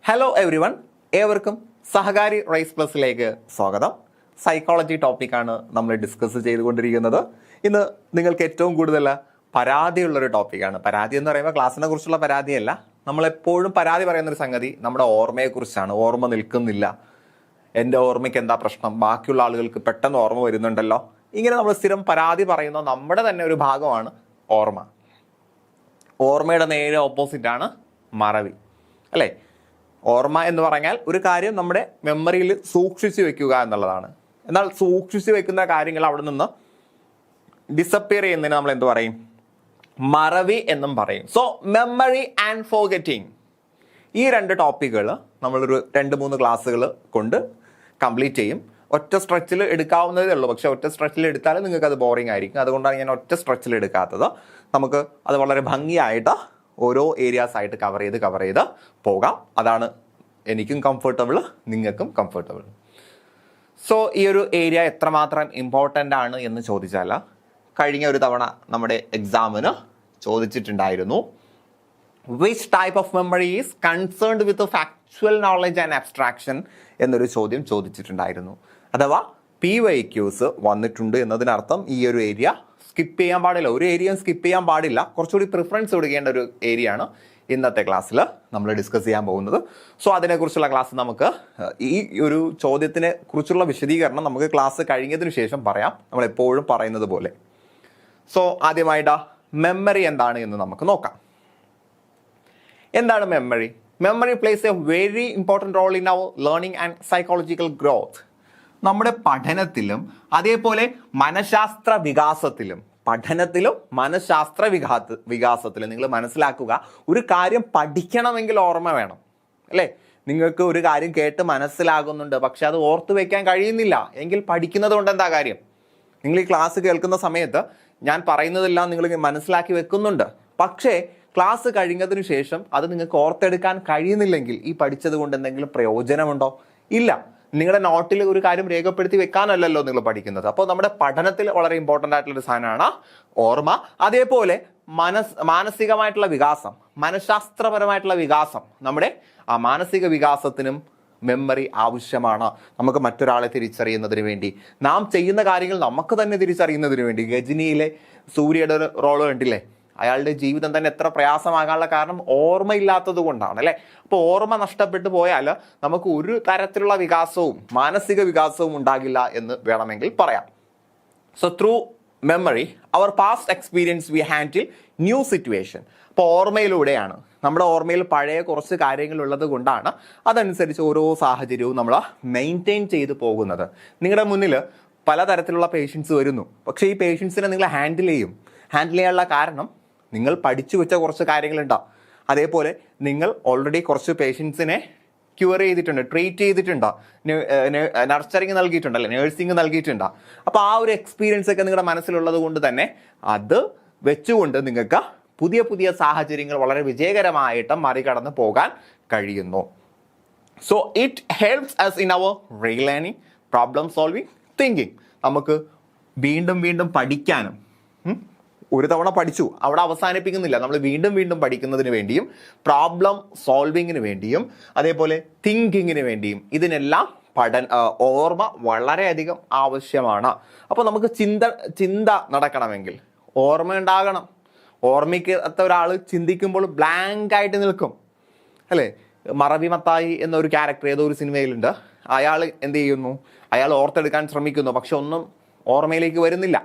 Hello every one, ഏവർക്കും സഹകാരി rice പ്ലസിലേക്ക് സ്വാഗതം. Psychology ടോപ്പിക്കാണ് നമ്മൾ ഡിസ്കസ് ചെയ്തുകൊണ്ടിരിക്കുന്നത്. ഇന്ന് നിങ്ങൾക്ക് ഏറ്റവും കൂടുതൽ പരാതിയുള്ളൊരു ടോപ്പിക്കാണ്. പരാതി എന്ന് പറയുമ്പോൾ ക്ലാസ്സിനെ കുറിച്ചുള്ള പരാതിയല്ല, നമ്മളെപ്പോഴും പരാതി പറയുന്നൊരു സംഗതി നമ്മുടെ ഓർമ്മയെക്കുറിച്ചാണ്. ഓർമ്മ നിൽക്കുന്നില്ല, എൻ്റെ ഓർമ്മയ്ക്ക് എന്താ പ്രശ്നം, ബാക്കിയുള്ള ആളുകൾക്ക് പെട്ടെന്ന് ഓർമ്മ വരുന്നുണ്ടല്ലോ, ഇങ്ങനെ നമ്മൾ സ്ഥിരം പരാതി പറയുന്ന നമ്മുടെ തന്നെ ഒരു ഭാഗമാണ് ഓർമ്മ. ഓർമ്മയുടെ നേരെ ഓപ്പോസിറ്റാണ് മറവി, അല്ലേ? ഓർമ്മ എന്ന് പറഞ്ഞാൽ ഒരു കാര്യം നമ്മുടെ മെമ്മറിയിൽ സൂക്ഷിച്ചു വെക്കുക എന്നുള്ളതാണ്. എന്നാൽ സൂക്ഷിച്ചു വെക്കുന്ന കാര്യങ്ങൾ അവിടെ നിന്ന് ഡിസപ്പിയർ ചെയ്യുന്നതിന് നമ്മൾ എന്ത് പറയും? മറവി എന്നും പറയും. സോ മെമ്മറി ആൻഡ് ഫോർഗെറ്റിംഗ്, ഈ രണ്ട് ടോപ്പിക്കുകൾ നമ്മളൊരു 2-3 ക്ലാസ്സുകൾ കൊണ്ട് കംപ്ലീറ്റ് ചെയ്യും. ഒറ്റ സ്ട്രെച്ചിൽ എടുക്കാവുന്നതേ ഉള്ളൂ, പക്ഷെ ഒറ്റ സ്ട്രെച്ചിൽ എടുത്താൽ നിങ്ങൾക്ക് അത് ബോറിംഗ് ആയിരിക്കും. അതുകൊണ്ടാണ് ഞാൻ ഒറ്റ സ്ട്രെച്ചിൽ എടുക്കാത്തത്. നമുക്ക് അത് വളരെ ഭംഗിയായിട്ട് ഓരോ ഏരിയാസ് ആയിട്ട് കവർ ചെയ്ത് പോകാം. അതാണ് എനിക്കും കംഫർട്ടബിൾ, നിങ്ങൾക്കും കംഫർട്ടബിൾ. സോ ഈ ഒരു ഏരിയ എത്രമാത്രം ഇമ്പോർട്ടൻ്റ് ആണ് എന്ന് ചോദിച്ചാൽ, കഴിഞ്ഞ ഒരു തവണ നമ്മുടെ എക്സാമിന് ചോദിച്ചിട്ടുണ്ടായിരുന്നു, which type of memory is concerned with factual knowledge and abstraction എന്നൊരു ചോദ്യം ചോദിച്ചിട്ടുണ്ടായിരുന്നു. അഥവാ PYQs വന്നിട്ടുണ്ട് എന്നതിനർത്ഥം ഈ ഒരു ഏരിയ സ്കിപ്പ് ചെയ്യാൻ പാടില്ല. ഒരു ഏരിയയും സ്കിപ്പ് ചെയ്യാൻ പാടില്ല. കുറച്ചുകൂടി പ്രിഫറൻസ് കൊടുക്കേണ്ട ഒരു ഏരിയ ആണ് ഇന്നത്തെ ക്ലാസ്സിൽ നമ്മൾ ഡിസ്കസ് ചെയ്യാൻ പോകുന്നത്. സോ അതിനെക്കുറിച്ചുള്ള ക്ലാസ് നമുക്ക്, ഈ ഒരു ചോദ്യത്തിനെ കുറിച്ചുള്ള വിശദീകരണം നമുക്ക് ക്ലാസ് കഴിഞ്ഞതിന് ശേഷം പറയാം, നമ്മൾ എപ്പോഴും പറയുന്നത് പോലെ. സോ ആദ്യമായിട്ട് മെമ്മറി എന്താണ് എന്ന് നമുക്ക് നോക്കാം. എന്താണ് memory? Memory plays a very important role in our learning and psychological growth. നമ്മുടെ പഠനത്തിലും അതേപോലെ മനഃശാസ്ത്ര വികാസത്തിലും, വികാസത്തിലും നിങ്ങൾ മനസ്സിലാക്കുക, ഒരു കാര്യം പഠിക്കണമെങ്കിൽ ഓർമ്മ വേണം, അല്ലേ? നിങ്ങൾക്ക് ഒരു കാര്യം കേട്ട് മനസ്സിലാകുന്നുണ്ട്, പക്ഷെ അത് ഓർത്തു വെക്കാൻ കഴിയുന്നില്ല എങ്കിൽ പഠിക്കുന്നത് കൊണ്ട് എന്താ കാര്യം? നിങ്ങൾ ഈ ക്ലാസ് കേൾക്കുന്ന സമയത്ത് ഞാൻ പറയുന്നതെല്ലാം നിങ്ങൾ മനസ്സിലാക്കി വെക്കുന്നുണ്ട്, പക്ഷേ ക്ലാസ് കഴിഞ്ഞതിന് ശേഷം അത് നിങ്ങൾക്ക് ഓർത്തെടുക്കാൻ കഴിയുന്നില്ലെങ്കിൽ ഈ പഠിച്ചത് കൊണ്ട് എന്തെങ്കിലും പ്രയോജനമുണ്ടോ? ഇല്ല. നിങ്ങളുടെ നോട്ടിൽ ഒരു കാര്യം രേഖപ്പെടുത്തി വെക്കാനല്ലല്ലോ നിങ്ങൾ പഠിക്കുന്നത്. അപ്പോൾ നമ്മുടെ പഠനത്തിൽ വളരെ ഇമ്പോർട്ടൻ്റ് ആയിട്ടുള്ളൊരു സാധനമാണ് ഓർമ്മ. അതേപോലെ മാനസികമായിട്ടുള്ള വികാസം, മനഃശാസ്ത്രപരമായിട്ടുള്ള വികാസം, നമ്മുടെ ആ മാനസിക വികാസത്തിനും മെമ്മറി ആവശ്യമാണ്. നമുക്ക് മറ്റൊരാളെ തിരിച്ചറിയുന്നതിന് വേണ്ടി, നാം ചെയ്യുന്ന കാര്യങ്ങൾ നമുക്ക് തന്നെ തിരിച്ചറിയുന്നതിന് വേണ്ടി. ഗജനിയിലെ സൂര്യയുടെ ഒരു റോള് കണ്ടില്ലേ? അയാളുടെ ജീവിതം തന്നെ എത്ര പ്രയാസമാകാനുള്ള കാരണം ഓർമ്മയില്ലാത്തത് കൊണ്ടാണ്, അല്ലേ? അപ്പോൾ ഓർമ്മ നഷ്ടപ്പെട്ടു പോയാൽ നമുക്ക് ഒരു തരത്തിലുള്ള വികാസവും മാനസിക വികാസവും ഉണ്ടാകില്ല എന്ന് വേണമെങ്കിൽ പറയാം. So through memory our past experience we handle new situation. അപ്പോൾ ഓർമ്മയിലൂടെയാണ്, നമ്മുടെ ഓർമ്മയിൽ പഴയ കുറച്ച് കാര്യങ്ങൾ ഉള്ളത് കൊണ്ടാണ് അതനുസരിച്ച് ഓരോ സാഹചര്യവും നമ്മൾ മെയിൻറ്റെയിൻ ചെയ്തു പോകുന്നത്. നിങ്ങളുടെ മുന്നിൽ പലതരത്തിലുള്ള പേഷ്യൻസ് വരുന്നു, പക്ഷേ ഈ പേഷ്യൻസിനെ നിങ്ങൾ ഹാൻഡിൽ ചെയ്യാനുള്ള കാരണം നിങ്ങൾ പഠിച്ചു വെച്ച കുറച്ച് കാര്യങ്ങളുണ്ടാവും. അതേപോലെ നിങ്ങൾ ഓൾറെഡി കുറച്ച് പേഷ്യൻസിനെ ക്യൂർ ചെയ്തിട്ടുണ്ട്, ട്രീറ്റ് ചെയ്തിട്ടുണ്ടോ, നർച്ചറിങ് നൽകിയിട്ടുണ്ടല്ലേ, നേഴ്സിംഗ് നൽകിയിട്ടുണ്ടോ. അപ്പോൾ ആ ഒരു എക്സ്പീരിയൻസ് ഒക്കെ നിങ്ങളുടെ മനസ്സിലുള്ളത് കൊണ്ട് തന്നെ അത് വെച്ചുകൊണ്ട് നിങ്ങൾക്ക് പുതിയ പുതിയ സാഹചര്യങ്ങൾ വളരെ വിജയകരമായിട്ട് മറികടന്ന് പോകാൻ കഴിയുന്നു. So it helps us in our relearning, problem solving, thinking. നമുക്ക് വീണ്ടും വീണ്ടും പഠിക്കാനും, ഒരു തവണ പഠിച്ചു അവിടെ അവസാനിപ്പിക്കുന്നില്ല, നമ്മൾ വീണ്ടും വീണ്ടും പഠിക്കുന്നതിന് വേണ്ടിയും പ്രോബ്ലം സോൾവിങ്ങിന് വേണ്ടിയും അതേപോലെ തിങ്കിങ്ങിന് വേണ്ടിയും ഇതിനെല്ലാം ഓർമ്മ വളരെയധികം ആവശ്യമാണ്. അപ്പോൾ നമുക്ക് ചിന്ത നടക്കണമെങ്കിൽ ഓർമ്മ ഉണ്ടാകണം. ഓർമ്മിക്കാത്ത ഒരാൾ ചിന്തിക്കുമ്പോൾ ബ്ലാങ്ക് ആയിട്ട് നിൽക്കും, അല്ലേ? മറവി മത്തായി എന്നൊരു ക്യാരക്ടർ ഏതോ ഒരു സിനിമയിലുണ്ട്. അയാൾ എന്ത് ചെയ്യുന്നു? അയാൾ ഓർത്തെടുക്കാൻ ശ്രമിക്കുന്നു, പക്ഷെ ഒന്നും ഓർമ്മയിലേക്ക് വരുന്നില്ല.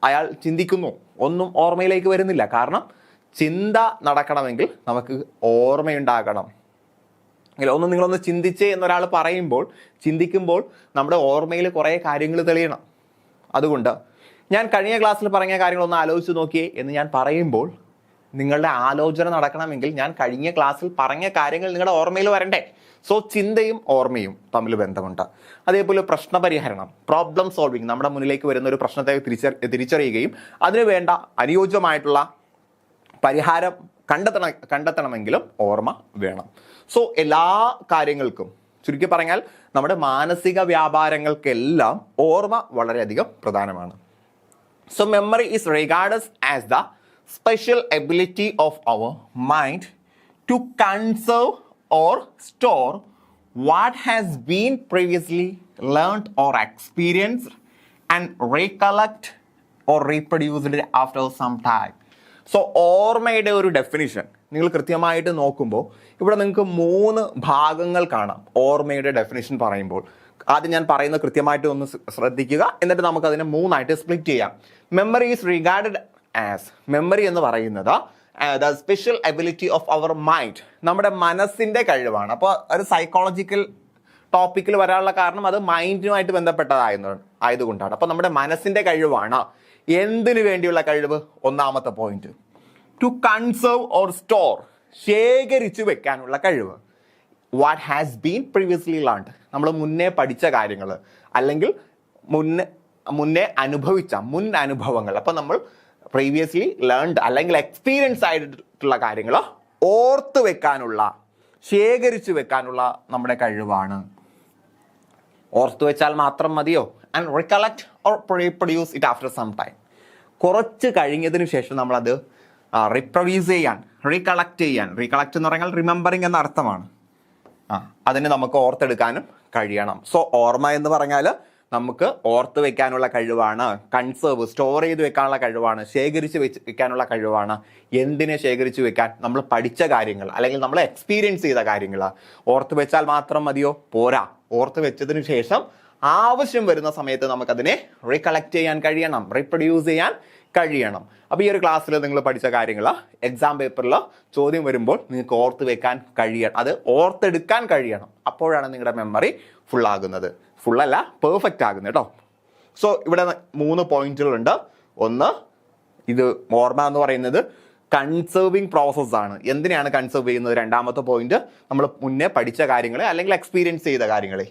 അയാൾ ചിന്തിക്കുന്നു, ഒന്നും ഓർമ്മയിലേക്ക് വരുന്നില്ല. കാരണം ചിന്ത നടക്കണമെങ്കിൽ നമുക്ക് ഓർമ്മയുണ്ടാകണം. നിങ്ങളൊന്ന് ചിന്തിച്ചേ എന്നൊരാൾ ചിന്തിക്കുമ്പോൾ നമ്മുടെ ഓർമ്മയിൽ കുറേ കാര്യങ്ങൾ തെളിയണം. അതുകൊണ്ട് ഞാൻ കഴിഞ്ഞ ക്ലാസ്സിൽ പറഞ്ഞ കാര്യങ്ങളൊന്ന് ആലോചിച്ച് നോക്കിയേ എന്ന് ഞാൻ പറയുമ്പോൾ, നിങ്ങളുടെ ആലോചന നടക്കണമെങ്കിൽ ഞാൻ കഴിഞ്ഞ ക്ലാസ്സിൽ പറഞ്ഞ കാര്യങ്ങൾ നിങ്ങളുടെ ഓർമ്മയിൽ വരണ്ടേ? സോ ചിന്തയും ഓർമ്മയും തമ്മിൽ ബന്ധമുണ്ട്. അതേപോലെ പ്രശ്നപരിഹരണം, പ്രോബ്ലം സോൾവിങ്, നമ്മുടെ മുന്നിലേക്ക് വരുന്ന ഒരു പ്രശ്നത്തെ തിരിച്ചറിയുകയും അതിനു വേണ്ട അനുയോജ്യമായിട്ടുള്ള പരിഹാരം കണ്ടെത്തണമെങ്കിലും ഓർമ്മ വേണം. സോ എല്ലാ കാര്യങ്ങൾക്കും, ചുരുക്കി പറഞ്ഞാൽ നമ്മുടെ മാനസിക വ്യാപാരങ്ങൾക്കെല്ലാം ഓർമ്മ വളരെയധികം പ്രധാനമാണ്. So memory is regarded as the special ability of our mind to conserve or store what has been previously learned or experienced and recollect or reproduced after some time. So ഓർമ്മയുടെ ഒരു ഡെഫിനിഷൻ നിങ്ങൾ കൃത്യമായിട്ട് നോക്കുമ്പോൾ ഇവിടെ നിങ്ങൾക്ക് 3 ഭാഗങ്ങൾ കാണാം. ഓർമ്മയുടെ ഡെഫിനിഷൻ പറയുമ്പോൾ ആദ്യം ഞാൻ പറയുന്നത് കൃത്യമായിട്ട് ഒന്ന് ശ്രദ്ധിക്കുക, എന്നിട്ട് നമുക്കതിനെ 3ആയിട്ട് സ്പ്ലിറ്റ് ചെയ്യാം. Memory is regarded as, memory എന്ന് പറയുന്നത് the special ability of our mind, നമ്മുടെ മനസ്സിൻ്റെ കഴിവാണ്. അപ്പോൾ ഒരു സൈക്കോളജിക്കൽ ടോപ്പിക്കിൽ വരാനുള്ള കാരണം അത് മൈൻഡുമായിട്ട് ആയതുകൊണ്ടാണ്. അപ്പോൾ നമ്മുടെ മനസ്സിൻ്റെ കഴിവാണ്. എന്തിനു വേണ്ടിയുള്ള കഴിവ്? ഒന്നാമത്തെ point, to conserve or store, ശേഖരിച്ചു വെക്കാനുള്ള കഴിവ്. What has been previously learned, നമ്മൾ മുന്നേ പഠിച്ച കാര്യങ്ങൾ അല്ലെങ്കിൽ മുന്നേ അനുഭവിച്ച മുൻ അനുഭവങ്ങൾ. അപ്പം നമ്മൾ പ്രീവിയസ്ലി ലേൺഡ് അല്ലെങ്കിൽ എക്സ്പീരിയൻസ് ആയിട്ടുള്ള കാര്യങ്ങൾ ഓർത്ത് വെക്കാനുള്ള, ശേഖരിച്ചു വെക്കാനുള്ള നമ്മുടെ കഴിവാണ്. ഓർത്തു വെച്ചാൽ മാത്രം മതിയോ? And recollect or reproduce it after some time, കുറച്ച് കഴിഞ്ഞതിന് ശേഷം നമ്മളത് റീപ്രൊഡ്യൂസ് ചെയ്യാൻ, റീകളക്ട് എന്ന് പറഞ്ഞാൽ റിമെമ്പറിങ് എന്ന അർത്ഥമാണ്. അതിന് നമുക്ക് ഓർത്തെടുക്കാനും കഴിയണം. സോ ഓർമ്മ എന്ന് പറഞ്ഞാൽ നമുക്ക് ഓർത്ത് വെക്കാനുള്ള കഴിവാണ്, കൺസേർവ് സ്റ്റോർ ചെയ്ത് വെക്കാനുള്ള കഴിവാണ്, ശേഖരിച്ച് വെക്കാനുള്ള കഴിവാണ്. എന്തിനെ ശേഖരിച്ച് വെക്കാൻ? നമ്മൾ പഠിച്ച കാര്യങ്ങൾ അല്ലെങ്കിൽ നമ്മൾ എക്സ്പീരിയൻസ് ചെയ്ത കാര്യങ്ങൾ. ഓർത്ത് വെച്ചാൽ മാത്രം മതിയോ? പോരാ. ഓർത്ത് വെച്ചതിന് ശേഷം ആവശ്യം വരുന്ന സമയത്ത് നമുക്കതിനെ റീകളക്ട് ചെയ്യാൻ കഴിയണം, റീപ്രൊഡ്യൂസ് ചെയ്യാൻ കഴിയണം. അപ്പോൾ ഈ ഒരു ക്ലാസ്സിൽ നിങ്ങൾ പഠിച്ച കാര്യങ്ങൾ എക്സാം പേപ്പറിൽ ചോദ്യം വരുമ്പോൾ നിങ്ങൾക്ക് ഓർത്ത് വെക്കാൻ കഴിയണം, അത് ഓർത്തെടുക്കാൻ കഴിയണം. അപ്പോഴാണ് നിങ്ങളുടെ മെമ്മറി ഫുള്ളാകുന്നത്. ഫുള്ളല്ല, പെർഫെക്റ്റ് ആകുന്നത് കേട്ടോ. സോ ഇവിടെ 3 പോയിന്റുകളുണ്ട്. ഒന്ന്, ഇത് ഓർമ്മ എന്ന് പറയുന്നത് കൺസേർവിങ് പ്രോസസ്സാണ്. എന്തിനാണ് കൺസേർവ് ചെയ്യുന്നത്? രണ്ടാമത്തെ പോയിന്റ്, നമ്മൾ മുന്നേ പഠിച്ച കാര്യങ്ങളെ അല്ലെങ്കിൽ എക്സ്പീരിയൻസ് ചെയ്ത കാര്യങ്ങളെ.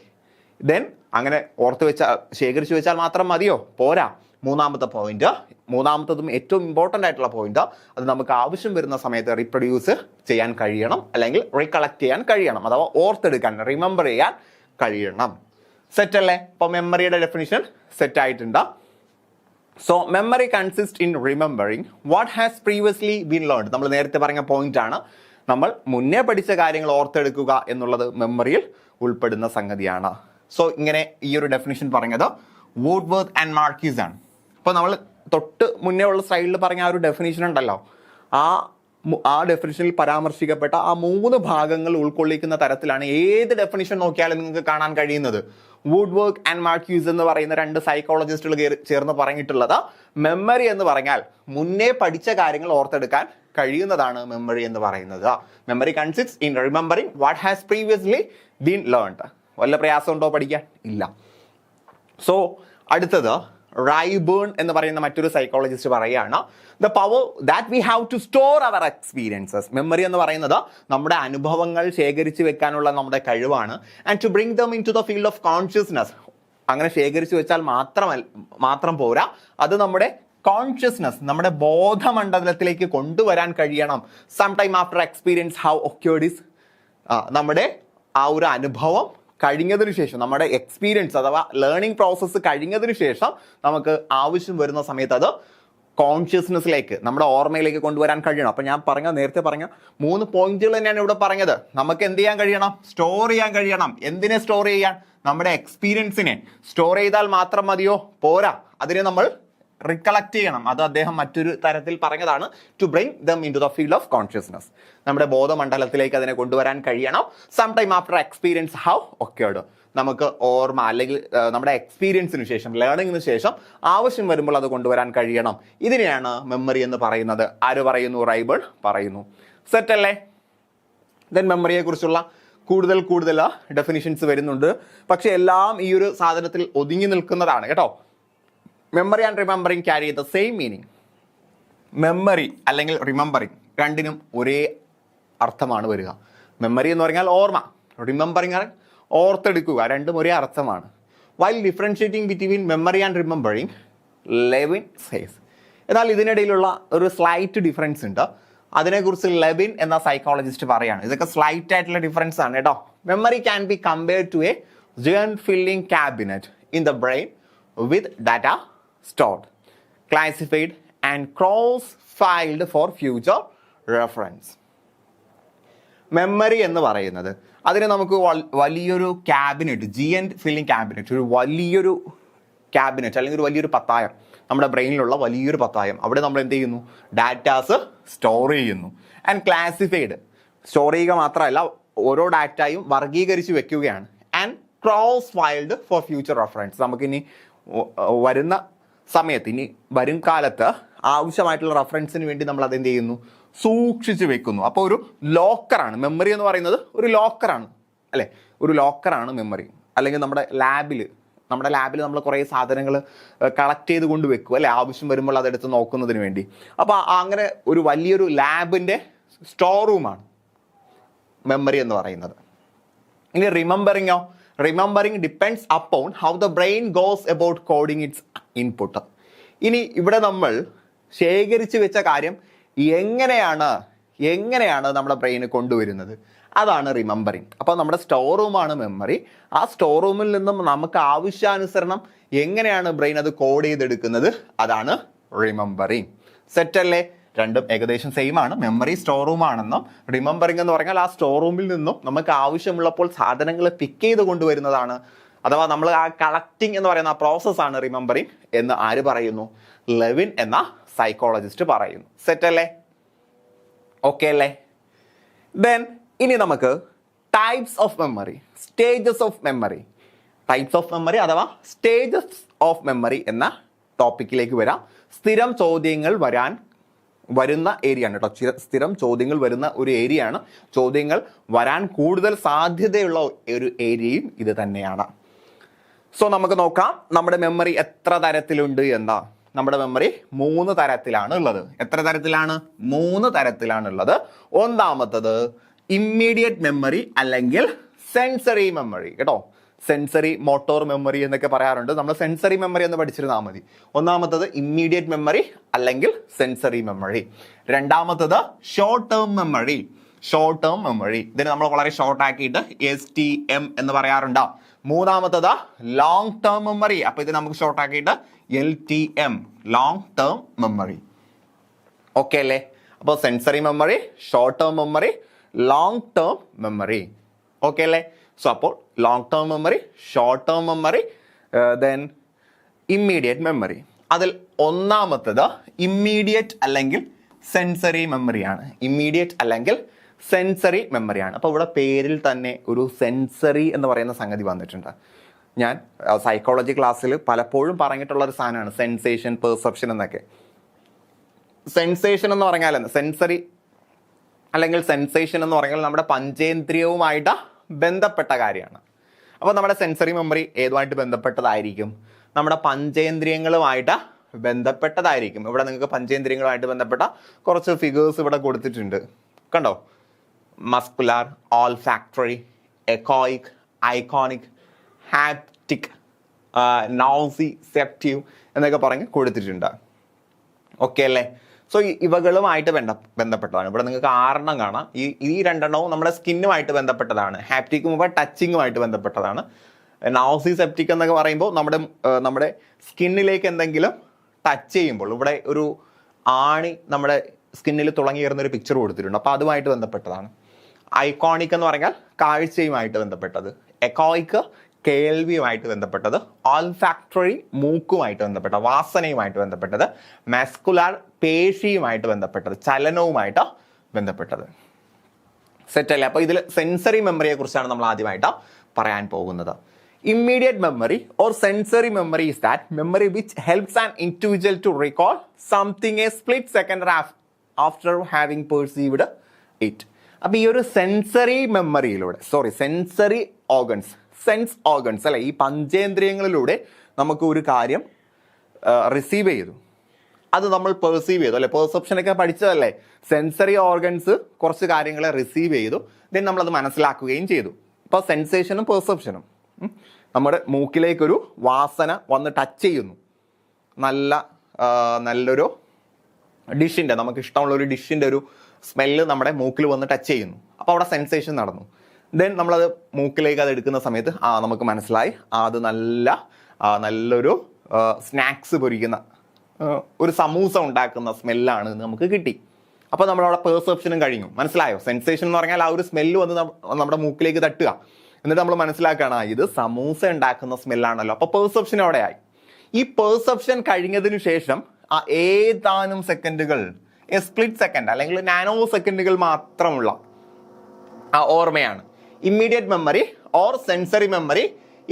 ദെൻ അങ്ങനെ ഓർത്ത് വെച്ചാൽ, ശേഖരിച്ചു വെച്ചാൽ മാത്രം മതിയോ? പോരാ. മൂന്നാമത്തെ പോയിന്റ്, മൂന്നാമത്തതും ഏറ്റവും ഇമ്പോർട്ടൻ്റ് ആയിട്ടുള്ള പോയിന്റ്, അത് നമുക്ക് ആവശ്യം വരുന്ന സമയത്ത് റീപ്രൊഡ്യൂസ് ചെയ്യാൻ കഴിയണം അല്ലെങ്കിൽ റീകളക്ട് ചെയ്യാൻ കഴിയണം, അഥവാ ഓർത്തെടുക്കാൻ, റിമെമ്പർ ചെയ്യാൻ കഴിയണം. സെറ്റ് അല്ലേ? അപ്പോൾ മെമ്മറിയുടെ ഡെഫിനിഷൻ സെറ്റ് ആയിട്ടുണ്ട്. So memory consist in remembering what has previously been learned. നമ്മൾ നേരത്തെ പറഞ്ഞ പോയിന്റ് ആണ്, നമ്മൾ മുന്നേ പഠിച്ച കാര്യങ്ങൾ ഓർത്തെടുക്കുക എന്നുള്ളത് മെമ്മറിയിൽ ഉൾപ്പെടുന്ന സംഗതിയാണ്. സോ ഇങ്ങനെ ഈ ഒരു ഡെഫിനിഷൻ പറഞ്ഞത് വൂഡ്വർത്ത് ആൻഡ് മാർക്യൂസ് ആണ്. അപ്പോൾ നമ്മൾ തൊട്ട് മുന്നേ ഉള്ള സ്ലൈഡിൽ പറഞ്ഞ ആ ഒരു ഡെഫിനിഷൻ ഉണ്ടല്ലോ, ആ ഡെഫിനിഷനിൽ പരാമർശിക്കപ്പെട്ട ആ 3 ഭാഗങ്ങൾ ഉൾക്കൊള്ളിക്കുന്ന തരത്തിലാണ് ഏത് ഡെഫിനിഷൻ നോക്കിയാലും നിങ്ങൾക്ക് കാണാൻ കഴിയുന്നത്. വൂഡ്വർത്ത് ആൻഡ് മാർക്യൂസ് എന്ന് പറയുന്ന 2 സൈക്കോളജിസ്റ്റുകൾ ചേർന്ന് പറഞ്ഞിട്ടുള്ളത് മെമ്മറി എന്ന് പറഞ്ഞാൽ മുന്നേ പഠിച്ച കാര്യങ്ങൾ ഓർത്തെടുക്കാൻ കഴിയുന്നതാണ് മെമ്മറി എന്ന് പറയുന്നത്. Memory consist in remembering what has previously been learned. വല്ല പ്രയാസമുണ്ടോ പഠിക്കാൻ? ഇല്ല. സോ അടുത്തത് റൈബേൺ എന്ന് പറയുന്ന മറ്റൊരു സൈക്കോളജിസ്റ്റ് പറയുകയാണ്, the power that we have to store our experiences. Memory എന്ന് പറയുന്നത് നമ്മുടെ അനുഭവങ്ങൾ ശേഖരിച്ച് വെക്കാനുള്ള നമ്മുടെ കഴിവാണ്. And to bring them into the field of consciousness. അങ്ങനെ ശേഖരിച്ച് വെച്ചാൽ മാത്രം പോരാ, അത് നമ്മുടെ കോൺഷ്യസ്നസ്, നമ്മുടെ ബോധമണ്ഡലത്തിലേക്ക് കൊണ്ടുവരാൻ കഴിയണം. Some time after experience how occurred is, നമ്മുടെ ആ ഒരു അനുഭവം കഴിഞ്ഞതിന് ശേഷം, നമ്മുടെ എക്സ്പീരിയൻസ് അഥവാ ലേണിംഗ് പ്രോസസ്സ് കഴിഞ്ഞതിന് ശേഷം നമുക്ക് ആവശ്യം വരുന്ന സമയത്ത് അത് കോൺഷ്യസ്നെസ്സിലേക്ക്, നമ്മുടെ ഓർമ്മയിലേക്ക് കൊണ്ടുവരാൻ കഴിയണം. അപ്പം ഞാൻ നേരത്തെ പറഞ്ഞ 3 പോയിന്റുകൾ തന്നെയാണ് ഇവിടെ പറഞ്ഞത്. നമുക്ക് എന്ത് ചെയ്യാൻ കഴിയണം? സ്റ്റോർ ചെയ്യാൻ കഴിയണം. എന്തിനെ സ്റ്റോർ ചെയ്യാൻ? നമ്മുടെ എക്സ്പീരിയൻസിനെ. സ്റ്റോർ ചെയ്താൽ മാത്രം മതിയോ? പോരാ, അതിനെ നമ്മൾ റികളക്ട് ചെയ്യണം. അത് അദ്ദേഹം മറ്റൊരു തരത്തിൽ പറഞ്ഞതാണ്, to bring them into the field of consciousness. നമ്മുടെ ബോധമണ്ഡലത്തിലേക്ക് അതിനെ കൊണ്ടുവരാൻ കഴിയണം. Some time after experience how occurred, നമുക്ക് ഓർമ്മ അല്ലെങ്കിൽ നമ്മുടെ എക്സ്പീരിയൻസിന് ശേഷം, ലേണിങ്ങിന് ശേഷം ആവശ്യം വരുമ്പോൾ അത് കൊണ്ടുവരാൻ കഴിയണം. ഇതിനെയാണ് മെമ്മറി എന്ന് പറയുന്നത്. ആര് പറയുന്നു? റൈബേൺ പറയുന്നു. സെറ്റ് അല്ലേ? ദെൻ മെമ്മറിയെ കുറിച്ചുള്ള കൂടുതൽ ഡെഫിനിഷൻസ് വരുന്നുണ്ട്. പക്ഷെ എല്ലാം ഈ ഒരു സാധനത്തിൽ ഒതുങ്ങി നിൽക്കുന്നതാണ് കേട്ടോ. Memory and remembering carry the same meaning. Memory അല്ലെങ്കിൽ റിമെമ്പറിങ് രണ്ടിനും ഒരേ അർത്ഥമാണ് വരിക. മെമ്മറി എന്ന് പറഞ്ഞാൽ ഓർമ്മ, റിമെമ്പറിങ് ഓർത്തെടുക്കുക, രണ്ടും ഒരേ അർത്ഥമാണ്. While differentiating between memory and remembering, Levin says. എന്നാൽ ഇതിനിടയിലുള്ള ഒരു സ്ലൈറ്റ് ഡിഫറൻസ് ഉണ്ട്. അതിനെക്കുറിച്ച് ലെവിൻ എന്ന സൈക്കോളജിസ്റ്റ് പറയാണ്. ഇതൊക്കെ സ്ലൈറ്റ് ആയിട്ടുള്ള ഡിഫറൻസ് ആണ് കേട്ടോ. Memory can be compared to a giant filling cabinet in the brain with data stored, classified and cross-filed for future reference. Memory എന്ന് പറയുന്നത് അതിന് നമുക്ക് വലിയൊരു ക്യാബിനറ്റ്, ഫില്ലിംഗ് ക്യാബിനറ്റ്, ഒരു വലിയൊരു ക്യാബിനറ്റ് അല്ലെങ്കിൽ ഒരു വലിയൊരു പത്തായം, നമ്മുടെ ബ്രെയിനിലുള്ള വലിയൊരു പത്തായം, അവിടെ നമ്മൾ എന്ത് ചെയ്യുന്നു, ഡാറ്റാസ് സ്റ്റോർ ചെയ്യുന്നു. ആൻഡ് ക്ലാസിഫൈഡ്, സ്റ്റോർ ചെയ്യുക മാത്രമല്ല ഓരോ ഡാറ്റയും വർഗീകരിച്ച് വെക്കുകയാണ്. And cross filed for future reference, നമുക്കിനി വരുന്ന സമയത്ത്, ഇനി വരും കാലത്ത് ആവശ്യമായിട്ടുള്ള റെഫറൻസിന് വേണ്ടി നമ്മൾ അതെന്ത് ചെയ്യുന്നു, സൂക്ഷിച്ച് വെക്കുന്നു. അപ്പോൾ ഒരു ലോക്കറാണ് മെമ്മറി എന്ന് പറയുന്നത്, ഒരു ലോക്കറാണ് അല്ലേ, ഒരു ലോക്കറാണ് മെമ്മറി. അല്ലെങ്കിൽ നമ്മുടെ ലാബിൽ നമ്മൾ കുറേ സാധനങ്ങൾ കളക്ട് ചെയ്ത് കൊണ്ട് വെക്കും അല്ലേ, ആവശ്യം വരുമ്പോൾ അതെടുത്ത് നോക്കുന്നതിന് വേണ്ടി. അപ്പോൾ അങ്ങനെ ഒരു വലിയൊരു ലാബിൻ്റെ സ്റ്റോർ റൂമാണ് മെമ്മറി എന്ന് പറയുന്നത്. ഇനി remembering depends upon how the brain goes about coding it's input. ഇനി ഇവിടെ നമ്മൾ ശേഖരിച്ച് വെച്ച കാര്യം എങ്ങനെയാണ് നമ്മുടെ ബ്രെയിന് കൊണ്ടുവരുന്നത്, അതാണ് റിമെമ്പറിങ്. അപ്പോൾ നമ്മുടെ സ്റ്റോർ റൂമാണ് മെമ്മറി. ആ സ്റ്റോർ റൂമിൽ നിന്നും നമുക്ക് ആവശ്യാനുസരണം എങ്ങനെയാണ് ബ്രെയിൻ അത് കോഡ് ചെയ്തെടുക്കുന്നത്, അതാണ് റിമെമ്പറിങ്. സെറ്റല്ലേ? രണ്ടും ഏകദേശം സെയിം ആണ്. മെമ്മറി സ്റ്റോർ റൂം ആണെന്നും റിമെമ്പറിംഗ് എന്ന് പറഞ്ഞാൽ ആ സ്റ്റോർ റൂമിൽ നിന്നും നമുക്ക് ആവശ്യമുള്ളപ്പോൾ സാധനങ്ങൾ പിക്ക് ചെയ്ത് കൊണ്ടുവരുന്നതാണ്. അഥവാ നമ്മൾ ആ കളക്ടിങ് എന്ന് പറയുന്ന ആ പ്രോസസ്സാണ് റിമെമ്പറിംഗ് എന്ന് ആര് പറയുന്നു? ലെവിൻ എന്ന സൈക്കോളജിസ്റ്റ് പറയുന്നു. സെറ്റല്ലേ? ഓക്കെ അല്ലേ? ദെൻ ഇനി നമുക്ക് types of memory, stages of memory, types of memory അഥവാ സ്റ്റേജസ് ഓഫ് മെമ്മറി എന്ന ടോപ്പിക്കിലേക്ക് വരാം. സ്ഥിരം ചോദ്യങ്ങൾ വരുന്ന ഏരിയയാണ് കേട്ടോ. സ്ഥിരം ചോദ്യങ്ങൾ വരുന്ന ഒരു ഏരിയയാണ്. ചോദ്യങ്ങൾ വരാൻ കൂടുതൽ സാധ്യതയുള്ള ഒരു ഏരിയയും ഇത് തന്നെയാണ്. സോ നമുക്ക് നോക്കാം നമ്മുടെ മെമ്മറി എത്ര തരത്തിലുണ്ട് എന്താ. നമ്മുടെ മെമ്മറി 3 തരത്തിലാണ് ഉള്ളത്. എത്ര തരത്തിലാണ്? 3 തരത്തിലാണ് ഉള്ളത്. ഒന്നാമത്തത് ഇമ്മീഡിയറ്റ് മെമ്മറി അല്ലെങ്കിൽ സെൻസറി മെമ്മറി കേട്ടോ. സെൻസറി മോട്ടോർ മെമ്മറി എന്നൊക്കെ പറയാറുണ്ട്. നമ്മൾ സെൻസറി മെമ്മറി എന്ന് പഠിച്ചിരുന്നാൽ മതി. ഒന്നാമത്തത് ഇമ്മീഡിയറ്റ് മെമ്മറി അല്ലെങ്കിൽ സെൻസറി മെമ്മറി. രണ്ടാമത്തത് ഷോർട്ട് ടേം മെമ്മറി. ഇതിന് നമ്മൾ വളരെ ഷോർട്ട് ആക്കിയിട്ട് STM എന്ന് പറയാറുണ്ട്. മൂന്നാമത്തത് ലോങ് ടേം മെമ്മറി. അപ്പൊ ഇത് നമുക്ക് ഷോർട്ട് ആക്കിയിട്ട് LTM, long term memory. Okay അല്ലേ? അപ്പോൾ sensory memory, short term memory, long term memory. Okay അല്ലേ? സോ അപ്പോൾ long term memory, short term memory, then immediate memory. അതിൽ ഒന്നാമത്തത് ഇമ്മീഡിയറ്റ് അല്ലെങ്കിൽ സെൻസറി മെമ്മറിയാണ്. അപ്പോൾ ഇവിടെ പേരിൽ തന്നെ ഒരു സെൻസറി എന്ന് പറയുന്ന സംഗതി വന്നിട്ടുണ്ട്. ഞാൻ സൈക്കോളജി ക്ലാസ്സിൽ പലപ്പോഴും പറഞ്ഞിട്ടുള്ളൊരു സാധനമാണ് സെൻസേഷൻ, പെർസെപ്ഷൻ എന്നൊക്കെ. സെൻസേഷൻ എന്ന് പറഞ്ഞാൽ സെൻസറി അല്ലെങ്കിൽ സെൻസേഷൻ എന്ന് പറഞ്ഞാൽ നമ്മുടെ പഞ്ചേന്ദ്രിയവുമായിട്ട് ബന്ധപ്പെട്ട കാര്യമാണ്. അപ്പോൾ നമ്മുടെ സെൻസറി മെമ്മറി ഏതുമായിട്ട് ബന്ധപ്പെട്ടതായിരിക്കും? നമ്മുടെ പഞ്ചേന്ദ്രിയങ്ങളുമായിട്ട് ബന്ധപ്പെട്ടതായിരിക്കും. ഇവിടെ നിങ്ങൾക്ക് പഞ്ചേന്ദ്രിയങ്ങളുമായിട്ട് ബന്ധപ്പെട്ട കുറച്ച് ഫിഗേഴ്സ് ഇവിടെ കൊടുത്തിട്ടുണ്ട്, കണ്ടോ? Muscular, olfactory, echoic, iconic, haptic, nociceptive എന്നൊക്കെ പറഞ്ഞ് കൊടുത്തിട്ടുണ്ട്. ഓക്കെ അല്ലേ? സോ ഇവകളുമായിട്ട് ബന്ധപ്പെട്ടതാണ്. ഇവിടെ നിങ്ങൾക്ക് 6 കാണാം. ഈ 2 നമ്മുടെ സ്കിന്നുമായിട്ട് ബന്ധപ്പെട്ടതാണ്. ഹാപ്റ്റിക്കും ടച്ചിങ്ങുമായിട്ട് ബന്ധപ്പെട്ടതാണ്. നോസിസെപ്റ്റിക് എന്നൊക്കെ പറയുമ്പോൾ നമ്മുടെ സ്കിന്നിലേക്ക് എന്തെങ്കിലും ടച്ച് ചെയ്യുമ്പോൾ ഇവിടെ ഒരു ആണി നമ്മുടെ സ്കിന്നിൽ തുളങ്ങി കയറുന്ന ഒരു പിക്ചർ കൊടുത്തിട്ടുണ്ട്. അപ്പോൾ അതുമായിട്ട് ബന്ധപ്പെട്ടതാണ്. ഐക്കോണിക് എന്ന് പറഞ്ഞാൽ കാഴ്ചയുമായിട്ട് ബന്ധപ്പെട്ടത്. എക്കോയിക് കേൾവിയുമായിട്ട് ബന്ധപ്പെട്ടത്. ഓൾഫാക്ടറി മൂക്കുമായിട്ട് ബന്ധപ്പെട്ട വാസനയുമായിട്ട് ബന്ധപ്പെട്ടത്. മസ്കുലാർ പേശിയുമായിട്ട് ബന്ധപ്പെട്ടത്, ചലനവുമായിട്ട് ബന്ധപ്പെട്ടത്. സെറ്റല്ലേ? അപ്പോൾ ഇതിൽ സെൻസറി മെമ്മറിയെ കുറിച്ചാണ് നമ്മൾ ആദ്യമായിട്ട് പറയാൻ പോകുന്നത്. Immediate memory or sensory memory is that memory which helps an individual to recall something a split second after having perceived it. അപ്പോൾ ഈ ഒരു സെൻസറി മെമ്മറിയിലൂടെ സെൻസറി സെൻസ് ഓർഗൻസ് അല്ലെ, ഈ പഞ്ചേന്ദ്രിയങ്ങളിലൂടെ നമുക്ക് ഒരു കാര്യം റിസീവ് ചെയ്തു, അത് നമ്മൾ പെർസീവ് ചെയ്തു അല്ലെ. പെർസെപ്ഷനൊക്കെ പഠിച്ചതല്ലേ. സെൻസറി ഓർഗൻസ് കുറച്ച് കാര്യങ്ങളെ റിസീവ് ചെയ്തു, ദെൻ നമ്മളത് മനസ്സിലാക്കുകയും ചെയ്തു. ഇപ്പോൾ സെൻസേഷനും പെർസെപ്ഷനും, നമ്മുടെ മൂക്കിലേക്കൊരു വാസന വന്ന് ടച്ച് ചെയ്യുന്നു, നല്ലൊരു ഡിഷിൻ്റെ, നമുക്ക് ഇഷ്ടമുള്ള ഒരു ഡിഷിൻ്റെ ഒരു സ്മെല്ല് നമ്മുടെ മൂക്കിൽ വന്ന് ടച്ച് ചെയ്യുന്നു. അപ്പോൾ അവിടെ സെൻസേഷൻ നടന്നു. ദെൻ നമ്മളത് മൂക്കിലേക്ക് അത് എടുക്കുന്ന സമയത്ത് നമുക്ക് മനസ്സിലായി അത് നല്ലൊരു സ്നാക്സ് പൊരിക്കുന്ന ഒരു സമൂസ ഉണ്ടാക്കുന്ന സ്മെല്ലാണ് നമുക്ക് കിട്ടി. അപ്പോൾ നമ്മളവിടെ പെർസെപ്ഷനും കഴിഞ്ഞു. മനസ്സിലായോ? സെൻസേഷൻ എന്ന് പറഞ്ഞാൽ ആ ഒരു സ്മെല്ല് വന്ന് നമ്മുടെ മൂക്കിലേക്ക് തട്ടുക, എന്നിട്ട് നമ്മൾ മനസ്സിലാക്കുകയാണ് ഇത് സമൂസ ഉണ്ടാക്കുന്ന സ്മെല്ലാണല്ലോ. അപ്പോൾ പെർസെപ്ഷൻ അവിടെ ആയി. ഈ പെർസെപ്ഷൻ കഴിഞ്ഞതിന് ശേഷം ആ ഏതാനും സെക്കൻഡുകൾ, സ്പ്ലിറ്റ് സെക്കൻഡ് അല്ലെങ്കിൽ നാനോ സെക്കൻഡുകൾ മാത്രമുള്ള ആ ഓർമ്മയാണ് immediate memory or sensory memory.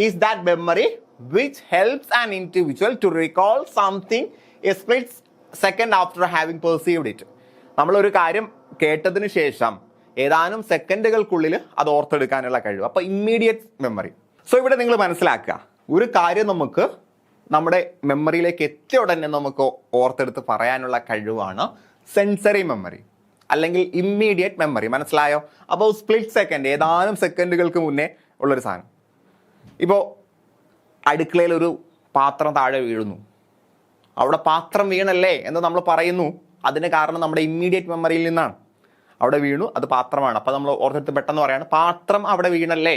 Is that memory which helps an individual to recall something a split second after having perceived it. നമ്മളൊരു കാര്യം കേട്ടതിന് ശേഷം ഏതാനും സെക്കൻഡുകൾക്കുള്ളിൽ അത് ഓർത്തെടുക്കാനുള്ള കഴിവ്. അപ്പോൾ ഇമ്മീഡിയറ്റ് മെമ്മറി. സോ ഇവിടെ നിങ്ങൾ മനസ്സിലാക്കുക, ഒരു കാര്യം നമുക്ക് നമ്മുടെ മെമ്മറിയിലേക്ക് എത്തിയ ഉടനെ നമുക്ക് ഓർത്തെടുത്ത് പറയാനുള്ള കഴിവാണ് സെൻസറി മെമ്മറി അല്ലെങ്കിൽ ഇമ്മീഡിയറ്റ് മെമ്മറി. മനസ്സിലായോ? അപ്പോൾ സ്പ്ലിറ്റ് സെക്കൻഡ്, ഏതാനും സെക്കൻഡുകൾക്ക് മുന്നേ ഉള്ളൊരു സാധനം. ഇപ്പോൾ അടുക്കളയിൽ ഒരു പാത്രം താഴെ വീഴുന്നു, അവിടെ പാത്രം വീണല്ലേ എന്ന് നമ്മൾ പറയുന്നു. അതിന് കാരണം നമ്മുടെ ഇമ്മീഡിയറ്റ് മെമ്മറിയിൽ നിന്നാണ്. അവിടെ വീണു, അത് പാത്രമാണ്. അപ്പോൾ നമ്മൾ ഓർത്തെടുത്ത് പെട്ടെന്ന് പറയാണ് പാത്രം അവിടെ വീണല്ലേ.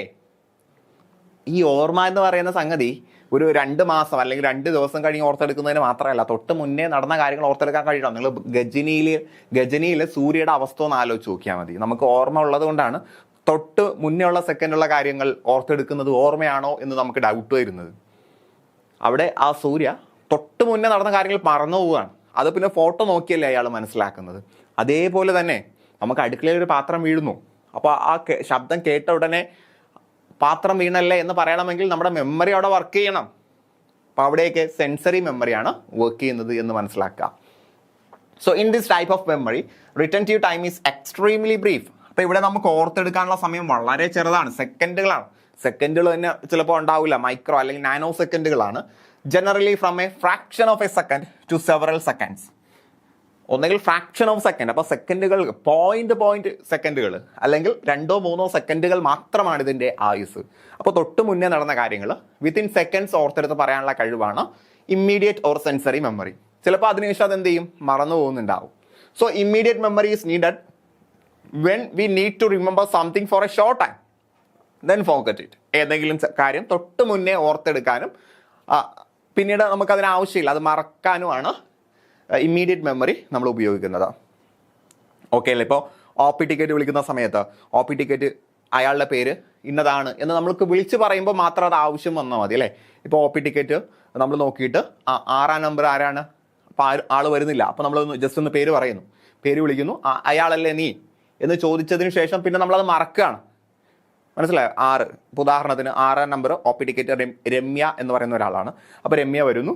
ഈ ഓർമ്മ എന്ന് പറയുന്ന സംഗതി ഒരു 2 മാസം അല്ലെങ്കിൽ 2 ദിവസം കഴിഞ്ഞ് ഓർത്തെടുക്കുന്നതിന് മാത്രമല്ല, തൊട്ട് മുന്നേ നടന്ന കാര്യങ്ങൾ ഓർത്തെടുക്കാൻ കഴിയണം. നിങ്ങൾ ഗജനിയിൽ സൂര്യയുടെ അവസ്ഥ ഒന്ന് ആലോചിച്ച് നോക്കിയാൽ മതി. നമുക്ക് ഓർമ്മ ഉള്ളത് കൊണ്ടാണ് തൊട്ട് മുന്നേ ഉള്ള സെക്കൻഡുള്ള കാര്യങ്ങൾ ഓർത്തെടുക്കുന്നത് ഓർമ്മയാണോ എന്ന് നമുക്ക് ഡൗട്ട് വരുന്നത്. അവിടെ ആ സൂര്യ തൊട്ട് മുന്നേ നടന്ന കാര്യങ്ങൾ മറന്നു പോവുകയാണ്. അത് പിന്നെ ഫോട്ടോ നോക്കിയല്ലേ അയാൾ മനസ്സിലാക്കുന്നത്. അതേപോലെ തന്നെ നമുക്ക് അടുക്കളയിൽ ഒരു പാത്രം വീഴുന്നു, അപ്പോൾ ആ ശബ്ദം കേട്ട ഉടനെ പാത്രം വീണല്ലേ എന്ന് പറയണമെങ്കിൽ നമ്മുടെ മെമ്മറി അവിടെ വർക്ക് ചെയ്യണം. അപ്പോൾ അവിടെയൊക്കെ സെൻസറി മെമ്മറിയാണ് വർക്ക് ചെയ്യുന്നത് എന്ന് മനസ്സിലാക്കുക. So in this type of memory retentive time is extremely brief. അപ്പോൾ ഇവിടെ നമുക്ക് ഓർത്തെടുക്കാനുള്ള സമയം വളരെ ചെറുതാണ്, സെക്കൻഡുകളാണ്. സെക്കൻഡുകൾ തന്നെ ചിലപ്പോൾ ഉണ്ടാവില്ല, മൈക്രോ അല്ലെങ്കിൽ നാനോ സെക്കൻഡുകളാണ്. Generally from a fraction of a second to several seconds. ഒന്നെങ്കിൽ ഫ്രാക്ഷൻ ഓഫ് സെക്കൻഡ്, അപ്പോൾ സെക്കൻഡുകൾ പോയിന്റ് സെക്കൻഡുകൾ അല്ലെങ്കിൽ 2-3 സെക്കൻഡുകൾ മാത്രമാണ് ഇതിൻ്റെ ആയുസ്. അപ്പോൾ തൊട്ട് മുന്നേ നടന്ന കാര്യങ്ങൾ വിത്തിൻ സെക്കൻഡ്സ് ഓർത്തെടുത്ത് പറയാനുള്ള കഴിവാണ് ഇമ്മീഡിയറ്റ് ഓർ സെൻസറി മെമ്മറി. ചിലപ്പോൾ അതിനുശേഷം അതെന്ത് ചെയ്യും, മറന്നു പോകുന്നുണ്ടാവും. So immediate memory is needed when we need to remember something for a short time then forget it. ഏതെങ്കിലും കാര്യം തൊട്ട് മുന്നേ ഓർത്തെടുക്കാനും പിന്നീട് നമുക്കതിന് ആവശ്യമില്ല, അത് മറക്കാനുമാണ് ഇമ്മീഡിയറ്റ് മെമ്മറി നമ്മൾ ഉപയോഗിക്കുന്നത്. ഓക്കെ അല്ലേ? ഇപ്പോൾ OP ടിക്കറ്റ് വിളിക്കുന്ന സമയത്ത് OP ടിക്കറ്റ് അയാളുടെ പേര് ഇന്നതാണ് എന്ന് നമ്മൾക്ക് വിളിച്ച് പറയുമ്പോൾ മാത്രം അത് ആവശ്യം വന്നാൽ മതി അല്ലേ? ഇപ്പോൾ OP ടിക്കറ്റ് നമ്മൾ നോക്കിയിട്ട് 6ാം നമ്പർ ആരാണ്, അപ്പോൾ ആൾ വരുന്നില്ല, അപ്പോൾ നമ്മൾ ജസ്റ്റ് ഒന്ന് പേര് പറയുന്നു, പേര് വിളിക്കുന്നു, അയാളല്ലേ നീ എന്ന് ചോദിച്ചതിന് ശേഷം പിന്നെ നമ്മളത് മറക്കുകയാണ്. മനസ്സിലായോ? 6, ഇപ്പോൾ ഉദാഹരണത്തിന് 6ാം നമ്പർ OP ടിക്കറ്റ് രമ്യ എന്ന് പറയുന്ന ഒരാളാണ്. അപ്പോൾ രമ്യ വരുന്നു,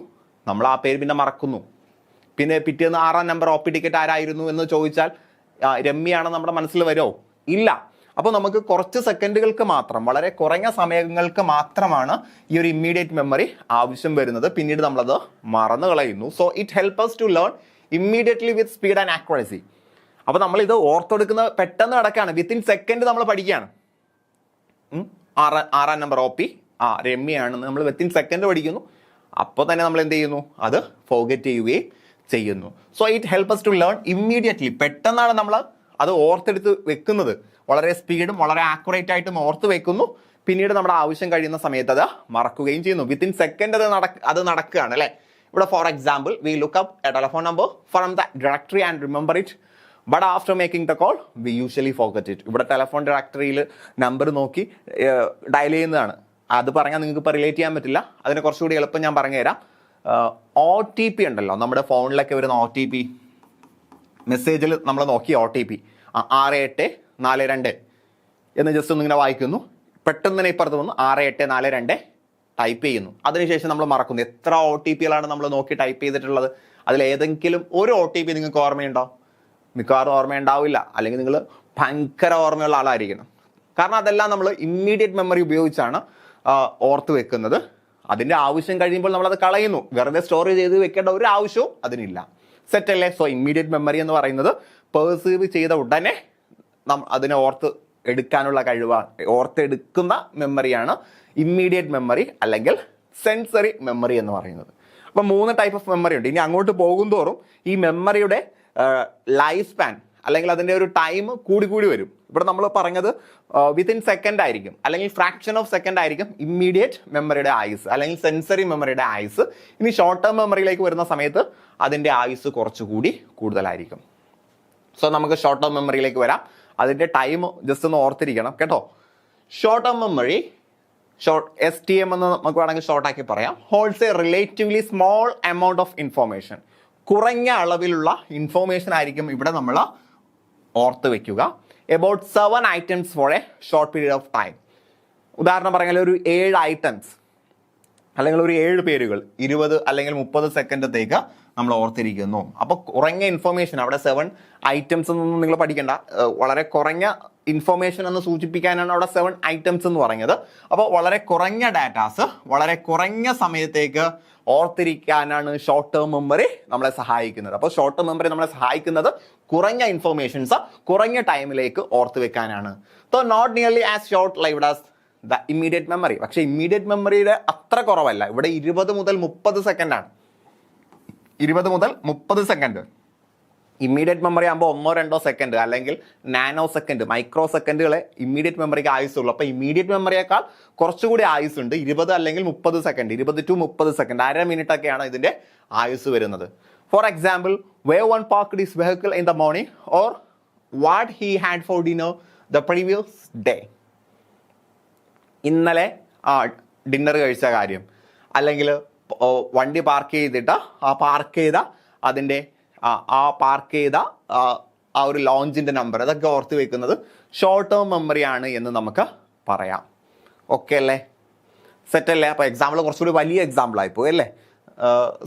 നമ്മൾ ആ പേര് പിന്നെ മറക്കുന്നു. പിന്നെ പിറ്റേന്ന് 6ാം നമ്പർ OP ടിക്കറ്റ് ആരായിരുന്നു എന്ന് ചോദിച്ചാൽ രമ്യയാണ് നമ്മുടെ മനസ്സിൽ വരുമോ? ഇല്ല. അപ്പോൾ നമുക്ക് കുറച്ച് സെക്കൻഡുകൾക്ക് മാത്രം, വളരെ കുറഞ്ഞ സമയങ്ങൾക്ക് മാത്രമാണ് ഈ ഒരു ഇമ്മീഡിയറ്റ് മെമ്മറി ആവശ്യം വരുന്നത്. പിന്നീട് നമ്മളത് മറന്നു കളയുന്നു. So it help us to learn immediately with speed and accuracy. അപ്പോൾ നമ്മളിത് ഓർത്തെടുക്കുന്നത് പെട്ടെന്ന് നടക്കുകയാണ്, വിത്തിൻ സെക്കൻഡ് നമ്മൾ പഠിക്കുകയാണ്. 6ാം നമ്പർ OP രമ്യയാണെന്ന് നമ്മൾ വിത്തിൻ സെക്കൻഡ് പഠിക്കുന്നു. അപ്പോൾ തന്നെ നമ്മൾ എന്ത് ചെയ്യുന്നു, അത് ഫോർഗെറ്റ് ചെയ്യുകയും ചെയ്യുന്നു. So it help us to learn immediately. പെട്ടെന്നാണ് നമ്മൾ അത് ഓർത്തെടുത്ത് വെക്കുന്നത്, വളരെ സ്പീഡും വളരെ ആക്യുറേറ്റ് ആയിട്ടും ഓർത്ത് വെക്കുന്നു. പിന്നീട് നമ്മുടെ ആവശ്യം കഴിയുന്ന സമയത്ത് അത് മറക്കുകയും ചെയ്യുന്നു. വിത്തിൻ സെക്കൻഡ് അത് നടക്കുകയാണ് അല്ലേ? ഇവിടെ for example we look up A telephone number from the directory and remember it, but after making the call V usually forget it. ഇവിടെ ടെലിഫോൺ ഡയറക്ടറിയിൽ നമ്പർ നോക്കി ഡയൽ ചെയ്യുന്നതാണ്. അത് പറഞ്ഞാൽ നിങ്ങൾക്ക് ഇപ്പോൾ റിലേറ്റ് ചെയ്യാൻ പറ്റില്ല, അതിനെ കുറച്ചുകൂടി എളുപ്പം ഞാൻ പറഞ്ഞുതരാം. OTP ഉണ്ടല്ലോ, നമ്മുടെ ഫോണിലൊക്കെ വരുന്ന OTP, മെസ്സേജിൽ നമ്മൾ നോക്കി OTP 6842 എന്ന് ജസ്റ്റ് ഒന്നിങ്ങനെ വായിക്കുന്നു. പെട്ടെന്ന് തന്നെ ഇപ്പുറത്ത് വന്ന് 6842 ടൈപ്പ് ചെയ്യുന്നു. അതിനുശേഷം നമ്മൾ മറക്കുന്നു. എത്ര OTPകളാണ് നമ്മൾ നോക്കി ടൈപ്പ് ചെയ്തിട്ടുള്ളത്? അതിലേതെങ്കിലും ഒരു OTP നിങ്ങൾക്ക് ഓർമ്മയുണ്ടോ? മിക്കവാറും ഓർമ്മയുണ്ടാവില്ല, അല്ലെങ്കിൽ നിങ്ങൾ ഭയങ്കര ഓർമ്മയുള്ള ആളായിരിക്കണം. കാരണം അതെല്ലാം നമ്മൾ ഇമ്മീഡിയറ്റ് മെമ്മറി ഉപയോഗിച്ചാണ് ഓർത്ത് വെക്കുന്നത്. അതിൻ്റെ ആവശ്യം കഴിയുമ്പോൾ നമ്മളത് കളയുന്നു. വെറുതെ സ്റ്റോർ ചെയ്ത് വെക്കേണ്ട ഒരു ആവശ്യവും അതിനില്ല. സെറ്റ് അല്ലേ? സോ ഇമ്മീഡിയറ്റ് മെമ്മറി എന്ന് പറയുന്നത് പെർസീവ് ചെയ്ത ഉടനെ അതിനെ ഓർത്ത് എടുക്കാനുള്ള കഴിവാണ്. ഓർത്തെടുക്കുന്ന മെമ്മറിയാണ് ഇമ്മീഡിയറ്റ് മെമ്മറി അല്ലെങ്കിൽ സെൻസറി മെമ്മറി എന്ന് പറയുന്നത്. അപ്പം 3 ടൈപ്പ് ഓഫ് മെമ്മറി ഉണ്ട്. ഇനി അങ്ങോട്ട് പോകും തോറും ഈ മെമ്മറിയുടെ ലൈഫ് സ്പാൻ അല്ലെങ്കിൽ അതിൻ്റെ ഒരു ടൈം കൂടി വരും. ഇവിടെ നമ്മൾ പറഞ്ഞത് വിത്തിൻ സെക്കൻഡ് ആയിരിക്കും അല്ലെങ്കിൽ ഫ്രാക്ഷൻ ഓഫ് സെക്കൻഡ് ആയിരിക്കും ഇമ്മീഡിയറ്റ് മെമ്മറിയുടെ ആയുസ് അല്ലെങ്കിൽ സെൻസറി മെമ്മറിയുടെ ആയുസ്. ഇനി ഷോർട്ട് ടേം മെമ്മറിയിലേക്ക് വരുന്ന സമയത്ത് അതിൻ്റെ ആയുസ് കുറച്ചുകൂടി കൂടുതലായിരിക്കും. സോ നമുക്ക് ഷോർട്ട് ടേം മെമ്മറിയിലേക്ക് വരാം. അതിൻ്റെ ടൈം ജസ്റ്റ് ഒന്ന് ഓർത്തിരിക്കണം കേട്ടോ. ഷോർട്ട് ടേം മെമ്മറി, STM എന്ന് നമുക്ക് വേണമെങ്കിൽ ഷോർട്ടാക്കി പറയാം, holds a relatively small amount of information. കുറഞ്ഞ അളവിലുള്ള ഇൻഫോർമേഷൻ ആയിരിക്കും ഇവിടെ നമ്മൾ ഓർത്ത് വെക്കുക. About 7 items for a short period of time. ഉദാഹരണം പറഞ്ഞാൽ ഒരു 7 items അല്ലെങ്കിൽ ഒരു 7 പേരുകൾ 20 അല്ലെങ്കിൽ 30 സെക്കൻഡത്തേക്ക് നമ്മൾ ഓർത്തിരിക്കുന്നു. അപ്പോൾ കുറഞ്ഞ ഇൻഫോർമേഷൻ, അവിടെ 7 items എന്നൊന്നും നിങ്ങൾ പഠിക്കേണ്ട, വളരെ കുറഞ്ഞ ഇൻഫോർമേഷൻ എന്ന് സൂചിപ്പിക്കാനാണ് അവിടെ 7 items എന്ന് പറഞ്ഞത്. അപ്പോൾ വളരെ കുറഞ്ഞ ഡാറ്റാസ് വളരെ കുറഞ്ഞ സമയത്തേക്ക് ഓർത്തിരിക്കാനാണ് ഷോർട്ട് ടേം മെമ്മറി നമ്മളെ സഹായിക്കുന്നത്. അപ്പോൾ ഷോർട്ട് ടേം മെമ്മറി നമ്മളെ സഹായിക്കുന്നത് കുറഞ്ഞ ഇൻഫോർമേഷൻസ് കുറഞ്ഞ ടൈമിലേക്ക് ഓർത്ത് വെക്കാനാണ്. So not nearly as short lived as the immediate memory. പക്ഷേ ഇമ്മീഡിയറ്റ് മെമ്മറിയുടെ അത്ര കുറവല്ല. ഇവിടെ 20 മുതൽ 30 സെക്കൻഡാണ്. 20 മുതൽ 30 സെക്കൻഡ്. ഇമ്മീഡിയറ്റ് മെമ്മറി ആകുമ്പോൾ 1-2 സെക്കൻഡ് അല്ലെങ്കിൽ നാനോ സെക്കൻഡ്, മൈക്രോ സെക്കൻഡുകളെ ഇമ്മീഡിയറ്റ് മെമ്മറിക്ക് ആയുസുള്ളൂ. അപ്പോൾ ഇമ്മീഡിയറ്റ് മെമ്മറിയേക്കാൾ കുറച്ചുകൂടി ആയുസുണ്ട്. 20 അല്ലെങ്കിൽ 30 സെക്കൻഡ്, 20 to 30 സെക്കൻഡ്, 1/2 മിനിറ്റൊക്കെയാണ് ഇതിൻ്റെ ആയുസ് വരുന്നത്. For example, where one parked his vehicle in the morning or what he had for dinner the previous day. ഇന്നലെ dinner കഴിച്ച കാര്യം, അല്ലെങ്കിൽ വണ്ടി പാർക്ക് ചെയ്തിട്ട് പാർക്ക് ചെയ്ത ആ ഒരു ലോഞ്ചിൻ്റെ നമ്പർ, അതൊക്കെ ഓർത്ത് വെക്കുന്നത് ഷോർട്ട് ടേം മെമ്മറി ആണ് എന്ന് നമുക്ക് പറയാം. ഓക്കെ അല്ലേ, സെറ്റല്ലേ? അപ്പോൾ എക്സാമ്പിൾ കുറച്ചുകൂടി വലിയ എക്സാമ്പിൾ ആയിപ്പോയി അല്ലേ?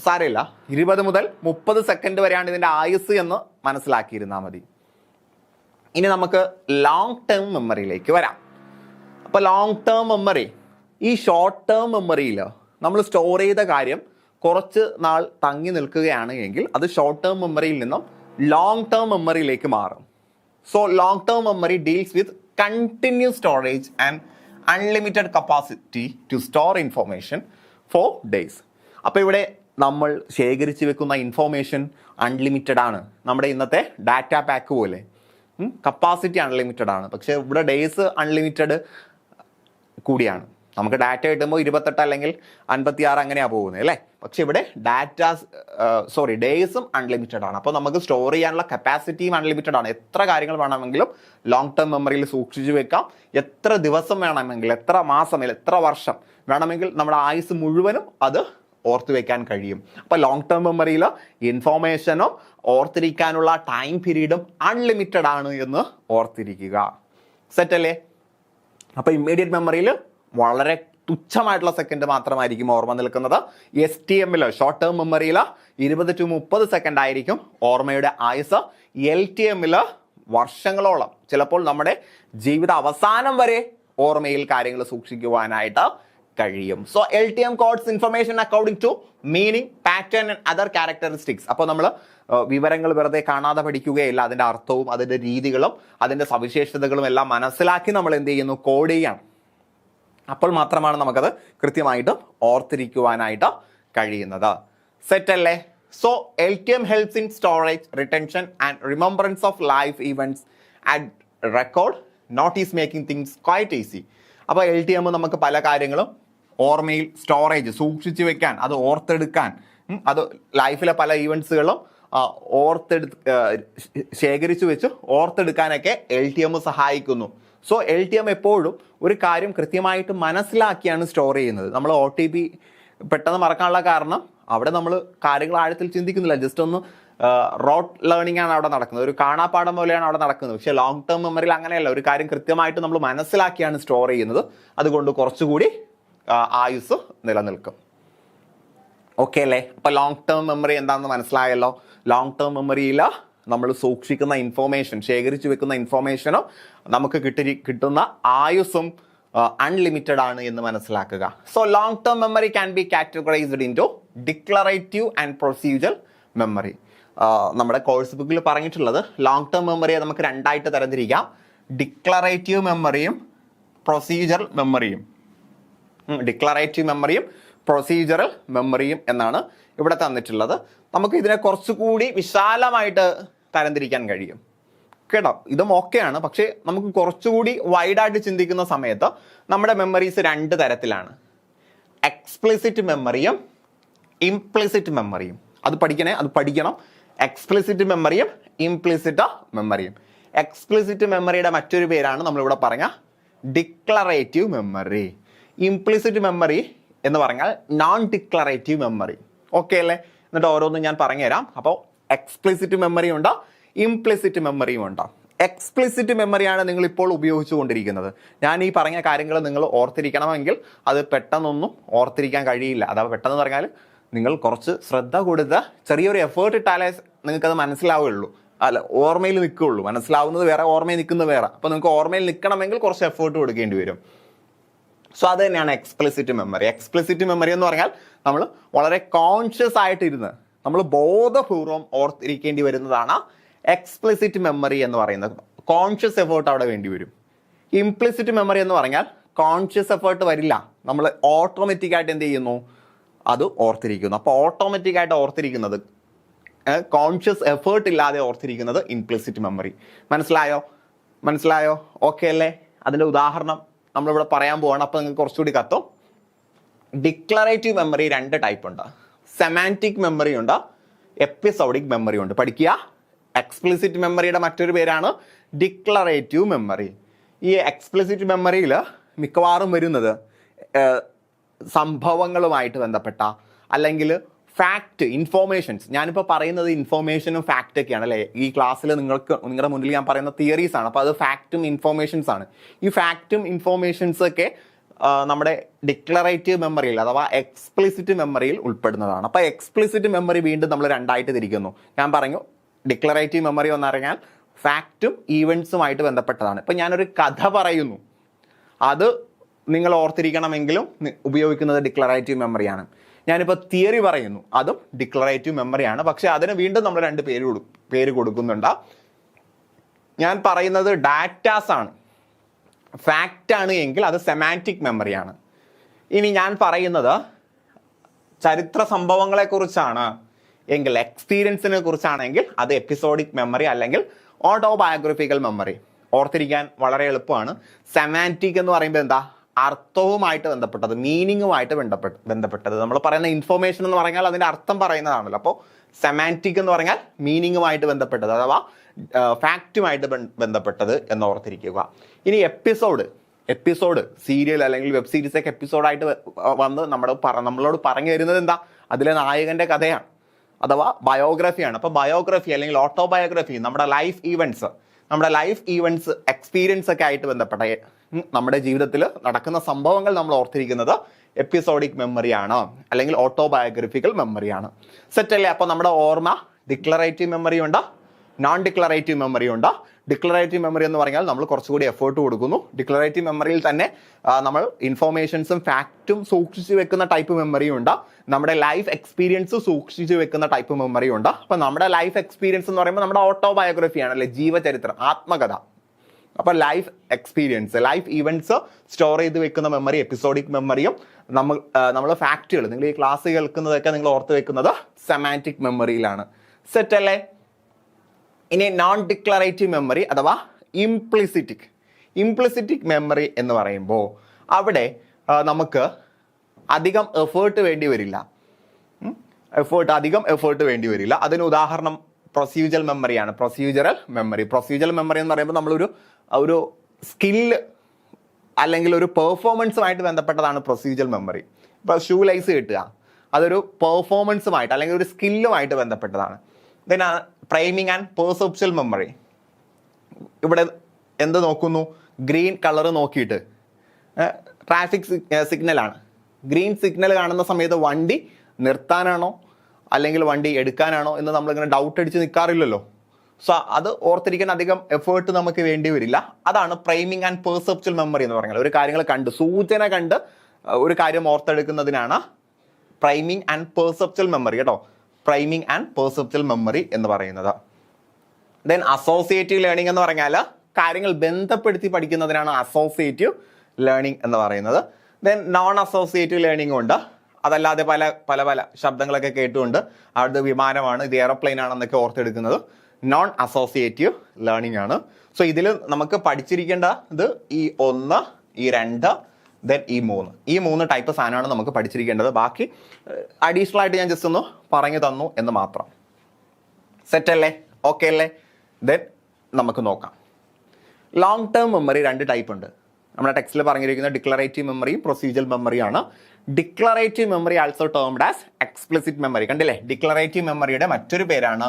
സാരമില്ല, 20 മുതൽ 30 സെക്കൻഡ് വരെയാണ് ഇതിൻ്റെ ആയുസ് എന്ന് മനസ്സിലാക്കിയിരുന്നാൽ മതി. ഇനി നമുക്ക് ലോങ് ടേം മെമ്മറിയിലേക്ക് വരാം. അപ്പോൾ ലോങ് ടേം മെമ്മറി, ഈ ഷോർട്ട് ടേം മെമ്മറിയിൽ നമ്മൾ സ്റ്റോർ ചെയ്ത കാര്യം കുറച്ച് നാൾ തങ്ങി നിൽക്കുകയാണ് എങ്കിൽ അത് ഷോർട്ട് ടേം മെമ്മറിയിൽ നിന്നും ലോങ് ടേം മെമ്മറിയിലേക്ക് മാറും. So long term memory deals with continuous storage and unlimited capacity to store information for days. അപ്പോൾ ഇവിടെ നമ്മൾ ശേഖരിച്ച് വെക്കുന്ന ഇൻഫോർമേഷൻ അൺലിമിറ്റഡ് ആണ്. നമ്മുടെ ഇന്നത്തെ ഡാറ്റ പാക്ക് പോലെ കപ്പാസിറ്റി അൺലിമിറ്റഡ് ആണ്. പക്ഷേ ഇവിടെ ഡേയ്സ് അൺലിമിറ്റഡ് കൂടിയാണ്. നമുക്ക് ഡാറ്റ കിട്ടുമ്പോൾ 28 അല്ലെങ്കിൽ 56 അങ്ങനെയാണ് പോകുന്നത് അല്ലേ? പക്ഷെ ഇവിടെ ഡേയ്സും അൺലിമിറ്റഡ് ആണ്. അപ്പോൾ നമുക്ക് സ്റ്റോർ ചെയ്യാനുള്ള കപ്പാസിറ്റിയും അൺലിമിറ്റഡ് ആണ്. എത്ര കാര്യങ്ങൾ വേണമെങ്കിലും ലോങ് ടേം മെമ്മറിയിൽ സൂക്ഷിച്ചു വെക്കാം. എത്ര ദിവസം വേണമെങ്കിൽ, എത്ര മാസം, എത്ര വർഷം വേണമെങ്കിൽ നമ്മുടെ ആയുസ് മുഴുവനും അത് ഓർത്ത് വെക്കാൻ കഴിയും. അപ്പോൾ ലോങ് ടേം മെമ്മറിയിൽ ഇൻഫോർമേഷനും ഓർത്തിരിക്കാനുള്ള ടൈം പീരീഡും അൺലിമിറ്റഡ് ആണ് എന്ന് ഓർത്തിരിക്കുക. സെറ്റല്ലേ? അപ്പോൾ ഇമ്മീഡിയറ്റ് മെമ്മറിയിൽ വളരെ തുച്ഛമായിട്ടുള്ള സെക്കൻഡ് മാത്രമായിരിക്കും ഓർമ്മ നിൽക്കുന്നത്. STM-ൽ ഷോർട്ട് ടേം മെമ്മറിയിൽ 20 to 30 സെക്കൻഡ് ആയിരിക്കും ഓർമ്മയുടെ ആയുസ്. LTM-ൽ വർഷങ്ങളോളം, ചിലപ്പോൾ നമ്മുടെ ജീവിത അവസാനം വരെ ഓർമ്മയിൽ കാര്യങ്ങൾ സൂക്ഷിക്കുവാനായിട്ട് കഴിയും. So LTM codes information according to meaning, pattern and other characteristics. അപ്പോൾ നമ്മൾ വിവരങ്ങൾ വെറുതെ കാണാതെ പഠിക്കുകയില്ല. അതിൻ്റെ അർത്ഥവും അതിൻ്റെ രീതികളും അതിൻ്റെ സവിശേഷതകളും എല്ലാം മനസ്സിലാക്കി നമ്മൾ എന്ത് ചെയ്യുന്നു? കോഡ് ചെയ്യണം. അപ്പോൾ മാത്രമാണ് നമുക്കത് കൃത്യമായിട്ട് ഓർത്തിരിക്കുവാനായിട്ട് കഴിയുന്നത്. സെറ്റ് അല്ലേ? So LTM helps in storage, retention and remembrance of life events and record notice making things quite easy. അപ്പോൾ LTM നമുക്ക് പല കാര്യങ്ങളും ഓർമ്മയിൽ സ്റ്റോറേജ് സൂക്ഷിച്ചു വെക്കാൻ, അത് ഓർത്തെടുക്കാൻ, അത് ലൈഫിലെ പല ഈവൻറ്റ്സുകളും ശേഖരിച്ചു വെച്ച് ഓർത്തെടുക്കാനൊക്കെ LTM സഹായിക്കുന്നു. സോ LTM എപ്പോഴും ഒരു കാര്യം കൃത്യമായിട്ട് മനസ്സിലാക്കിയാണ് സ്റ്റോർ ചെയ്യുന്നത്. നമ്മൾ OTP പെട്ടെന്ന് മറക്കാനുള്ള കാരണം അവിടെ നമ്മൾ കാര്യങ്ങൾ ആഴത്തിൽ ചിന്തിക്കുന്നില്ല. ജസ്റ്റ് ഒന്ന് റോട്ട് ലേണിംഗ് ആണ് അവിടെ നടക്കുന്നത്, ഒരു കാണാപ്പാഠം പോലെയാണ് അവിടെ നടക്കുന്നത്. പക്ഷേ ലോങ് ടേം മെമ്മറിയിൽ അങ്ങനെയല്ല. ഒരു കാര്യം കൃത്യമായിട്ട് നമ്മൾ മനസ്സിലാക്കിയാണ് സ്റ്റോർ ചെയ്യുന്നത്. അതുകൊണ്ട് കുറച്ചുകൂടി ആയുസ് നിലനിൽക്കും. ഓക്കെ അല്ലേ? അപ്പോൾ ലോങ് ടേം മെമ്മറി എന്താണെന്ന് മനസ്സിലായല്ലോ. ലോങ് ടേം മെമ്മറിയിൽ നമ്മൾ സൂക്ഷിക്കുന്ന ഇൻഫോർമേഷൻ, ശേഖരിച്ചു വെക്കുന്ന ഇൻഫോർമേഷനും നമുക്ക് കിട്ടുന്ന ആയുസ്സും അൺലിമിറ്റഡ് ആണ് എന്ന് മനസ്സിലാക്കുക. So long term memory can be categorized into declarative and procedure memory. നമ്മുടെ കോഴ്സ് ബുക്കിൽ പറഞ്ഞിട്ടുള്ളത് ലോങ് ടേം മെമ്മറിയെ നമുക്ക് രണ്ടായിട്ട് തരംതിരിക്കാം. ഡിക്ലറേറ്റീവ് മെമ്മറിയും പ്രൊസീജിയർ മെമ്മറിയും. ഡിക്ലറേറ്റീവ് മെമ്മറിയും പ്രൊസീജിയറൽ മെമ്മറിയും എന്നാണ് ഇവിടെ തന്നിട്ടുള്ളത്. നമുക്ക് ഇതിനെ കുറച്ചുകൂടി വിശാലമായിട്ട് തരംതിരിക്കാൻ കഴിയും കേട്ടോ. ഇതും ഓക്കെയാണ്. പക്ഷേ നമുക്ക് കുറച്ചുകൂടി വൈഡായിട്ട് ചിന്തിക്കുന്ന സമയത്ത് നമ്മുടെ മെമ്മറീസ് 2 തരത്തിലാണ്. എക്സ്പ്ലിസിറ്റ് മെമ്മറിയും ഇംപ്ലിസിറ്റ് മെമ്മറിയും. അത് പഠിക്കണം. എക്സ്പ്ലിസിറ്റ് മെമ്മറിയും ഇംപ്ലിസിറ്റ് മെമ്മറിയും. എക്സ്പ്ലിസിറ്റ് മെമ്മറിയുടെ മറ്റൊരു പേരാണ് നമ്മളിവിടെ പറഞ്ഞ ഡിക്ലറേറ്റീവ് മെമ്മറി. ഇംപ്ലിസിറ്റ് മെമ്മറി എന്ന് പറഞ്ഞാൽ നോൺ ഡിക്ലറേറ്റീവ് മെമ്മറി. ഓക്കെ അല്ലേ? എന്നിട്ട് ഓരോന്നും ഞാൻ പറഞ്ഞുതരാം. അപ്പോൾ എക്സ്പ്ലിസിറ്റ് മെമ്മറി ഉണ്ട്, ഇംപ്ലിസിറ്റ് മെമ്മറിയും ഉണ്ട്. എക്സ്പ്ലിസിറ്റ് മെമ്മറിയാണ് നിങ്ങൾ ഇപ്പോൾ ഉപയോഗിച്ചുകൊണ്ടിരിക്കുന്നത്. ഞാൻ ഈ പറഞ്ഞ കാര്യങ്ങൾ നിങ്ങൾ ഓർത്തിരിക്കണമെങ്കിൽ അത് പെട്ടെന്നൊന്നും ഓർത്തിരിക്കാൻ കഴിയില്ല. അഥവാ പെട്ടെന്ന് പറഞ്ഞാൽ നിങ്ങൾ കുറച്ച് ശ്രദ്ധ കൊടുത്ത് ചെറിയൊരു എഫേർട്ട് ഇട്ടാലേ നിങ്ങൾക്കത് മനസ്സിലാവുകയുള്ളൂ, അല്ല ഓർമ്മയിൽ നിൽക്കുകയുള്ളൂ. മനസ്സിലാവുന്നത് വേറെ, ഓർമ്മയിൽ നിൽക്കുന്നത് വേറെ. അപ്പോൾ നിങ്ങൾക്ക് ഓർമ്മയിൽ നിൽക്കണമെങ്കിൽ കുറച്ച് എഫേർട്ട് കൊടുക്കേണ്ടി വരും. സോ അത് തന്നെയാണ് എക്സ്പ്ലിസിറ്റ് മെമ്മറി. എക്സ്പ്ലിസിറ്റ് മെമ്മറി എന്ന് പറഞ്ഞാൽ നമ്മൾ വളരെ കോൺഷ്യസ് ആയിട്ടിരുന്ന് നമ്മൾ ബോധപൂർവം ഓർത്തിരിക്കേണ്ടി വരുന്നതാണ് എക്സ്പ്ലിസിറ്റ് മെമ്മറി എന്ന് പറയുന്നത്. കോൺഷ്യസ് എഫേർട്ട് അവിടെ വേണ്ടി വരും. ഇംപ്ലിസിറ്റ് മെമ്മറി എന്ന് പറഞ്ഞാൽ കോൺഷ്യസ് എഫേർട്ട് വരില്ല, നമ്മൾ ഓട്ടോമാറ്റിക്കായിട്ട് എന്ത് ചെയ്യുന്നു, അത് ഓർത്തിരിക്കുന്നു. അപ്പോൾ ഓട്ടോമാറ്റിക്കായിട്ട് ഓർത്തിരിക്കുന്നത്, കോൺഷ്യസ് എഫേർട്ട് ഇല്ലാതെ ഓർത്തിരിക്കുന്നത് ഇംപ്ലിസിറ്റ് മെമ്മറി. മനസ്സിലായോ? ഓക്കെ അല്ലേ? അതിൻ്റെ ഉദാഹരണം നമ്മളിവിടെ പറയാൻ പോവാണ്. അപ്പോൾ നിങ്ങൾക്ക് കുറച്ചുകൂടി കത്തും. ഡിക്ലറേറ്റീവ് മെമ്മറി 2 ടൈപ്പ് ഉണ്ട്. സെമാൻറ്റിക് മെമ്മറി ഉണ്ട്, എപ്പിസോഡിക് മെമ്മറി ഉണ്ട്. പഠിക്കുക. എക്സ്പ്ലിസിറ്റ് മെമ്മറിയുടെ മറ്റൊരു പേരാണ് ഡിക്ലറേറ്റീവ് മെമ്മറി. ഈ എക്സ്പ്ലിസിറ്റ് മെമ്മറിയിൽ മിക്കവാറും വരുന്നത് സംഭവങ്ങളുമായിട്ട് ബന്ധപ്പെട്ട അല്ലെങ്കിൽ ഫാക്റ്റ്, ഇൻഫോർമേഷൻസ്. ഞാനിപ്പോൾ പറയുന്നത് ഇൻഫോർമേഷനും ഫാക്റ്റൊക്കെയാണ് അല്ലേ? ഈ ക്ലാസ്സിൽ നിങ്ങളുടെ മുന്നിൽ ഞാൻ പറയുന്ന തിയറീസ് ആണ്. അപ്പോൾ അത് ഫാക്റ്റും ഇൻഫോർമേഷൻസ് ആണ്. ഈ ഫാക്റ്റും ഇൻഫോർമേഷൻസൊക്കെ നമ്മുടെ ഡിക്ലറേറ്റീവ് മെമ്മറിയിൽ അഥവാ എക്സ്പ്ലിസിറ്റ് മെമ്മറിയിൽ ഉൾപ്പെടുന്നതാണ്. അപ്പോൾ എക്സ്പ്ലിസിറ്റ് മെമ്മറി വീണ്ടും നമ്മൾ 2ആയിട്ട് തിരിക്കുന്നു. ഞാൻ പറഞ്ഞു ഡിക്ലറേറ്റീവ് മെമ്മറി എന്ന് പറഞ്ഞാൽ ഫാക്റ്റും ഈവൻസുമായിട്ട് ബന്ധപ്പെട്ടതാണ്. ഇപ്പം ഞാനൊരു കഥ പറയുന്നു, അത് നിങ്ങൾ ഓർത്തിരിക്കണമെങ്കിലും ഉപയോഗിക്കുന്നത് ഡിക്ലറേറ്റീവ് മെമ്മറിയാണ്. ഞാനിപ്പോൾ തിയറി പറയുന്നു, അതും ഡിക്ലറേറ്റീവ് മെമ്മറിയാണ്. പക്ഷെ അതിന് വീണ്ടും നമ്മൾ 2 പേര് കൊടുക്കുന്നുണ്ട്. ഞാൻ പറയുന്നത് ഡാറ്റാസ് ആണ്, ഫാക്റ്റ് ആണ് എങ്കിൽ അത് സെമാൻറ്റിക് മെമ്മറിയാണ്. ഇനി ഞാൻ പറയുന്നത് ചരിത്ര സംഭവങ്ങളെക്കുറിച്ചാണ് എങ്കിൽ, എക്സ്പീരിയൻസിനെ കുറിച്ചാണെങ്കിൽ അത് എപ്പിസോഡിക് മെമ്മറി അല്ലെങ്കിൽ ഓട്ടോബയോഗ്രഫിക്കൽ മെമ്മറി. ഓർത്തിരിക്കാൻ വളരെ എളുപ്പമാണ്. സെമാൻറ്റിക് എന്ന് പറയുമ്പോൾ എന്താ? അർത്ഥവുമായിട്ട് ബന്ധപ്പെട്ടത്, മീനിങ്ങുമായിട്ട് ബന്ധപ്പെട്ടത്. നമ്മൾ പറയുന്ന ഇൻഫോർമേഷൻ എന്ന് പറഞ്ഞാൽ അതിൻ്റെ അർത്ഥം പറയുന്നതാണല്ലോ. അപ്പോൾ സെമാൻറ്റിക് എന്ന് പറഞ്ഞാൽ മീനിങ്ങുമായിട്ട് ബന്ധപ്പെട്ടത് അഥവാ ഫാക്റ്റുമായിട്ട് ബന്ധപ്പെട്ടത് എന്ന് ഓർത്തിരിക്കുക. ഇനി എപ്പിസോഡ് സീരിയൽ അല്ലെങ്കിൽ വെബ് സീരീസൊക്കെ എപ്പിസോഡായിട്ട് വന്ന് നമ്മളോട് പറഞ്ഞു തരുന്നത് എന്താ? അതിലെ നായകൻ്റെ കഥയാണ് അഥവാ ബയോഗ്രഫിയാണ്. അപ്പോൾ ബയോഗ്രഫി അല്ലെങ്കിൽ ഓട്ടോബയോഗ്രഫി നമ്മുടെ ലൈഫ് ഈവൻസ് എക്സ്പീരിയൻസ് ഒക്കെ ആയിട്ട് ബന്ധപ്പെട്ട നമ്മുടെ ജീവിതത്തിൽ നടക്കുന്ന സംഭവങ്ങൾ നമ്മൾ ഓർത്തിരിക്കുന്നത് എപ്പിസോഡിക് മെമ്മറിയാണ് അല്ലെങ്കിൽ ഓട്ടോബയോഗ്രഫിക്കൽ മെമ്മറിയാണ്. സെറ്റല്ലേ? അപ്പോൾ നമ്മുടെ ഓർമ്മ ഡിക്ലറേറ്റീവ് മെമ്മറി ഉണ്ട്, നോൺ ഡിക്ലറേറ്റീവ് മെമ്മറി ഉണ്ട്. ഡിക്ലറേറ്റീവ് മെമ്മറി എന്ന് പറഞ്ഞാൽ നമ്മൾ കുറച്ചുകൂടി എഫേർട്ട് കൊടുക്കുന്നു. ഡിക്ലറേറ്റീവ് മെമ്മറിയിൽ തന്നെ നമ്മൾ ഇൻഫോർമേഷൻസും ഫാക്റ്റും സൂക്ഷിച്ചു വെക്കുന്ന ടൈപ്പ് മെമ്മറിയും ഉണ്ട്, നമ്മുടെ ലൈഫ് എക്സ്പീരിയൻസ് സൂക്ഷിച്ചു വെക്കുന്ന ടൈപ്പ് മെമ്മറിയും ഉണ്ട്. അപ്പോൾ നമ്മുടെ ലൈഫ് എക്സ്പീരിയൻസ് എന്ന് പറയുമ്പോൾ നമ്മുടെ ഓട്ടോബയോഗ്രഫിയാണ് അല്ലെ, ജീവചരിത്രം, ആത്മകഥ. അപ്പോൾ life experience, life events store ചെയ്ത് വെക്കുന്ന മെമ്മറി എപ്പിസോഡിക് മെമ്മറിയും, നമ്മൾ ഫാക്റ്റുകൾ, നിങ്ങൾ ഈ ക്ലാസ് കേൾക്കുന്നതൊക്കെ നിങ്ങൾ ഓർത്ത് വെക്കുന്നത് സെമാൻറ്റിക് മെമ്മറിയിലാണ്. സെറ്റല്ലേ? ഇനി നോൺ ഡിക്ലറേറ്റീവ് മെമ്മറി അഥവാ ഇംപ്ലിസിറ്റിക് മെമ്മറി എന്ന് പറയുമ്പോൾ അവിടെ നമുക്ക് അധികം എഫേർട്ട് വേണ്ടി വരില്ല. അതിന് ഉദാഹരണം പ്രൊസീജറൽ മെമ്മറിയാണ്. പ്രൊസീജറൽ മെമ്മറി എന്ന് പറയുമ്പോൾ ഒരു സ്കില്ല് അല്ലെങ്കിൽ ഒരു പെർഫോമൻസുമായിട്ട് ബന്ധപ്പെട്ടതാണ് പ്രൊസീജറൽ മെമ്മറി. ഇപ്പോൾ ഷൂ ലൈസ് കിട്ടുക, അതൊരു പെർഫോമൻസുമായിട്ട് അല്ലെങ്കിൽ ഒരു സ്കില്ലുമായിട്ട് ബന്ധപ്പെട്ടതാണ്. Then priming and perceptual memory. ഇവിടെ എന്ത് നോക്കുന്നു? ഗ്രീൻ കളർ നോക്കിയിട്ട് ട്രാഫിക് സിഗ്നലാണ്. ഗ്രീൻ സിഗ്നൽ കാണുന്ന സമയത്ത് വണ്ടി നിർത്താനാണോ അല്ലെങ്കിൽ വണ്ടി എടുക്കാനാണോ എന്ന് നമ്മളിങ്ങനെ ഡൗട്ട് അടിച്ച് നിൽക്കാറില്ലല്ലോ. സോ അത് ഓർത്തിരിക്കാൻ അധികം എഫേർട്ട് നമുക്ക് വേണ്ടി വരില്ല. അതാണ് പ്രൈമിങ് ആൻഡ് പെർസെപ്ച്വൽ മെമ്മറി എന്ന് പറഞ്ഞാൽ. ഒരു കാര്യങ്ങൾ സൂചന കണ്ട് ഒരു കാര്യം ഓർത്തെടുക്കുന്നതിനാണ് പ്രൈമിങ് ആൻഡ് പെർസെപ്ച്വൽ മെമ്മറി കേട്ടോ. പ്രൈമിങ് ആൻഡ് പെർസെപ്ച്വൽ മെമ്മറി എന്ന് പറയുന്നത്. ദെൻ അസോസിയേറ്റീവ് ലേണിംഗ് എന്ന് പറഞ്ഞാൽ കാര്യങ്ങൾ ബന്ധപ്പെടുത്തി പഠിക്കുന്നതിനാണ് അസോസിയേറ്റീവ് ലേണിംഗ് എന്ന് പറയുന്നത്. ദെൻ നോൺ അസോസിയേറ്റീവ് ലേണിംഗ് ഉണ്ട്. അതല്ലാതെ പല ശബ്ദങ്ങളൊക്കെ കേട്ടുകൊണ്ട് അത് വിമാനമാണ്, ഇത് എയറോപ്ലെയിൻ ആണെന്നൊക്കെ ഓർത്തെടുക്കുന്നത് നോൺ അസോസിയേറ്റീവ് ലേണിംഗ് ആണ്. സോ ഇതിൽ നമുക്ക് പഠിച്ചിരിക്കേണ്ടത് ഈ 1, ഈ 2, ദെൻ ഈ 3 ടൈപ്പ് സാധനമാണ് നമുക്ക് പഠിച്ചിരിക്കേണ്ടത്. ബാക്കി അഡീഷണൽ ആയിട്ട് ഞാൻ ജസ്റ്റ് ഒന്ന് പറഞ്ഞു തന്നു എന്ന് മാത്രം. സെറ്റ് അല്ലേ? ഓക്കെ അല്ലേ? ദെൻ നമുക്ക് നോക്കാം. ലോങ് ടേം മെമ്മറി 2 ടൈപ്പ് ഉണ്ട്. നമ്മുടെ ടെക്സ്റ്റിൽ പറഞ്ഞിരിക്കുന്ന ഡിക്ലറേറ്റീവ് മെമ്മറിയും പ്രൊസീജിയൽ മെമ്മറിയാണ്. Declarative memory also termed as explicit memory. കണ്ടില്ലേ? ഡിക്ലറേറ്റീവ് മെമ്മറിയുടെ മറ്റൊരു പേരാണ്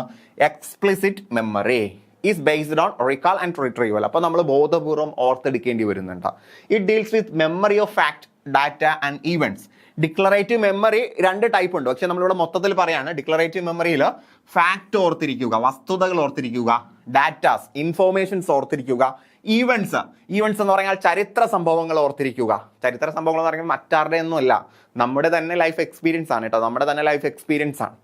explicit memory. Is based on recall and retrieval. അപ്പോൾ നമ്മൾ ബോധപൂർവ്വം ഓർത്തെടുക്കേണ്ടി വരുന്നുണ്ട്. It deals with memory of fact, data and events. Declarative memory 2 type ഉണ്ട്. പക്ഷെ നമ്മളിവിടെ മൊത്തത്തിൽ പറയാണ് ഡിക്ലറേറ്റീവ് മെമ്മറിയിൽ ഫാക്ട് ഓർത്തിരിക്കുക, വസ്തുതകൾ ഓർത്തിരിക്കുക, ഡാറ്റാസ്, ഇൻഫോർമേഷൻസ് ഓർത്തിരിക്കുക, ഈവൻറ്റ്സ് എന്ന് പറഞ്ഞാൽ ചരിത്ര സംഭവങ്ങൾ ഓർത്തിരിക്കുക. ചരിത്ര സംഭവങ്ങൾ എന്ന് പറഞ്ഞാൽ മറ്റാരുടെ ഒന്നുമല്ല, നമ്മുടെ തന്നെ ലൈഫ് എക്സ്പീരിയൻസ് ആണ് കേട്ടോ. നമ്മുടെ തന്നെ ലൈഫ് എക്സ്പീരിയൻസ് ആണ്.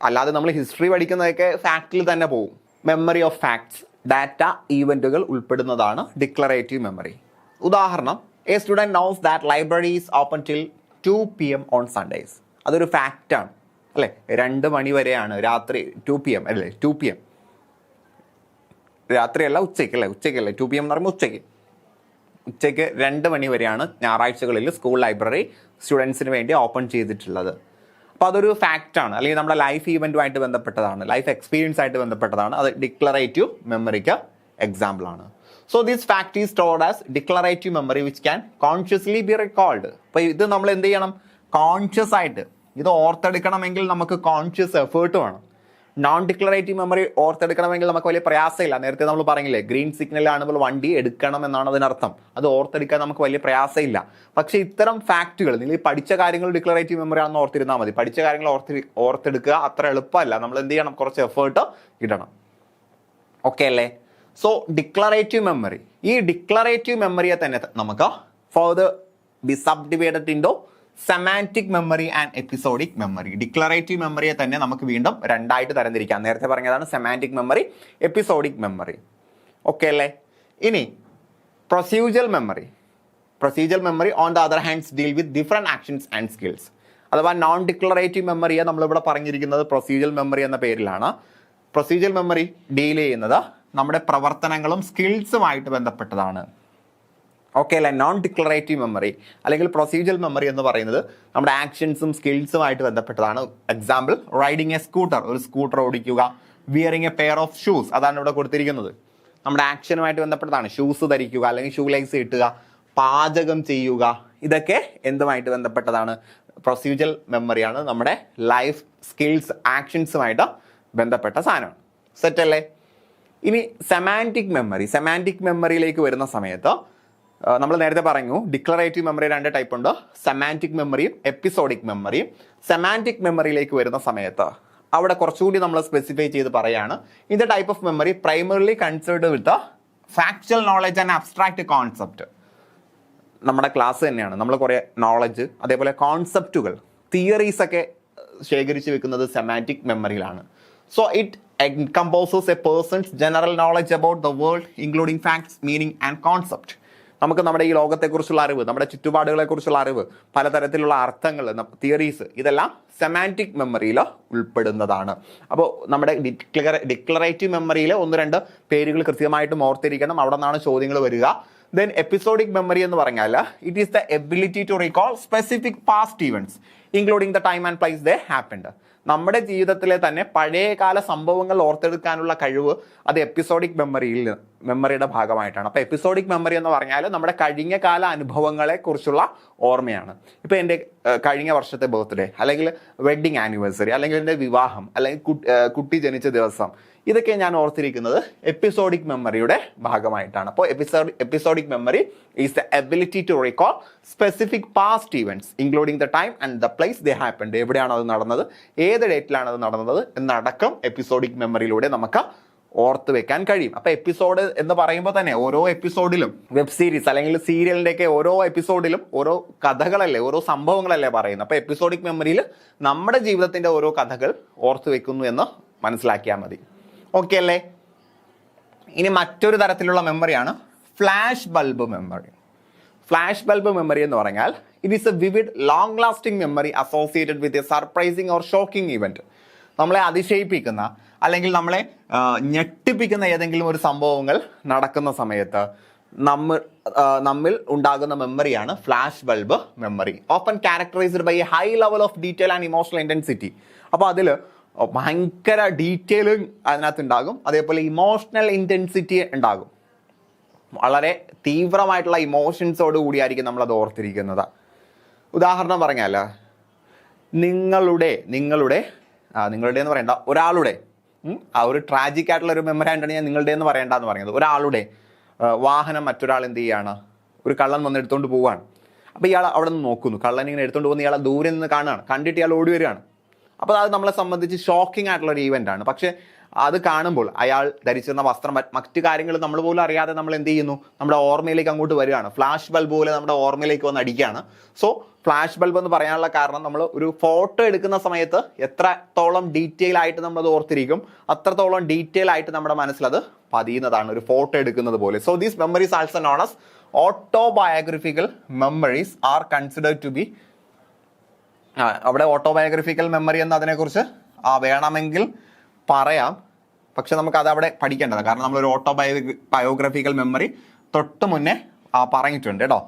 അല്ലാതെ നമ്മൾ ഹിസ്റ്ററി പഠിക്കുന്നതൊക്കെ ഫാക്റ്റിൽ തന്നെ പോകും. മെമ്മറി ഓഫ് ഫാക്ട്സ്, ഡാറ്റ, ഈവൻറ്റുകൾ ഉൾപ്പെടുന്നതാണ് ഡിക്ലറേറ്റീവ് മെമ്മറി. ഉദാഹരണം, A student knows that library is open till 2 PM on Sundays. അതൊരു ഫാക്റ്റാണ് അല്ലേ? 2 മണി വരെയാണ് രാത്രി. 2 PM അല്ലേ? 2 PM രാത്രിയല്ല, ഉച്ചയ്ക്കല്ലേ? ഉച്ചയ്ക്കല്ലേ? 2 PM എന്ന് പറയുമ്പോൾ ഉച്ചയ്ക്ക് 2 മണി വരെയാണ് ഞായറാഴ്ചകളിൽ സ്കൂൾ ലൈബ്രറി സ്റ്റുഡൻസിന് വേണ്ടി ഓപ്പൺ ചെയ്തിട്ടുള്ളത്. അപ്പോൾ അതൊരു ഫാക്റ്റാണ്, അല്ലെങ്കിൽ നമ്മുടെ ലൈഫ് ഈവൻറ്റുമായിട്ട് ബന്ധപ്പെട്ടതാണ്, ലൈഫ് എക്സ്പീരിയൻസ് ആയിട്ട് ബന്ധപ്പെട്ടതാണ്. അത് ഡിക്ലറേറ്റീവ് മെമ്മറിക്ക് എക്സാമ്പിളാണ്. So this fact is stored as declarative memory which can consciously be recalled. അപ്പോൾ ഇത് നമ്മൾ എന്ത് ചെയ്യണം? കോൺഷ്യസ് ആയിട്ട് ഇത് ഓർത്തെടുക്കണമെങ്കിൽ നമുക്ക് കോൺഷ്യസ് എഫേർട്ട് വേണം. നോൺ ഡിക്ലറേറ്റീവ് മെമ്മറി ഓർത്തെടുക്കണമെങ്കിൽ നമുക്ക് വലിയ പ്രയാസമില്ല. നേരത്തെ നമ്മൾ പറഞ്ഞില്ലേ, ഗ്രീൻ സിഗ്നൽ ആണെങ്കിൽ വണ്ടി എടുക്കണം എന്നാണ് അതിനർത്ഥം. അത് ഓർത്തെടുക്കാൻ നമുക്ക് വലിയ പ്രയാസമില്ല. പക്ഷേ ഇത്തരം ഫാക്റ്റുകൾ, നിങ്ങൾ പഠിച്ച കാര്യങ്ങൾ ഡിക്ലറേറ്റീവ് മെമ്മറി ആണെന്ന് ഓർത്തിരുന്നാൽ മതി. പഠിച്ച കാര്യങ്ങൾ ഓർത്തെടുക്കുക അത്ര എളുപ്പമല്ല. നമ്മൾ എന്ത് ചെയ്യണം? കുറച്ച് എഫേർട്ട് ഇടണം. ഓക്കെ അല്ലേ? സോ ഡിക്ലറേറ്റീവ് മെമ്മറി, ഈ ഡിക്ലറേറ്റീവ് മെമ്മറിയെ തന്നെ നമുക്ക് further be subdivided into semantic memory and episodic memory. Declarative മെമ്മറിയെ തന്നെ നമുക്ക് വീണ്ടും 2ആയിട്ട് തരംതിരിക്കാം. നേരത്തെ പറഞ്ഞതാണ് semantic memory, episodic memory. Okay അല്ലേ? ഇനി procedural memory. Procedural memory on the other hands deal with different actions and skills. അഥവാ നോൺ ഡിക്ലറേറ്റീവ് മെമ്മറിയെ നമ്മളിവിടെ പറഞ്ഞിരിക്കുന്നത് പ്രൊസീജിയൽ മെമ്മറി എന്ന പേരിലാണ്. പ്രൊസീജിയൽ മെമ്മറി ഡീൽ ചെയ്യുന്നത് നമ്മുടെ പ്രവർത്തനങ്ങളും സ്കിൽസുമായിട്ട് ബന്ധപ്പെട്ടതാണ്. ഓക്കെ അല്ലേ? നോൺ ഡിക്ലറേറ്റീവ് മെമ്മറി അല്ലെങ്കിൽ പ്രൊസീജിയൽ മെമ്മറി എന്ന് പറയുന്നത് നമ്മുടെ ആക്ഷൻസും സ്കിൽസുമായിട്ട് ബന്ധപ്പെട്ടതാണ്. എക്സാമ്പിൾ, റൈഡിങ് എ സ്കൂട്ടർ, ഒരു സ്കൂട്ടർ ഓടിക്കുക. Wearing A pair of shoes, അതാണ് ഇവിടെ കൊടുത്തിരിക്കുന്നത്. നമ്മുടെ ആക്ഷനുമായിട്ട് ബന്ധപ്പെട്ടതാണ്. ഷൂസ് ധരിക്കുക അല്ലെങ്കിൽ ഷൂ ലൈസ് ഇട്ടുക, പാചകം ചെയ്യുക, ഇതൊക്കെ എന്തുമായിട്ട് ബന്ധപ്പെട്ടതാണ്? പ്രൊസീജിയൽ മെമ്മറിയാണ്. നമ്മുടെ ലൈഫ് സ്കിൽസ്, ആക്ഷൻസുമായിട്ട് ബന്ധപ്പെട്ട സാധനമാണ്. സെറ്റ് അല്ലേ? ഇനി സെമാൻറ്റിക് മെമ്മറി. സെമാൻറ്റിക് മെമ്മറിയിലേക്ക് വരുന്ന സമയത്ത് നമ്മൾ നേരത്തെ പറഞ്ഞു ഡിക്ലറേറ്റീവ് മെമ്മറി 2 ടൈപ്പ് ഉണ്ട്. സെമാൻറ്റിക് മെമ്മറിയും എപ്പിസോഡിക് മെമ്മറിയും. സെമാൻറ്റിക് മെമ്മറിയിലേക്ക് വരുന്ന സമയത്ത് അവിടെ കുറച്ചുകൂടി നമ്മൾ സ്പെസിഫൈ ചെയ്ത് പറയാണ്, in the type of memory primarily conserved with factual knowledge and abstract concept. നമ്മുടെ ക്ലാസ് തന്നെയാണ്. നമ്മൾ കുറേ നോളജ്, അതേപോലെ കോൺസെപ്റ്റുകൾ, തിയറീസ് ഒക്കെ ശേഖരിച്ച് വെക്കുന്നത് സെമാൻറ്റിക് മെമ്മറിയിലാണ്. So it encompasses a person's general knowledge about the world, including facts, meaning and concept. നമുക്ക് നമ്മുടെ ഈ ലോകത്തെക്കുറിച്ചുള്ള അറിവ്, നമ്മുടെ ചുറ്റുപാടുകളെക്കുറിച്ചുള്ള അറിവ്, പലതരത്തിലുള്ള അർത്ഥങ്ങൾ, തിയറീസ്, ഇതെല്ലാം സെമാൻറ്റിക് മെമ്മറിയിൽ ഉൾപ്പെടുന്നതാണ്. അപ്പോൾ നമ്മുടെ ഡിക്ലറേറ്റീവ് മെമ്മറിയിൽ 1-2 പേരുകൾ കൃത്യമായിട്ടും ഓർത്തിരിക്കണം. അവിടെ നിന്നാണ് ചോദ്യങ്ങൾ വരിക. ദെൻ എപ്പിസോഡിക് മെമ്മറി എന്ന് പറഞ്ഞാൽ it is the ability to recall specific past events including the time and place they happened. നമ്മുടെ ജീവിതത്തിലെ തന്നെ പഴയകാല സംഭവങ്ങൾ ഓർത്തെടുക്കാനുള്ള കഴിവ് അത് എപ്പിസോഡിക് മെമ്മറിയുടെ ഭാഗമായിട്ടാണ്. അപ്പോൾ എപ്പിസോഡിക് മെമ്മറി എന്ന് പറഞ്ഞാൽ നമ്മുടെ കഴിഞ്ഞ കാല അനുഭവങ്ങളെ കുറിച്ചുള്ള ഓർമ്മയാണ്. ഇപ്പോൾ എൻ്റെ കഴിഞ്ഞ വർഷത്തെ ബർത്ത്ഡേ, അല്ലെങ്കിൽ വെഡ്ഡിങ് ആനിവേഴ്സറി, അല്ലെങ്കിൽ എൻ്റെ വിവാഹം, അല്ലെങ്കിൽ കുട്ടി ജനിച്ച ദിവസം, ഇതൊക്കെ ഞാൻ ഓർത്തിരിക്കുന്നത് എപ്പിസോഡിക് മെമ്മറിയുടെ ഭാഗമായിട്ടാണ്. അപ്പോൾ episodic memory is the ability to recall specific past events including the time and the place they happened. എവിടെയാണ് അത് നടന്നത്, ഏത് ഡേറ്റിലാണ് അത് നടന്നത് എന്നടക്കം എപ്പിസോഡിക് മെമ്മറിയിലൂടെ നമുക്ക് ഓർത്ത് വെക്കാൻ കഴിയും. അപ്പോൾ എപ്പിസോഡ് എന്ന് പറയുമ്പോൾ തന്നെ ഓരോ എപ്പിസോഡിലും വെബ് സീരീസ് അല്ലെങ്കിൽ സീരിയലിൻ്റെയൊക്കെ ഓരോ എപ്പിസോഡിലും ഓരോ കഥകളല്ലേ, ഓരോ സംഭവങ്ങളല്ലേ പറയുന്നത്. അപ്പോൾ എപ്പിസോഡിക് മെമ്മറിയിൽ നമ്മുടെ ജീവിതത്തിൻ്റെ ഓരോ കഥകൾ ഓർത്ത് വെക്കുന്നു എന്ന് മനസ്സിലാക്കിയാൽ മതി. ഓക്കെ അല്ലേ? ഇനി മറ്റൊരു തരത്തിലുള്ള മെമ്മറിയാണ് flashbulb memory. Flashbulb memory എന്ന് പറഞ്ഞാൽ it is a vivid long lasting memory associated with a surprising or shocking event. നമ്മളെ അതിശയിപ്പിക്കുന്ന അല്ലെങ്കിൽ നമ്മളെ ഞെട്ടിപ്പിക്കുന്ന ഏതെങ്കിലും ഒരു സംഭവങ്ങൾ നടക്കുന്ന സമയത്ത് നമ്മിൽ ഉണ്ടാകുന്ന മെമ്മറിയാണ് flashbulb memory. Often characterized by a high level of detail and emotional intensity. അപ്പോൾ അതിൽ ഭയങ്കര ഡീറ്റെയിലിംഗ് അതിനകത്ത് ഉണ്ടാകും. അതേപോലെ ഇമോഷണൽ ഇൻറ്റൻസിറ്റി ഉണ്ടാകും. വളരെ തീവ്രമായിട്ടുള്ള ഇമോഷൻസോട് കൂടിയായിരിക്കും നമ്മളത് ഓർത്തിരിക്കുന്നത്. ഉദാഹരണം പറഞ്ഞാൽ നിങ്ങളുടെ എന്ന് പറയണ്ട, ഒരാളുടെ ആ ഒരു ട്രാജിക് ആയിട്ടുള്ള ഒരു മെമ്മറി ആയിട്ടാണ് ഞാൻ നിങ്ങളുടെ എന്ന് പറയേണ്ടെന്ന് പറഞ്ഞത്. ഒരാളുടെ വാഹനം മറ്റൊരാൾ എന്ത് ചെയ്യുകയാണ്, ഒരു കള്ളൻ വന്ന് എടുത്തുകൊണ്ട് പോവുകയാണ്. അപ്പോൾ ഇയാൾ അവിടെ നിന്ന് നോക്കുന്നു, കള്ളൻ ഇങ്ങനെ എടുത്തുകൊണ്ട് പോകുന്ന ഇയാളെ ദൂരെ നിന്ന് കാണുകയാണ്, കണ്ടിട്ട് ഇയാൾ ഓടി വരികയാണ്. അപ്പോൾ അത് നമ്മളെ സംബന്ധിച്ച് ഷോക്കിംഗ് ആയിട്ടുള്ള ഒരു ഈവൻ്റ് ആണ്. പക്ഷേ അത് കാണുമ്പോൾ അയാൾ ധരിച്ചിരുന്ന വസ്ത്രം, മറ്റു കാര്യങ്ങൾ നമ്മൾ പോലും അറിയാതെ നമ്മൾ എന്ത് ചെയ്യുന്നു, നമ്മുടെ ഓർമ്മയിലേക്ക് അങ്ങോട്ട് വരികയാണ്. ഫ്ലാഷ് ബൾബ് പോലെ നമ്മുടെ ഓർമ്മയിലേക്ക് വന്ന് അടിക്കുകയാണ്. സോ ഫ്ലാഷ് ബൾബ് എന്ന് പറയാനുള്ള കാരണം, നമ്മൾ ഒരു ഫോട്ടോ എടുക്കുന്ന സമയത്ത് എത്രത്തോളം ഡീറ്റെയിൽ ആയിട്ട് നമ്മളത് ഓർത്തിരിക്കും, അത്രത്തോളം ഡീറ്റെയിൽ ആയിട്ട് നമ്മുടെ മനസ്സിലത് പതിയുന്നതാണ്, ഒരു ഫോട്ടോ എടുക്കുന്നത് പോലെ. So these memories also known as autobiographical memories are considered to be. അവിടെ ഓട്ടോബയോഗ്രഫിക്കൽ മെമ്മറി എന്ന് അതിനെക്കുറിച്ച് വേണമെങ്കിൽ പറയാം, പക്ഷെ നമുക്ക് അത് അവിടെ പഠിക്കേണ്ടത്. കാരണം നമ്മളൊരു ബയോഗ്രഫിക്കൽ മെമ്മറി തൊട്ട് മുന്നേ പറഞ്ഞിട്ടുണ്ട് കേട്ടോ.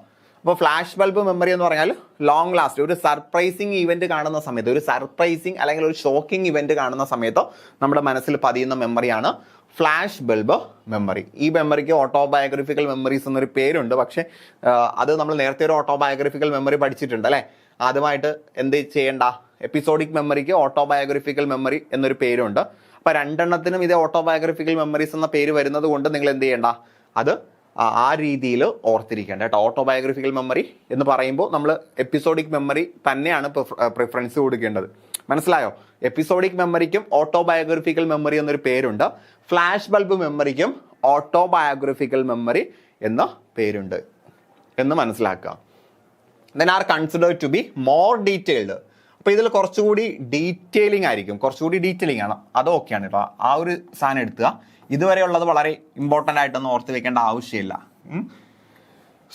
അപ്പോൾ ഫ്ലാഷ് ബൾബ് മെമ്മറി എന്ന് പറഞ്ഞാൽ ലോങ് ലാസ്റ്റ്, ഒരു സർപ്രൈസിങ് ഇവന്റ് കാണുന്ന സമയത്ത്, ഒരു സർപ്രൈസിങ് അല്ലെങ്കിൽ ഒരു ഷോക്കിംഗ് ഇവന്റ് കാണുന്ന സമയത്തോ നമ്മുടെ മനസ്സിൽ പതിയുന്ന മെമ്മറിയാണ് ഫ്ലാഷ് ബൾബ് മെമ്മറി. ഈ മെമ്മറിക്ക് ഓട്ടോബയോഗ്രഫിക്കൽ മെമ്മറീസ് എന്നൊരു പേരുണ്ട്. പക്ഷേ അത് നമ്മൾ നേരത്തെ ഒരു ഓട്ടോബയോഗ്രഫിക്കൽ മെമ്മറി പഠിച്ചിട്ടുണ്ട് അല്ലേ. ആദ്യമായിട്ട് എന്ത് ചെയ്യേണ്ട, എപ്പിസോഡിക് മെമ്മറിക്ക് ഓട്ടോബയോഗ്രഫിക്കൽ മെമ്മറി എന്നൊരു പേരുണ്ട്. അപ്പോൾ രണ്ടെണ്ണത്തിനും ഇത് ഓട്ടോബയോഗ്രഫിക്കൽ മെമ്മറീസ് എന്ന പേര് വരുന്നത് കൊണ്ട് നിങ്ങൾ എന്ത് ചെയ്യേണ്ട, അത് ആ രീതിയിൽ ഓർത്തിരിക്കേണ്ട കേട്ടോ. ഓട്ടോബയോഗ്രഫിക്കൽ മെമ്മറി എന്ന് പറയുമ്പോൾ നമ്മൾ എപ്പിസോഡിക് മെമ്മറി തന്നെയാണ് പ്രിഫറൻസ് കൊടുക്കേണ്ടത്. മനസ്സിലായോ? എപ്പിസോഡിക് മെമ്മറിക്കും ഓട്ടോബയോഗ്രഫിക്കൽ മെമ്മറി എന്നൊരു പേരുണ്ട്. ഫ്ലാഷ് ബൾബ് മെമ്മറിക്കും ഓട്ടോബയോഗ്രഫിക്കൽ മെമ്മറി എന്ന പേരുണ്ട് എന്ന് മനസ്സിലാക്കുക. Then are considered to be more detailed. അപ്പോൾ ഇതിൽ കുറച്ചുകൂടി ഡീറ്റെയിലിംഗ് ആയിരിക്കും, കുറച്ചുകൂടി ഡീറ്റെയിലിംഗ് ആണ്. അത് ഓക്കെയാണ് കേട്ടോ. ആ ഒരു സാധനം എടുക്കുക. ഇതുവരെയുള്ളത് വളരെ ഇമ്പോർട്ടൻ്റ് ആയിട്ടൊന്നും ഓർത്ത് വെക്കേണ്ട ആവശ്യമില്ല.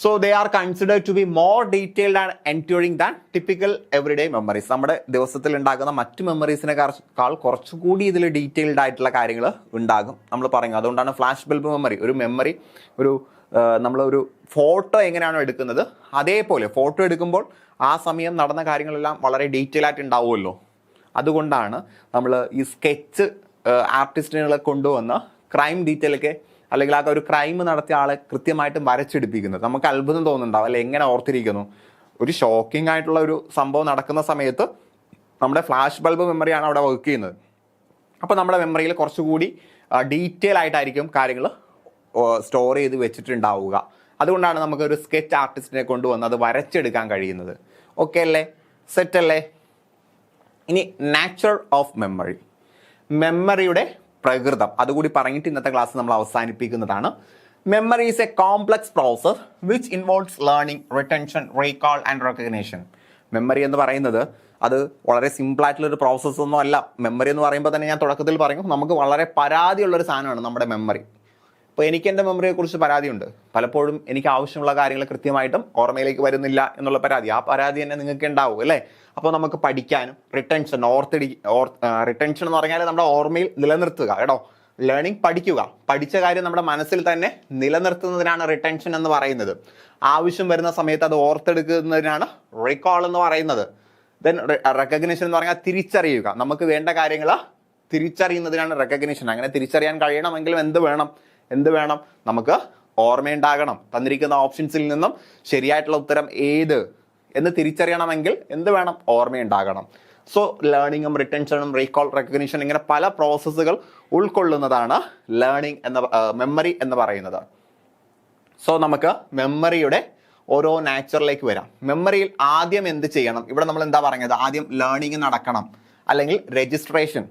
So they are considered to be more detailed and enduring than typical everyday memories. നമ്മുടെ ദിവസത്തിൽ ഉണ്ടാകുന്ന മറ്റ് മെമ്മറീസിനെക്കാൾ കുറച്ചുകൂടി ഇതിൽ ഡീറ്റെയിൽഡ് ആയിട്ടുള്ള കാര്യങ്ങൾ ഉണ്ടാകും നമ്മൾ പറയും. അതുകൊണ്ടാണ് ഫ്ലാഷ് ബൾബ് മെമ്മറി, ഒരു മെമ്മറി, നമ്മളൊരു ഫോട്ടോ എങ്ങനെയാണോ എടുക്കുന്നത് അതേപോലെ ഫോട്ടോ എടുക്കുമ്പോൾ ആ സമയം നടന്ന കാര്യങ്ങളെല്ലാം വളരെ ഡീറ്റെയിൽ ആയിട്ട് ഉണ്ടാവുമല്ലോ. അതുകൊണ്ടാണ് നമ്മൾ ഈ സ്കെച്ച് ആർട്ടിസ്റ്റുകളെ കൊണ്ടുവന്ന് ക്രൈം ഡീറ്റെയിലൊക്കെ, അല്ലെങ്കിൽ ആ ഒരു ക്രൈം നടത്തിയ ആളെ കൃത്യമായിട്ടും വരച്ചെടുപ്പിക്കുന്നത്. നമുക്ക് അത്ഭുതം തോന്നുന്നുണ്ടാവും അല്ലെ, എങ്ങനെ ഓർത്തിരിക്കുന്നു. ഒരു ഷോക്കിംഗ് ആയിട്ടുള്ള ഒരു സംഭവം നടക്കുന്ന സമയത്ത് നമ്മുടെ ഫ്ലാഷ് ബൾബ് മെമ്മറിയാണ് അവിടെ വർക്ക് ചെയ്യുന്നത്. അപ്പോൾ നമ്മുടെ മെമ്മറിയിൽ കുറച്ചുകൂടി ഡീറ്റെയിൽ ആയിട്ടായിരിക്കും കാര്യങ്ങൾ സ്റ്റോർ ചെയ്ത് വെച്ചിട്ടുണ്ടാവുക. അതുകൊണ്ടാണ് നമുക്കൊരു സ്കെച്ച് ആർട്ടിസ്റ്റിനെ കൊണ്ടുവന്ന് അത് വരച്ചെടുക്കാൻ കഴിയുന്നത്. ഓക്കെ അല്ലേ? സെറ്റ് അല്ലേ? ഇനി നാച്ചർ ഓഫ് മെമ്മറി, മെമ്മറിയുടെ പ്രകൃതം, അതുകൂടി പറഞ്ഞിട്ട് ഇന്നത്തെ ക്ലാസ് നമ്മൾ അവസാനിപ്പിക്കുന്നതാണ്. Memory is a complex process which involves learning, retention, recall and recognition. Memory എന്ന് പറയുന്നത് അത് വളരെ സിമ്പിളായിട്ടുള്ളൊരു പ്രോസസ്സ് ഒന്നും അല്ല. മെമ്മറി എന്ന് പറയുമ്പോൾ തന്നെ ഞാൻ തുടക്കത്തിൽ പറഞ്ഞു, നമുക്ക് വളരെ പരാതിയുള്ളൊരു സാധനമാണ് നമ്മുടെ മെമ്മറി. അപ്പോൾ എനിക്ക് എൻ്റെ മെമ്മറിയെക്കുറിച്ച് പരാതിയുണ്ട്. പലപ്പോഴും എനിക്ക് ആവശ്യമുള്ള കാര്യങ്ങൾ കൃത്യമായിട്ടും ഓർമ്മയിലേക്ക് വരുന്നില്ല എന്നുള്ള പരാതി. ആ പരാതി തന്നെ നിങ്ങൾക്ക് ഉണ്ടാവും അല്ലേ. അപ്പോൾ നമുക്ക് പഠിക്കാനും റിട്ടൻഷൻ, റിട്ടൻഷൻ എന്ന് പറഞ്ഞാൽ നമ്മുടെ ഓർമ്മയിൽ നിലനിർത്തുക കേട്ടോ. ലേണിംഗ്, പഠിക്കുക, പഠിച്ച കാര്യം നമ്മുടെ മനസ്സിൽ തന്നെ നിലനിർത്തുന്നതിനാണ് റിട്ടൻഷൻ എന്ന് പറയുന്നത്. ആവശ്യം വരുന്ന സമയത്ത് അത് ഓർത്തെടുക്കുന്നതിനാണ് റീകോൾ എന്ന് പറയുന്നത്. ദെൻ റെക്കഗ്നിഷൻ എന്ന് പറഞ്ഞാൽ തിരിച്ചറിയുക, നമുക്ക് വേണ്ട കാര്യങ്ങൾ തിരിച്ചറിയുന്നതിനാണ് റെക്കഗ്നിഷൻ. അങ്ങനെ തിരിച്ചറിയാൻ കഴിയണമെങ്കിലും എന്ത് വേണം? നമുക്ക് ഓർമ്മയുണ്ടാകണം. തന്നിരിക്കുന്ന ഓപ്ഷൻസിൽ നിന്നും ശരിയായിട്ടുള്ള ഉത്തരം ഏത് എന്ന് തിരിച്ചറിയണമെങ്കിൽ എന്ത് വേണം? ഓർമ്മയുണ്ടാകണം. സോ ലേണിങ്ങും റിട്ടൻഷനും റീകോൾ, റെക്കഗ്നിഷൻ, ഇങ്ങനെ പല പ്രോസസ്സുകൾ ഉൾക്കൊള്ളുന്നതാണ് മെമ്മറി എന്ന് പറയുന്നത്. സോ നമുക്ക് മെമ്മറിയുടെ ഓരോ നാച്ചറിലേക്ക് വരാം. മെമ്മറിയിൽ ആദ്യം എന്ത് ചെയ്യണം? ഇവിടെ നമ്മൾ എന്താ പറഞ്ഞത്? ആദ്യം ലേണിംഗ് നടക്കണം, അല്ലെങ്കിൽ രജിസ്ട്രേഷൻ.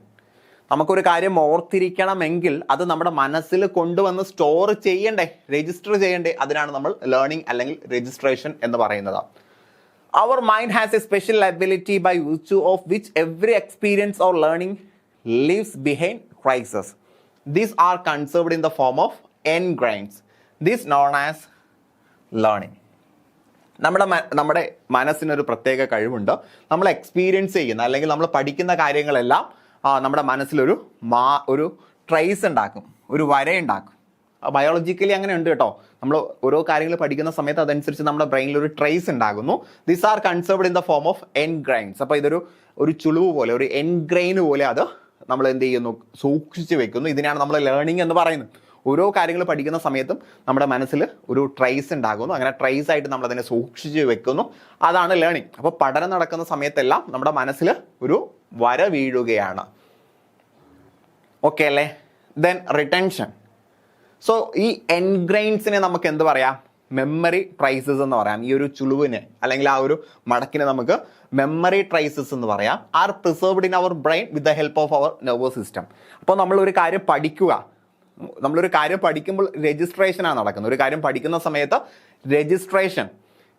നമുക്കൊരു കാര്യം ഓർത്തിരിക്കണമെങ്കിൽ അത് നമ്മുടെ മനസ്സിൽ കൊണ്ടുവന്ന് സ്റ്റോർ ചെയ്യണ്ടേ, രജിസ്റ്റർ ചെയ്യണ്ടേ? അതിനാണ് നമ്മൾ ലേണിംഗ് അല്ലെങ്കിൽ രജിസ്ട്രേഷൻ എന്ന് പറയുന്നത്. Our mind has a special ability by virtue of which every experience or learning leaves behind traces. These are conserved in the form of engrams. This known as learning. നമ്മുടെ മനസ്സിനൊരു പ്രത്യേക കഴിവുണ്ട്. നമ്മൾ experience ചെയ്യുന്ന അല്ലെങ്കിൽ നമ്മൾ പഠിക്കുന്ന കാര്യങ്ങളെല്ലാം നമ്മുടെ മനസ്സിലൊരു ട്രേസ് ഉണ്ടാക്കും, ഒരു വരയുണ്ടാക്കും. ബയോളജിക്കലി അങ്ങനെ ഉണ്ട് കേട്ടോ. നമ്മൾ ഓരോ കാര്യങ്ങൾ പഠിക്കുന്ന സമയത്ത് അതനുസരിച്ച് നമ്മുടെ ബ്രെയിനിൽ ഒരു ട്രേസ് ഉണ്ടാകുന്നു. These are conserved in the form of engrams. അപ്പോൾ ഇതൊരു ചുളിവ് പോലെ, ഒരു എൻഗ്രൈൻ പോലെ അത് നമ്മൾ എന്ത് ചെയ്യുന്നു, സൂക്ഷിച്ചു വെക്കുന്നു. ഇതിനാണ് നമ്മൾ ലേണിംഗ് എന്ന് പറയുന്നത്. ഓരോ കാര്യങ്ങൾ പഠിക്കുന്ന സമയത്തും നമ്മുടെ മനസ്സിൽ ഒരു ട്രേസ് ഉണ്ടാകുന്നു. അങ്ങനെ ട്രേസ് ആയിട്ട് നമ്മൾ അതിനെ സൂക്ഷിച്ച് വെക്കുന്നു. അതാണ് ലേണിംഗ്. അപ്പോൾ പഠനം നടക്കുന്ന സമയത്തെല്ലാം നമ്മുടെ മനസ്സിൽ ഒരു വര വീഴുകയാണ്. ഓക്കെ അല്ലേ? Then retention. സോ ഈ എൻഗ്രെയിൻസിനെ നമുക്ക് എന്ത് പറയാം, മെമ്മറി ട്രേസസ് എന്ന് പറയാം. ഈ ഒരു ചുളുവിന് അല്ലെങ്കിൽ ആ ഒരു മടക്കിനെ നമുക്ക് മെമ്മറി ട്രേസസ് എന്ന് പറയാം. Are preserved in our brain with the help of our nervous system. അപ്പോൾ നമ്മളൊരു കാര്യം പഠിക്കുക, നമ്മളൊരു കാര്യം പഠിക്കുമ്പോൾ രജിസ്ട്രേഷനാണ് നടക്കുന്നത്. ഒരു കാര്യം പഠിക്കുന്ന സമയത്ത് രജിസ്ട്രേഷൻ,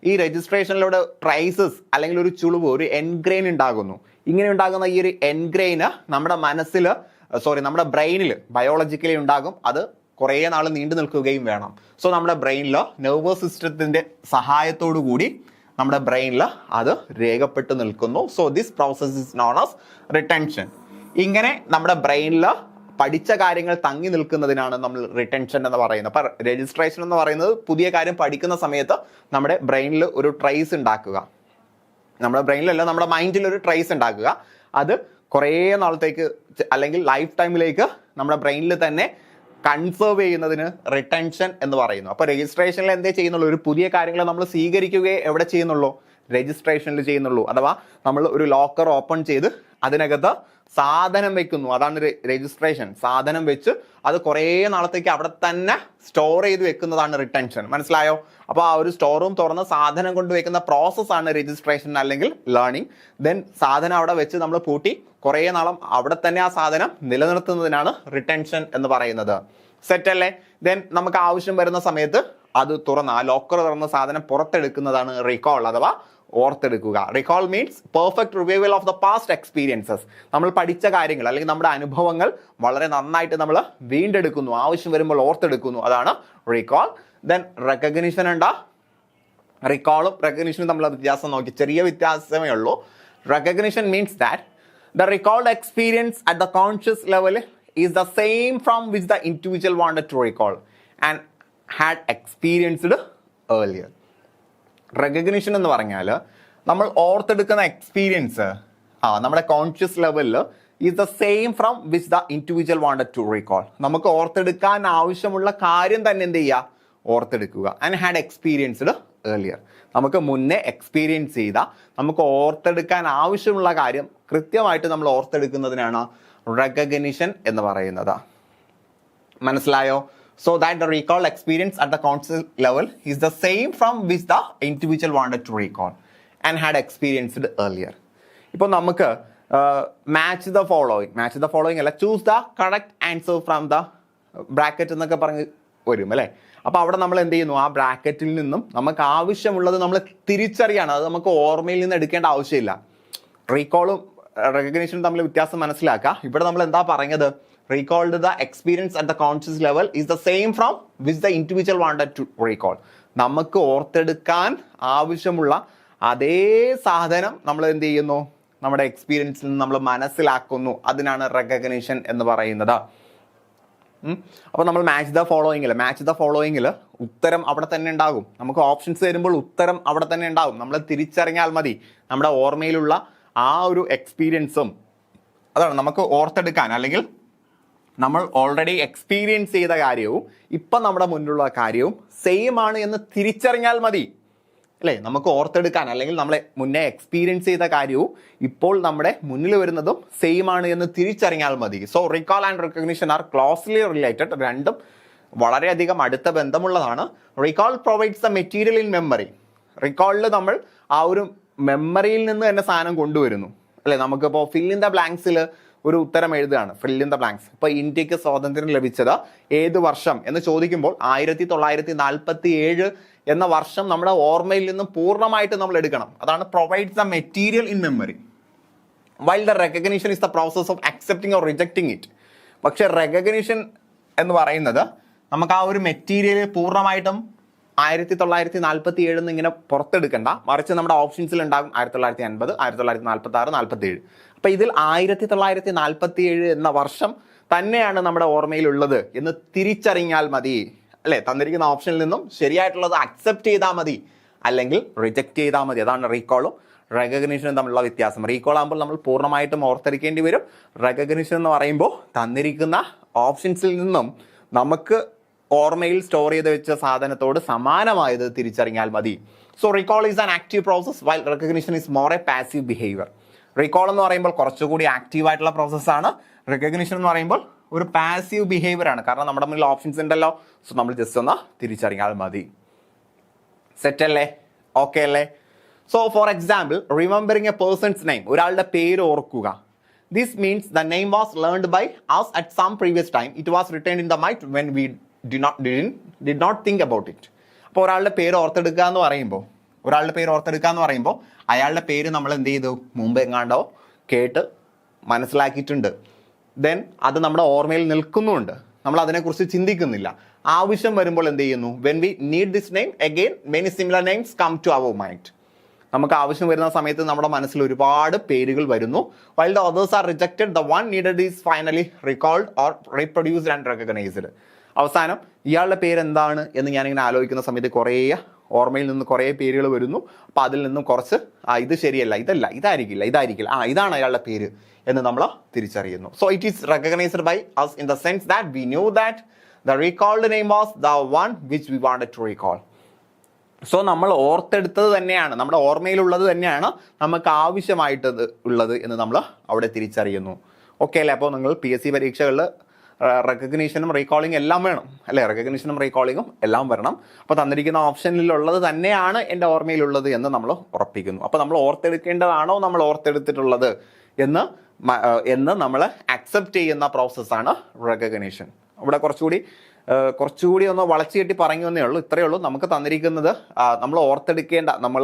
ഈ രജിസ്ട്രേഷനിലൂടെ ട്രേസസ് അല്ലെങ്കിൽ ഒരു ചുളിവ്, ഒരു എൻഗ്രെയിൻ ഉണ്ടാകുന്നു. ഇങ്ങനെ ഉണ്ടാകുന്ന ഈ ഒരു എൻഗ്രെയിന് നമ്മുടെ നമ്മുടെ ബ്രെയിനിൽ ബയോളജിക്കലി ഉണ്ടാകും. അത് കുറേ നാൾ നീണ്ടു നിൽക്കുകയും വേണം. സോ നമ്മുടെ ബ്രെയിനിൽ നെർവസ് സിസ്റ്റത്തിൻ്റെ സഹായത്തോടു കൂടി നമ്മുടെ ബ്രെയിനിൽ അത് രേഖപ്പെട്ട് നിൽക്കുന്നു. So this process is known as retention. ഇങ്ങനെ നമ്മുടെ ബ്രെയിനിൽ പഠിച്ച കാര്യങ്ങൾ തങ്ങി നിൽക്കുന്നതിനാണ് നമ്മൾ റിട്ടൻഷൻ എന്ന് പറയുന്നത്. അപ്പം രജിസ്ട്രേഷൻ എന്ന് പറയുന്നത് പുതിയ കാര്യം പഠിക്കുന്ന സമയത്ത് നമ്മുടെ ബ്രെയിനിൽ ഒരു ട്രേസ് ഉണ്ടാക്കുക. നമ്മുടെ ബ്രെയിനിലല്ല, നമ്മുടെ മൈൻഡിൽ ഒരു ട്രേസ് ഉണ്ടാക്കുക. അത് കുറേ നാളത്തേക്ക് അല്ലെങ്കിൽ ലൈഫ് ടൈമിലേക്ക് നമ്മുടെ ബ്രെയിനിൽ തന്നെ കൺസേർവ് ചെയ്യുന്നതിന് റിട്ടൻഷൻ എന്ന് പറയുന്നു. അപ്പോൾ രജിസ്ട്രേഷനിൽ എന്തേ ചെയ്യുന്നുള്ളൂ, ഒരു പുതിയ കാര്യങ്ങൾ നമ്മൾ സ്വീകരിക്കുകയെ എവിടെ ചെയ്യുന്നുള്ളൂ, രജിസ്ട്രേഷനിൽ ചെയ്യുന്നുള്ളൂ. അഥവാ നമ്മൾ ഒരു ലോക്കർ ഓപ്പൺ ചെയ്ത് അതിനകത്ത് സാധനം വെക്കുന്നു, അതാണ് രജിസ്ട്രേഷൻ. സാധനം വെച്ച് അത് കുറേ നാളത്തേക്ക് അവിടെ തന്നെ സ്റ്റോർ ചെയ്ത് വെക്കുന്നതാണ് റിട്ടൻഷൻ. മനസ്സിലായോ? അപ്പോൾ ആ ഒരു സ്റ്റോർ റൂം തുറന്ന് സാധനം കൊണ്ട് വെക്കുന്ന പ്രോസസ്സാണ് രജിസ്ട്രേഷൻ അല്ലെങ്കിൽ ലേണിംഗ്. ദെൻ സാധനം അവിടെ വെച്ച് നമ്മൾ പൂട്ടി കുറേ നാളം അവിടെ തന്നെ ആ സാധനം നിലനിർത്തുന്നതിനാണ് റിട്ടൻഷൻ എന്ന് പറയുന്നത്. സെറ്റ് അല്ലേ? ദെൻ നമുക്ക് ആവശ്യം വരുന്ന സമയത്ത് അത് തുറന്ന്, ആ ലോക്കർ തുറന്ന സാധനം പുറത്തെടുക്കുന്നതാണ് റീകോൾ അഥവാ ഓർത്തെടുക്കുക. Recall means perfect revival of the past experiences. നമ്മൾ പഠിച്ച കാര്യങ്ങൾ അല്ലെങ്കിൽ നമ്മുടെ അനുഭവങ്ങൾ വളരെ നന്നായിട്ട് നമ്മൾ വീണ്ടെടുക്കുന്നു, ആവശ്യം വരുമ്പോൾ ഓർത്തെടുക്കുന്നു. അതാണ് റീകോൾ. ദെൻ റെക്കഗ്നിഷൻ ഉണ്ടാ. റീകോളും റെക്കഗ്നിഷനും തമ്മിലുള്ള വ്യത്യാസം നോക്കി, ചെറിയ വ്യത്യാസമേ ഉള്ളൂ. Recognition means that the recalled experience at the conscious level is the same from which the individual wanted to recall and had experienced earlier. Recognition എന്ന് പറഞ്ഞാൽ നമ്മൾ ഓർത്തെടുക്കുന്ന എക്സ്പീരിയൻസ് നമ്മുടെ കോൺഷ്യസ് ലെവലിൽ is the same from which the individual wanted to recall. നമുക്ക് ഓർത്തെടുക്കാൻ ആവശ്യമുള്ള കാര്യം തന്നെ എന്ത് ചെയ്യുക, ഓർത്തെടുക്കുക. And had experienced earlier. നമുക്ക് മുന്നേ എക്സ്പീരിയൻസ് ചെയ്ത, നമുക്ക് ഓർത്തെടുക്കാൻ ആവശ്യമുള്ള കാര്യം കൃത്യമായിട്ട് നമ്മൾ ഓർത്തെടുക്കുന്നതിനാണ് റെക്കഗ്നിഷൻ എന്ന് പറയുന്നത്. മനസ്സിലായോ? So that the recall experience at the conscious level is the same from which the individual wanted to recall and had experienced earlier. ഇപ്പോൾ നമുക്ക് മാച്ച് ദ ഫോളോയിങ് അല്ല, choose the correct answer from the bracket എന്നൊക്കെ പറഞ്ഞ് വരും അല്ലേ. അപ്പോൾ അവിടെ നമ്മൾ എന്ത് ചെയ്യുന്നു, ആ ബ്രാക്കറ്റിൽ നിന്നും നമുക്ക് ആവശ്യമുള്ളത് നമ്മൾ തിരിച്ചറിയാണ്. അത് നമുക്ക് ഓർമ്മയിൽ നിന്ന് എടുക്കേണ്ട ആവശ്യമില്ല. റീകോളും റെക്കഗ്നിഷനും തമ്മിൽ വ്യത്യാസം മനസ്സിലാക്കുക. ഇവിടെ നമ്മൾ എന്താ പറഞ്ഞത്, recalled the experience at the conscious level is the same from which the individual wanted to recall. നമുക്ക് ഓർത്തെടുക്കാൻ ആവശ്യമുള്ള അതേ സാധനം നമ്മൾ എന്ത് ചെയ്യുന്നു, നമ്മുടെ എക്സ്പീരിയൻസിൽ നിന്ന് നമ്മൾ മനസ്സിലാക്കുന്നു. അതിനാണ് റെക്കഗ്നിഷൻ എന്ന് പറയുന്നത്. അപ്പോൾ നമ്മൾ മാച്ച് ദ ഫോളോയിങ്ങിൽ ഉത്തരം അവിടെ തന്നെ ഉണ്ടാകും. നമുക്ക് ഓപ്ഷൻസ് വരുമ്പോൾ ഉത്തരം അവിടെ തന്നെ ഉണ്ടാകും. നമ്മൾ തിരിച്ചറിഞ്ഞാൽ മതി നമ്മുടെ ഓർമ്മയിലുള്ള ആ ഒരു എക്സ്പീരിയൻസും. അതാണ് നമുക്ക് ഓർത്തെടുക്കാൻ, അല്ലെങ്കിൽ നമ്മൾ ഓൾറെഡി എക്സ്പീരിയൻസ് ചെയ്ത കാര്യവും ഇപ്പം നമ്മുടെ മുന്നിലുള്ള കാര്യവും സെയിം ആണ് എന്ന് തിരിച്ചറിഞ്ഞാൽ മതി അല്ലേ. നമുക്ക് ഓർത്തെടുക്കാൻ അല്ലെങ്കിൽ നമ്മളെ മുന്നേ എക്സ്പീരിയൻസ് ചെയ്ത കാര്യവും ഇപ്പോൾ നമ്മുടെ മുന്നിൽ വരുന്നതും സെയിം ആണ് എന്ന് തിരിച്ചറിഞ്ഞാൽ മതി. So recall and recognition are closely related. രണ്ടും വളരെയധികം അടുത്ത ബന്ധമുള്ളതാണ്. Recall provides the material in memory. റീകോളിൽ നമ്മൾ ആ ഒരു മെമ്മറിയിൽ നിന്ന് തന്നെ സാധനം കൊണ്ടുവരുന്നു അല്ലേ. നമുക്കിപ്പോൾ ഫിൽ ഇൻ ദ ബ്ലാങ്ക്സിൽ ഒരു ഉത്തരം എഴുതുകയാണ്, ഫിൽ ഇൻ ദ ബ്ലാങ്ക്സ്. ഇപ്പോൾ ഇന്ത്യക്ക് സ്വാതന്ത്ര്യം ലഭിച്ചത് ഏത് വർഷം എന്ന് ചോദിക്കുമ്പോൾ 1947 എന്ന വർഷം നമ്മുടെ ഓർമ്മയിൽ നിന്നും പൂർണ്ണമായിട്ട് നമ്മൾ എടുക്കണം. അതാണ് provides the material in memory. While the recognition is the process of accepting or rejecting it. പക്ഷെ റെക്കഗ്നിഷൻ എന്ന് പറയുന്നത് നമുക്ക് ആ ഒരു മെറ്റീരിയൽ പൂർണ്ണമായിട്ടും 1947 ഇങ്ങനെ പുറത്തെടുക്കണ്ട, മറിച്ച് നമ്മുടെ ഓപ്ഷൻസിൽ ഉണ്ടാകും 1950, 1946, 47. അപ്പൊ ഇതിൽ 1947 എന്ന വർഷം തന്നെയാണ് നമ്മുടെ ഓർമ്മയിലുള്ളത് എന്ന് തിരിച്ചറിഞ്ഞാൽ മതി അല്ലെ. തന്നിരിക്കുന്ന ഓപ്ഷനിൽ നിന്നും ശരിയായിട്ടുള്ളത് അക്സെപ്റ്റ് ചെയ്താൽ മതി, അല്ലെങ്കിൽ റിജക്റ്റ് ചെയ്താൽ മതി. അതാണ് റീകോളും റെക്കഗ്നിഷനും തമ്മിലുള്ള വ്യത്യാസം. റീകോൾ ആകുമ്പോൾ നമ്മൾ പൂർണ്ണമായിട്ടും ഓർത്തെടുക്കേണ്ടി വരും. റെക്കഗ്നിഷൻ എന്ന് പറയുമ്പോൾ തന്നിരിക്കുന്ന ഓപ്ഷൻസിൽ നിന്നും നമുക്ക് ഓർമ്മയിൽ സ്റ്റോർ ചെയ്ത് വെച്ച സാധനത്തോട് സമാനമായത് തിരിച്ചറിഞ്ഞാൽ മതി. So recall is an active process while recognition is more A passive behaviour. Recall എന്ന് പറയുമ്പോൾ കുറച്ചുകൂടി ആക്റ്റീവ് ആയിട്ടുള്ള പ്രോസസ്സാണ്. റെക്കഗ്നിഷൻ എന്ന് പറയുമ്പോൾ ഒരു പാസീവ് ബിഹേവിയർ ആണ്. കാരണം നമ്മുടെ മുന്നിൽ ഓപ്ഷൻസ് ഉണ്ടല്ലോ. സോ നമ്മൾ ജസ്റ്റ് ഒന്ന് തിരിച്ചറിഞ്ഞാൽ മതി. സെറ്റ് അല്ലേ? ഓക്കെ അല്ലേ? So for example, remembering a person's name, ഒരാളുടെ പേര് ഓർക്കുക. This means the name was learned by us at some previous time. It was return in the mind when we did not think about it. അപ്പോൾ ഒരാളുടെ പേര് ഓർത്തെടുക്കുക എന്ന് പറയുമ്പോൾ അയാളുടെ പേര് നമ്മൾ എന്ത് ചെയ്തു? മുമ്പ് എങ്ങാണ്ടോ കേട്ട് മനസ്സിലാക്കിയിട്ടുണ്ട്. ദെൻ അത് നമ്മുടെ ഓർമ്മയിൽ നിൽക്കുന്നുണ്ട്. നമ്മൾ അതിനെക്കുറിച്ച് ചിന്തിക്കുന്നില്ല. ആവശ്യം വരുമ്പോൾ എന്ത് ചെയ്യുന്നു? When we need this name again many similar names come to our mind. നമുക്ക് ആവശ്യം വരുന്ന സമയത്ത് നമ്മുടെ മനസ്സിൽ ഒരുപാട് പേരുകൾ വരുന്നു. While the others are rejected, the one needed is finally recalled or reproduced and recognized. അവസാനം ഇയാളുടെ പേരെന്താണ് എന്ന് ഞാനിങ്ങനെ ആലോചിക്കുന്ന സമയത്ത് കുറേ ഓർമ്മയിൽ നിന്ന് കുറേ പേരുകൾ വരുന്നു. അപ്പോൾ അതിൽ നിന്നും കുറച്ച് ഇത് ശരിയല്ല, ഇതായിരിക്കില്ല, ഇതാണ് അയാളുടെ പേര് എന്ന് നമ്മൾ തിരിച്ചറിയുന്നു. So it is recognized by us in the sense that we knew that the recalled name was the one which we wanted to recall. So നമ്മൾ ഓർത്തെടുത്തത് തന്നെയാണ്, നമ്മുടെ ഓർമ്മയിലുള്ളത് തന്നെയാണ് നമുക്ക് ആവശ്യമായിട്ടത് ഉള്ളത് എന്ന് നമ്മൾ അവിടെ തിരിച്ചറിയുന്നു. ഓക്കെ അല്ലേ? അപ്പോൾ നിങ്ങൾ PSC പരീക്ഷകളിൽ റെക്കഗ്നീഷനും റീകോളിംഗ് എല്ലാം വേണം അല്ലേ? റെക്കഗ്നീഷനും റീകോളിങ്ങും എല്ലാം വരണം. അപ്പോൾ തന്നിരിക്കുന്ന ഓപ്ഷനിലുള്ളത് തന്നെയാണ് എൻ്റെ ഓർമ്മയിലുള്ളത് എന്ന് നമ്മൾ ഉറപ്പിക്കുന്നു. അപ്പോൾ നമ്മൾ ഓർത്തെടുക്കേണ്ടതാണോ നമ്മൾ ഓർത്തെടുത്തിട്ടുള്ളത് എന്ന് നമ്മൾ അക്സെപ്റ്റ് ചെയ്യുന്ന പ്രോസസ്സാണ് റെക്കഗ്നീഷൻ. ഇവിടെ കുറച്ചുകൂടി ഒന്ന് വളച്ചു കെട്ടി പറഞ്ഞു എന്നേ ഉള്ളൂ. ഇത്രയേ ഉള്ളൂ. നമുക്ക് തന്നിരിക്കുന്നത് നമ്മൾ ഓർത്തെടുക്കേണ്ട, നമ്മൾ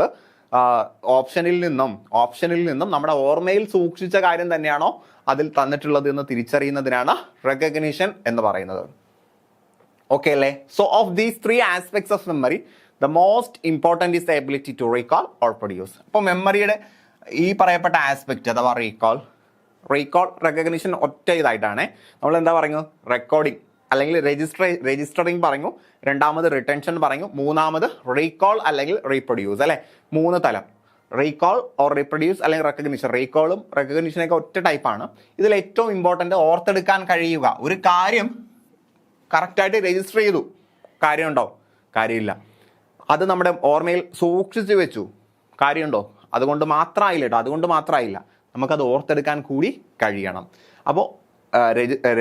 ഓപ്ഷനിൽ നിന്നും നമ്മുടെ ഓർമ്മയിൽ സൂക്ഷിച്ച കാര്യം തന്നെയാണോ അതിൽ തന്നിട്ടുള്ളത് എന്ന് തിരിച്ചറിയുന്നതിനാണ് റെക്കഗ്നിഷൻ എന്ന് പറയുന്നത്. ഓക്കെ അല്ലേ? So of these 3 aspects of memory the most important is the ability to recall or produce. അപ്പോൾ മെമ്മറിയുടെ ഈ പറയപ്പെട്ട ആസ്പെക്റ്റ് അഥവാ റീകോൾ, റെക്കഗ്നിഷൻ ഒറ്റ ഇതായിട്ടാണ്. നമ്മൾ എന്താ പറഞ്ഞു? റെക്കോർഡിംഗ് അല്ലെങ്കിൽ രജിസ്റ്ററിങ് പറഞ്ഞു, രണ്ടാമത് റിട്ടൻഷൻ പറഞ്ഞു, മൂന്നാമത് റീകോൾ അല്ലെങ്കിൽ റീപ്രൊഡ്യൂസ് അല്ലേ? 3 തലം. റീകോൾ ഓർ റീപ്രൊഡ്യൂസ് അല്ലെങ്കിൽ റെക്കഗ്നിഷൻ. റീകോളും റെക്കഗ്നിഷനൊക്കെ ഒറ്റ ടൈപ്പാണ്. ഇതിൽ ഏറ്റവും ഇമ്പോർട്ടൻ്റ് ഓർത്തെടുക്കാൻ കഴിയുക. ഒരു കാര്യം കറക്റ്റായിട്ട് രജിസ്റ്റർ ചെയ്തു, കാര്യമുണ്ടോ? കാര്യമില്ല. അത് നമ്മുടെ ഓർമ്മയിൽ സൂക്ഷിച്ചു വെച്ചു, കാര്യമുണ്ടോ? അതുകൊണ്ട് മാത്രമായില്ല, നമുക്കത് ഓർത്തെടുക്കാൻ കൂടി കഴിയണം. അപ്പോൾ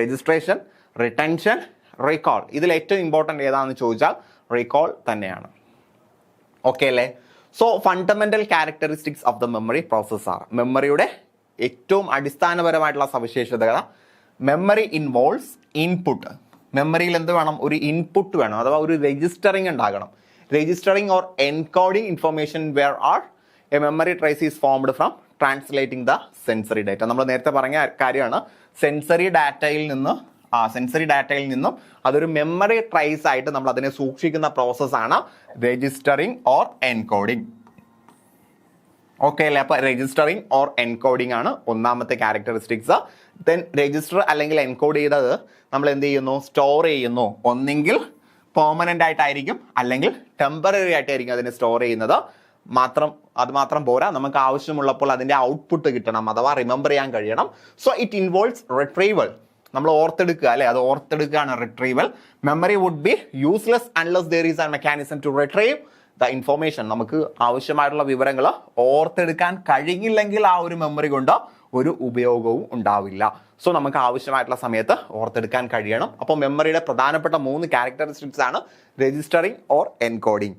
രജിസ്ട്രേഷൻ, റിട്ടൻഷൻ, റീകോൾ, ഇതിൽ ഏറ്റവും ഇമ്പോർട്ടൻ്റ് ഏതാണെന്ന് ചോദിച്ചാൽ റീകോൾ തന്നെയാണ്. ഓക്കെ അല്ലേ? So fundamental characteristics of the memory process R. മെമ്മറിയുടെ ഏറ്റവും അടിസ്ഥാനപരമായിട്ടുള്ള സവിശേഷത, മെമ്മറി ഇൻവോൾവ്സ് ഇൻപുട്ട്. മെമ്മറിയിൽ എന്ത് വേണം? ഒരു ഇൻപുട്ട് വേണം, അഥവാ ഒരു രജിസ്റ്ററിങ് ഉണ്ടാകണം. Registering or encoding information where are a memory trace is formed from translating the sensory data. നമ്മൾ നേരത്തെ പറഞ്ഞ കാര്യമാണ്. സെൻസറി ഡാറ്റയിൽ നിന്നും അതൊരു മെമ്മറി ട്രേസ് ആയിട്ട് നമ്മൾ അതിനെ സൂക്ഷിക്കുന്ന പ്രോസസ്സാണ് രജിസ്റ്ററിങ് ഓർ എൻകോഡിങ്. ഓക്കെ അല്ലേ? അപ്പോൾ രജിസ്റ്ററിങ് ഓർ എൻകോഡിങ് ആണ് ഒന്നാമത്തെ ക്യാരക്ടറിസ്റ്റിക്സ്. ദെൻ രജിസ്റ്റർ അല്ലെങ്കിൽ എൻകോഡ് ചെയ്തത് നമ്മൾ എന്ത് ചെയ്യുന്നു? സ്റ്റോർ ചെയ്യുന്നു. ഒന്നെങ്കിൽ പെർമനൻ്റ് ആയിട്ടായിരിക്കും അല്ലെങ്കിൽ ടെമ്പററി ആയിട്ടായിരിക്കും അതിനെ സ്റ്റോർ ചെയ്യുന്നത്. അത് മാത്രം പോരാ, നമുക്ക് ആവശ്യമുള്ളപ്പോൾ അതിൻ്റെ ഔട്ട്പുട്ട് കിട്ടണം, അഥവാ റിമെമ്പർ ചെയ്യാൻ കഴിയണം. So it involves retrieval. നമ്മൾ ഓർത്തെടുക്കുക അല്ലേ? അത് ഓർത്തെടുക്കുകയാണ് retrieval. Memory would be useless unless there is a mechanism to retrieve the information. നമുക്ക് ആവശ്യമായിട്ടുള്ള വിവരങ്ങൾ ഓർത്തെടുക്കാൻ കഴിയില്ലെങ്കിൽ ആ ഒരു മെമ്മറി കൊണ്ട് ഒരു ഉപയോഗവും ഉണ്ടാവില്ല. സോ നമുക്ക് ആവശ്യമായിട്ടുള്ള സമയത്ത് ഓർത്തെടുക്കാൻ കഴിയണം. അപ്പോൾ മെമ്മറിയുടെ പ്രധാനപ്പെട്ട 3 ക്യാരക്ടറിസ്റ്റിക്സ് ആണ് registering or encoding,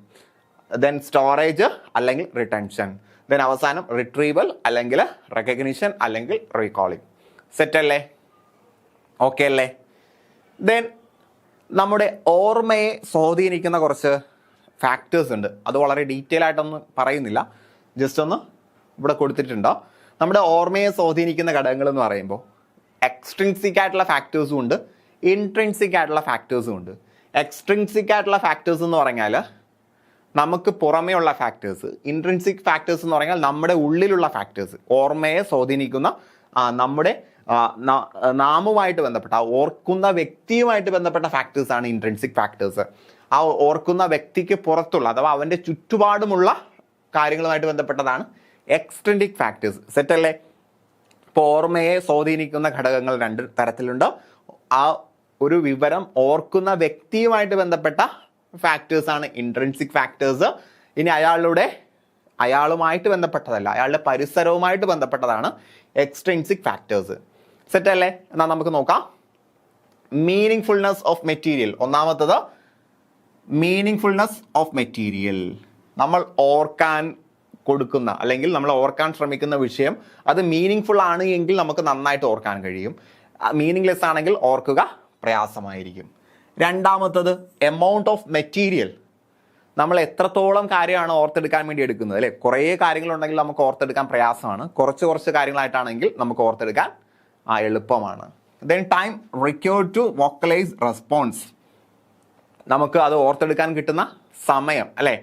then storage അല്ലെങ്കിൽ റിട്ടൻഷൻ, ദെൻ അവസാനം റിട്രീവൽ അല്ലെങ്കിൽ റെക്കഗ്നിഷൻ അല്ലെങ്കിൽ റീകോളിംഗ്. സെറ്റ് അല്ലേ? ഓക്കെ അല്ലേ? ദെൻ നമ്മുടെ ഓർമ്മയെ സ്വാധീനിക്കുന്ന കുറച്ച് ഫാക്ടേഴ്സ് ഉണ്ട്. അത് വളരെ ഡീറ്റെയിൽ ആയിട്ടൊന്നും പറയുന്നില്ല, ജസ്റ്റ് ഒന്ന് ഇവിടെ കൊടുത്തിട്ടുണ്ടോ. നമ്മുടെ ഓർമ്മയെ സ്വാധീനിക്കുന്ന ഘടകങ്ങൾ എന്ന് പറയുമ്പോൾ എക്സ്ട്രിൻസിക് ആയിട്ടുള്ള ഫാക്ടേഴ്സും ഉണ്ട്, ഇൻട്രിൻസിക് ആയിട്ടുള്ള ഫാക്ടേഴ്സും ഉണ്ട്. എക്സ്ട്രിൻസിക് ആയിട്ടുള്ള ഫാക്ടേഴ്സ് എന്ന് പറഞ്ഞാൽ നമുക്ക് പുറമേ ഉള്ള ഫാക്ടേഴ്സ്. ഇൻട്രിൻസിക് ഫാക്ടേഴ്സ് എന്ന് പറഞ്ഞാൽ നമ്മുടെ ഉള്ളിലുള്ള ഫാക്ടേഴ്സ്. ഓർമ്മയെ സ്വാധീനിക്കുന്ന നമ്മുടെ നാമുമായിട്ട് ബന്ധപ്പെട്ട, ഓർക്കുന്ന വ്യക്തിയുമായിട്ട് ബന്ധപ്പെട്ട ഫാക്ടേഴ്സാണ് ഇൻട്രിൻസിക് ഫാക്ടേഴ്സ്. ആ ഓർക്കുന്ന വ്യക്തിക്ക് പുറത്തുള്ള അഥവാ അവൻ്റെ ചുറ്റുപാടുമുള്ള കാര്യങ്ങളുമായിട്ട് ബന്ധപ്പെട്ടതാണ് എക്സ്ട്രിൻസിക് ഫാക്ടേഴ്സ്. സെറ്റ് അല്ലേ? ഇപ്പോൾ ഓർമ്മയെ സ്വാധീനിക്കുന്ന ഘടകങ്ങൾ 2 തരത്തിലുണ്ട്. ആ ഒരു വിവരം ഓർക്കുന്ന വ്യക്തിയുമായിട്ട് ബന്ധപ്പെട്ട ഫാക്ടേഴ്സാണ് ഇൻട്രിൻസിക് ഫാക്ടേഴ്സ്. ഇനി അയാളുമായിട്ട് ബന്ധപ്പെട്ടതല്ല, അയാളുടെ പരിസരവുമായിട്ട് ബന്ധപ്പെട്ടതാണ് എക്സ്ട്രിൻസിക് ഫാക്ടേഴ്സ്. സെറ്റ് അല്ലേ? എന്നാൽ നമുക്ക് നോക്കാം. മീനിങ്ഫുൾനെസ് ഓഫ് മെറ്റീരിയൽ. ഒന്നാമത്തത് മീനിങ്ഫുൾനെസ് ഓഫ് മെറ്റീരിയൽ. നമ്മൾ ഓർക്കാൻ കൊടുക്കുന്ന അല്ലെങ്കിൽ നമ്മൾ ഓർക്കാൻ ശ്രമിക്കുന്ന വിഷയം അത് മീനിങ്ഫുൾ ആണ് എങ്കിൽ നമുക്ക് നന്നായിട്ട് ഓർക്കാൻ കഴിയും. മീനിങ്ലെസ് ആണെങ്കിൽ ഓർക്കുക പ്രയാസമായിരിക്കും. രണ്ടാമത്തത് എമൗണ്ട് ഓഫ് മെറ്റീരിയൽ. നമ്മൾ എത്രത്തോളം കാര്യമാണ് ഓർത്തെടുക്കാൻ വേണ്ടി എടുക്കുന്നത്, അല്ലേ? കുറേ കാര്യങ്ങളുണ്ടെങ്കിൽ നമുക്ക് ഓർത്തെടുക്കാൻ പ്രയാസമാണ്. കുറച്ച് കാര്യങ്ങളായിട്ടാണെങ്കിൽ നമുക്ക് ഓർത്തെടുക്കാൻ എളുപ്പമാണ്. Then time required to vocalize response. നമുക്ക് അത് ഓർത്തെടുക്കാൻ കിട്ടുന്ന സമയം, അല്ലേ?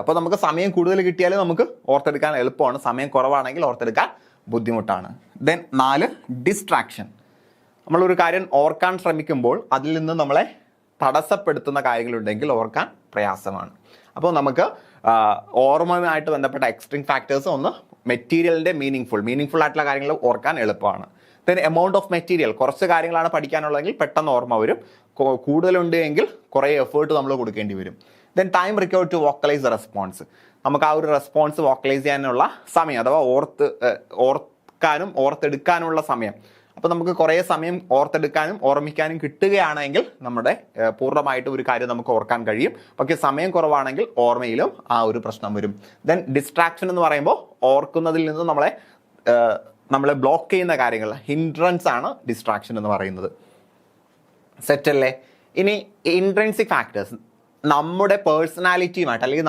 അപ്പോൾ നമുക്ക് സമയം കൂടുതൽ കിട്ടിയാൽ നമുക്ക് ഓർത്തെടുക്കാൻ എളുപ്പമാണ്. സമയം കുറവാണെങ്കിൽ ഓർത്തെടുക്കാൻ ബുദ്ധിമുട്ടാണ്. Then 4 distraction. നമ്മളൊരു കാര്യം ഓർക്കാൻ ശ്രമിക്കുമ്പോൾ അതിൽ നിന്ന് നമ്മളെ തടസ്സപ്പെടുത്തുന്ന കാര്യങ്ങളുണ്ടെങ്കിൽ ഓർക്കാൻ പ്രയാസമാണ്. അപ്പോൾ നമുക്ക് ഓർമ്മയുമായിട്ട് ബന്ധപ്പെട്ട എക്സ്ട്രിൻസിക് ഫാക്ടേഴ്സ് ഒന്ന് മെറ്റീരിയലിൻ്റെ മീനിങ്ഫുൾ ആയിട്ടുള്ള കാര്യങ്ങൾ ഓർക്കാൻ എളുപ്പമാണ്. Then amount of material. കുറച്ച് കാര്യങ്ങളാണ് പഠിക്കാനുള്ളതെങ്കിൽ പെട്ടെന്ന് ഓർമ്മ വരും. കൂടുതലുണ്ട് എങ്കിൽ കുറേ എഫേർട്ട് നമ്മൾ കൊടുക്കേണ്ടി വരും. Then time required to vocalize response. നമുക്ക് ആ ഒരു റെസ്പോൺസ് വോക്കലൈസ് ചെയ്യാനുള്ള സമയം, അഥവാ ഓർക്കാനും ഓർത്തെടുക്കാനുള്ള സമയം. അപ്പോൾ നമുക്ക് കുറേ സമയം ഓർത്തെടുക്കാനും ഓർമ്മിക്കാനും കിട്ടുകയാണെങ്കിൽ നമ്മുടെ പൂർണ്ണമായിട്ട് ഒരു കാര്യം നമുക്ക് ഓർക്കാൻ കഴിയും. പക്ഷേ സമയം കുറവാണെങ്കിൽ ഓർമ്മയിലും ആ ഒരു പ്രശ്നം വരും. ദെൻ ഡിസ്ട്രാക്ഷൻ എന്ന് പറയുമ്പോൾ ഓർക്കുന്നതിൽ നിന്ന് നമ്മളെ ബ്ലോക്ക് ചെയ്യുന്ന കാര്യങ്ങൾ, ഹിൻഡ്രൻസ് ആണ് ഡിസ്ട്രാക്ഷൻ എന്ന് പറയുന്നത്. സെറ്റ് അല്ലേ? ഇനി ഇൻട്രിൻസിക് ഫാക്ടേഴ്സ്. നമ്മുടെ പേഴ്സണാലിറ്റിയുമായിട്ട് അല്ലെങ്കിൽ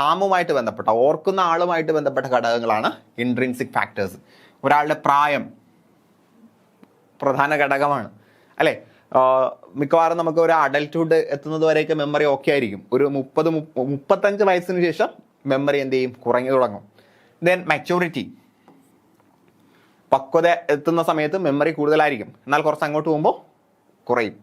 നാമുമായിട്ട് ബന്ധപ്പെട്ട, ഓർക്കുന്ന ആളുമായിട്ട് ബന്ധപ്പെട്ട ഘടകങ്ങളാണ് ഇൻട്രിൻസിക് ഫാക്ടേഴ്സ്. ഒരാളുടെ പ്രായം പ്രധാന ഘടകമാണ്, അല്ലേ? മിക്കവാറും നമുക്ക് ഒരു അഡൽട്ട്ഹുഡ് എത്തുന്നത് വരെയൊക്കെ മെമ്മറി ഓക്കെ ആയിരിക്കും. ഒരു 30-35 വയസ്സിന് ശേഷം മെമ്മറി എന്ത് ചെയ്യും? കുറഞ്ഞു തുടങ്ങും. Then maturity. പക്വത എത്തുന്ന സമയത്ത് മെമ്മറി കൂടുതലായിരിക്കും, എന്നാൽ കുറച്ച് അങ്ങോട്ട് പോകുമ്പോൾ കുറയും.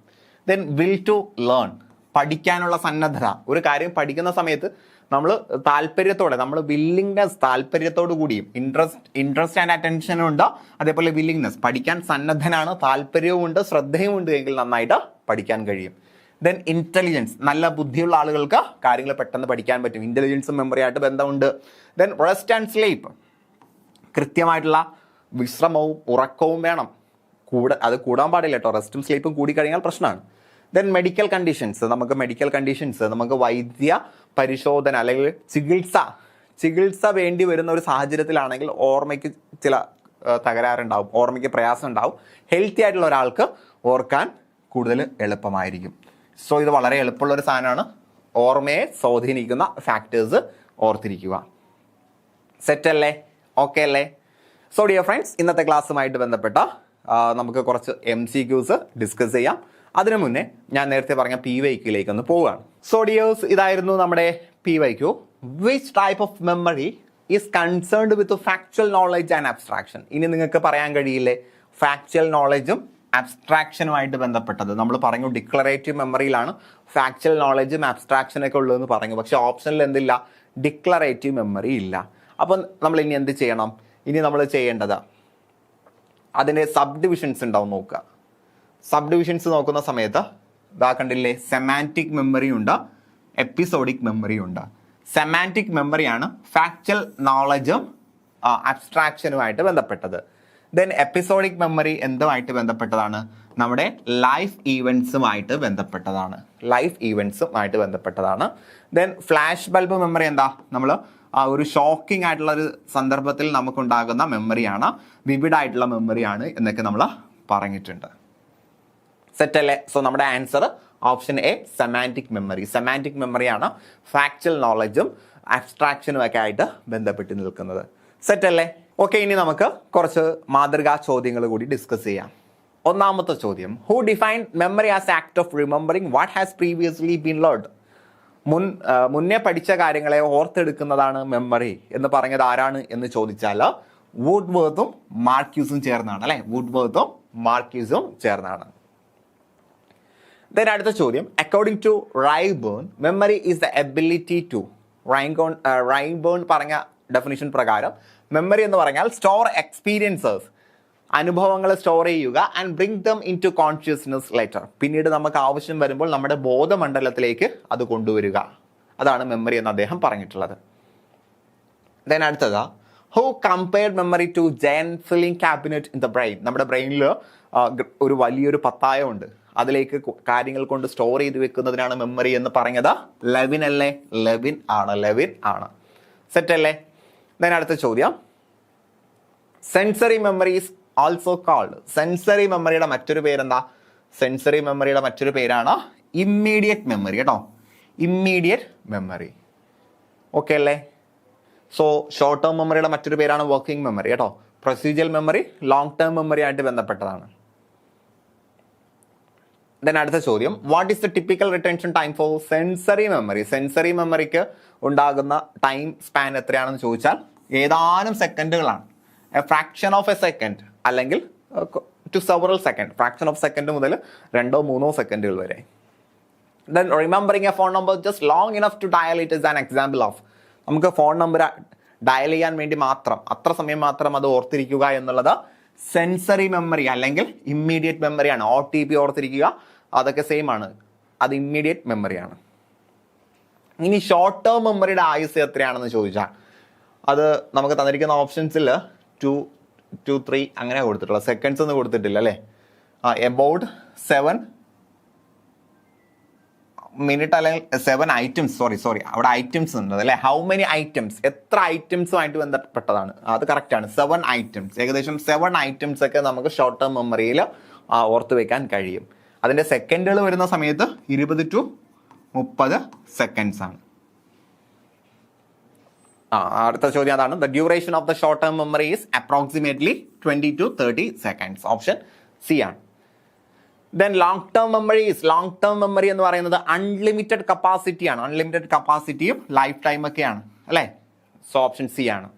Then will to learn. പഠിക്കാനുള്ള സന്നദ്ധത. ഒരു കാര്യം പഠിക്കുന്ന സമയത്ത് നമ്മൾ താല്പര്യത്തോടെ, നമ്മൾ വില്ലിങ്നെസ്, താല്പര്യത്തോടു കൂടിയും ഇൻട്രസ്റ്റ് ആൻഡ് അറ്റൻഷനും ഉണ്ട്. അതേപോലെ വില്ലിങ്നെസ്, പഠിക്കാൻ സന്നദ്ധനാണ്, താല്പര്യവും ഉണ്ട്, ശ്രദ്ധയും ഉണ്ട് എങ്കിൽ നന്നായിട്ട് പഠിക്കാൻ കഴിയും. Then intelligence. നല്ല ബുദ്ധിയുള്ള ആളുകൾക്ക് കാര്യങ്ങൾ പെട്ടെന്ന് പഠിക്കാൻ പറ്റും. ഇൻ്റലിജൻസും മെമ്മറിയായിട്ട് ബന്ധമുണ്ട്. Then rest and sleep. കൃത്യമായിട്ടുള്ള വിശ്രമവും ഉറക്കവും വേണം. അത് കൂടാൻ പാടില്ല കേട്ടോ. റെസ്റ്റും സ്ലീപ്പും കൂടി കഴിഞ്ഞാൽ പ്രശ്നമാണ്. Then medical conditions. നമുക്ക് വൈദ്യ പരിശോധന അല്ലെങ്കിൽ ചികിത്സ വേണ്ടി വരുന്ന ഒരു സാഹചര്യത്തിലാണെങ്കിൽ ഓർമ്മയ്ക്ക് ചില തകരാറുണ്ടാവും, ഓർമ്മയ്ക്ക് പ്രയാസം ഉണ്ടാവും. ഹെൽത്തി ആയിട്ടുള്ള ഒരാൾക്ക് ഓർക്കാൻ കൂടുതൽ എളുപ്പമായിരിക്കും. സോ ഇത് വളരെ എളുപ്പമുള്ള ഒരു സാധനമാണ്. ഓർമ്മയെ സ്വാധീനിക്കുന്ന ഫാക്ടേഴ്സ് ഓർത്തിരിക്കുക. സെറ്റ് അല്ലേ? ഓക്കെ അല്ലേ? സോ ഡിയർ ഫ്രണ്ട്സ്, ഇന്നത്തെ ക്ലാസ്സുമായിട്ട് ബന്ധപ്പെട്ട നമുക്ക് കുറച്ച് MCQs ഡിസ്കസ് ചെയ്യാം. അതിനു മുന്നേ ഞാൻ നേരത്തെ പറഞ്ഞ PYQ ഒന്ന് പോവുകയാണ്. സോ ഡിയേഴ്സ്, ഇതായിരുന്നു നമ്മുടെ PYQ. Which type of memory is concerned with factual knowledge and abstraction? ഇനി നിങ്ങൾക്ക് പറയാൻ കഴിയില്ലേ ഫാക്ച്വൽ നോളജും അബ്സ്ട്രാക്ഷനുമായിട്ട് ബന്ധപ്പെട്ടത്? നമ്മൾ പറഞ്ഞു ഡിക്ലറേറ്റീവ് മെമ്മറിയിലാണ് ഫാക്ച്വൽ നോളജും അബ്സ്ട്രാക്ഷനൊക്കെ ഉള്ളതെന്ന് പറഞ്ഞു. പക്ഷേ ഓപ്ഷനിൽ എന്തില്ല? ഡിക്ലറേറ്റീവ് മെമ്മറി ഇല്ല. അപ്പം നമ്മൾ ഇനി എന്ത് ചെയ്യണം? ഇനി നമ്മൾ ചെയ്യേണ്ടത് അതിൻ്റെ സബ് ഡിവിഷൻസ് ഉണ്ടാവും നോക്കുക. സബ് ഡിവിഷൻസ് നോക്കുന്ന സമയത്ത് ഇതാ കണ്ടില്ലേ, സെമാൻറ്റിക് മെമ്മറി ഉണ്ട്, എപ്പിസോഡിക് മെമ്മറി ഉണ്ട്. സെമാൻറ്റിക് മെമ്മറിയാണ് ഫാക്ച്വൽ നോളജും അബ്സ്ട്രാക്ഷനുമായിട്ട് ബന്ധപ്പെട്ടത്. ദെൻ എപ്പിസോഡിക് മെമ്മറി എന്തുമായിട്ട് ബന്ധപ്പെട്ടതാണ്? നമ്മുടെ ലൈഫ് ഈവൻസുമായിട്ട് ബന്ധപ്പെട്ടതാണ്. ദെൻ ഫ്ലാഷ് ബൾബ് മെമ്മറി എന്താ? നമ്മൾ ഒരു ഷോക്കിംഗ് ആയിട്ടുള്ള ഒരു സന്ദർഭത്തിൽ നമുക്കുണ്ടാകുന്ന മെമ്മറിയാണ്, വിവിഡ് ആയിട്ടുള്ള മെമ്മറിയാണ് എന്നൊക്കെ നമ്മൾ പറഞ്ഞിട്ടുണ്ട്. സെറ്റ് അല്ലേ? സോ നമ്മുടെ ആൻസർ ഓപ്ഷൻ എ, സെമാൻറ്റിക് മെമ്മറിയാണ് ഫാക്ച്വൽ നോളജും അബ്സ്ട്രാക്ഷനും ഒക്കെ ആയിട്ട് ബന്ധപ്പെട്ട് നിൽക്കുന്നത്. സെറ്റ് അല്ലേ? ഓക്കെ, ഇനി നമുക്ക് കുറച്ച് മാതൃകാ ചോദ്യങ്ങൾ കൂടി ഡിസ്കസ് ചെയ്യാം. ഒന്നാമത്തെ ചോദ്യം, who defined memory as act of remembering what has previously been learned? മുന്നേ പഠിച്ച കാര്യങ്ങളെ ഓർത്തെടുക്കുന്നതാണ് മെമ്മറി എന്ന് പറഞ്ഞത് ആരാണ് എന്ന് ചോദിച്ചാൽ വുഡ്വർത്തും മാർക്യൂസും ചേർന്നാണ്, അല്ലെ? വുഡ്വർത്തും മാർക്യൂസും ചേർന്നാണ്. ദെൻ അടുത്ത ചോദ്യം, according to Ryburn memory is the ability to. Ryburn പറഞ്ഞ ഡെഫിനിഷൻ പ്രകാരം മെമ്മറി എന്ന് പറഞ്ഞാൽ സ്റ്റോർ എക്സ്പീരിയൻസസ്, അനുഭവങ്ങൾ സ്റ്റോർ ചെയ്യുക and bring them into consciousness later, പിന്നീട് നമുക്ക് ആവശ്യം വരുമ്പോൾ നമ്മുടെ ബോധമണ്ഡലത്തിലേക്ക് അത് കൊണ്ടുവരിക. അതാണ് മെമ്മറി എന്ന് അദ്ദേഹം പറഞ്ഞിട്ടുള്ളത്. ദെൻ അടുത്തത്, who compared memory to giant filling cabinet in the brain. നമ്മുടെ ബ്രെയിനിൽ ഒരു വലിയൊരു പത്തായമുണ്ട്, അതിലേക്ക് കാര്യങ്ങൾ കൊണ്ട് സ്റ്റോർ ചെയ്ത് വെക്കുന്നതിനാണ് മെമ്മറി എന്ന് പറഞ്ഞത് ലെവിൻ അല്ലേ? ലെവിൻ ആണ്. സെറ്റ് അല്ലേ? ദെൻ അടുത്ത ചോദ്യം, sensory memory is also called. Sensory മെമ്മറിയുടെ മറ്റൊരു പേരെന്താ? സെൻസറി മെമ്മറിയുടെ മറ്റൊരു പേരാണ് ഇമ്മീഡിയറ്റ് മെമ്മറി കേട്ടോ. Immediate memory. ഓക്കെ അല്ലേ? സോ ഷോർട്ട് ടേം മെമ്മറിയുടെ മറ്റൊരു പേരാണ് വർക്കിംഗ് മെമ്മറി കേട്ടോ. Procedural memory long term memory ആയിട്ട് ബന്ധപ്പെട്ടതാണ്. ദെൻ അടുത്ത ചോദ്യം, what is the typical retention time for sensory memory? Sensory മെമ്മറിക്ക് ഉണ്ടാകുന്ന ടൈം സ്പാൻ എത്രയാണെന്ന് ചോദിച്ചാൽ ഏതാനും സെക്കൻഡുകളാണ്. A fraction of a second അല്ലെങ്കിൽ to several second. Fraction of second മുതൽ 2-3 സെക്കൻഡുകൾ വരെ. Then remembering a phone number just long enough to dial it is an example of. നമുക്ക് ഫോൺ നമ്പർ ഡയൽ ചെയ്യാൻ വേണ്ടി മാത്രം, അത്ര സമയം മാത്രം അത് ഓർത്തിരിക്കുക എന്നുള്ളത് സെൻസറി മെമ്മറി അല്ലെങ്കിൽ ഇമ്മീഡിയറ്റ് മെമ്മറിയാണ്. OTP ഓർത്തിരിക്കുക, അതൊക്കെ സെയിം ആണ്, അത് ഇമ്മീഡിയറ്റ് മെമ്മറിയാണ്. ഇനി ഷോർട്ട് ടേം മെമ്മറിയുടെ ആയുസ് എത്രയാണെന്ന് ചോദിച്ചാൽ അത് നമുക്ക് തന്നിരിക്കുന്ന ഓപ്ഷൻസിൽ 2, 3 അങ്ങനെ കൊടുത്തിട്ടുള്ളത്, സെക്കൻഡ്സ് ഒന്നും കൊടുത്തിട്ടില്ല അല്ലേ? എബൌട്ട് 7 മിനിറ്റ് അല്ലെങ്കിൽ 7 ഐറ്റംസ്, സോറി അവിടെ ഐറ്റംസ് ഉണ്ട് അല്ലേ? ഹൗ മെനി ഐറ്റംസ്, എത്ര ഐറ്റംസുമായിട്ട് ബന്ധപ്പെട്ടതാണ്, അത് കറക്റ്റാണ്. 7 ഐറ്റംസ്, ഏകദേശം 7 ഐറ്റംസ് ഒക്കെ നമുക്ക് ഷോർട്ട് ടേം മെമ്മറിയിൽ ഓർത്ത് വെക്കാൻ കഴിയും. അതിൻ്റെ സെക്കൻഡുകൾ വരുന്ന സമയത്ത് 20 to 30 സെക്കൻഡ്സ് ആണ്. അടുത്ത ചോദ്യം അതാണ്, the duration of the short term memory is approximately 20 to 30 seconds. Option C ആണ്. ദെൻ ലോങ് ടേം മെമ്മറി എന്ന് പറയുന്നത് അൺലിമിറ്റഡ് കപ്പാസിറ്റിയാണ്. അൺലിമിറ്റഡ് കപ്പാസിറ്റിയും ലൈഫ് ടൈം ഒക്കെയാണ് അല്ലേ? സോ ഓപ്ഷൻ സി ആണ്.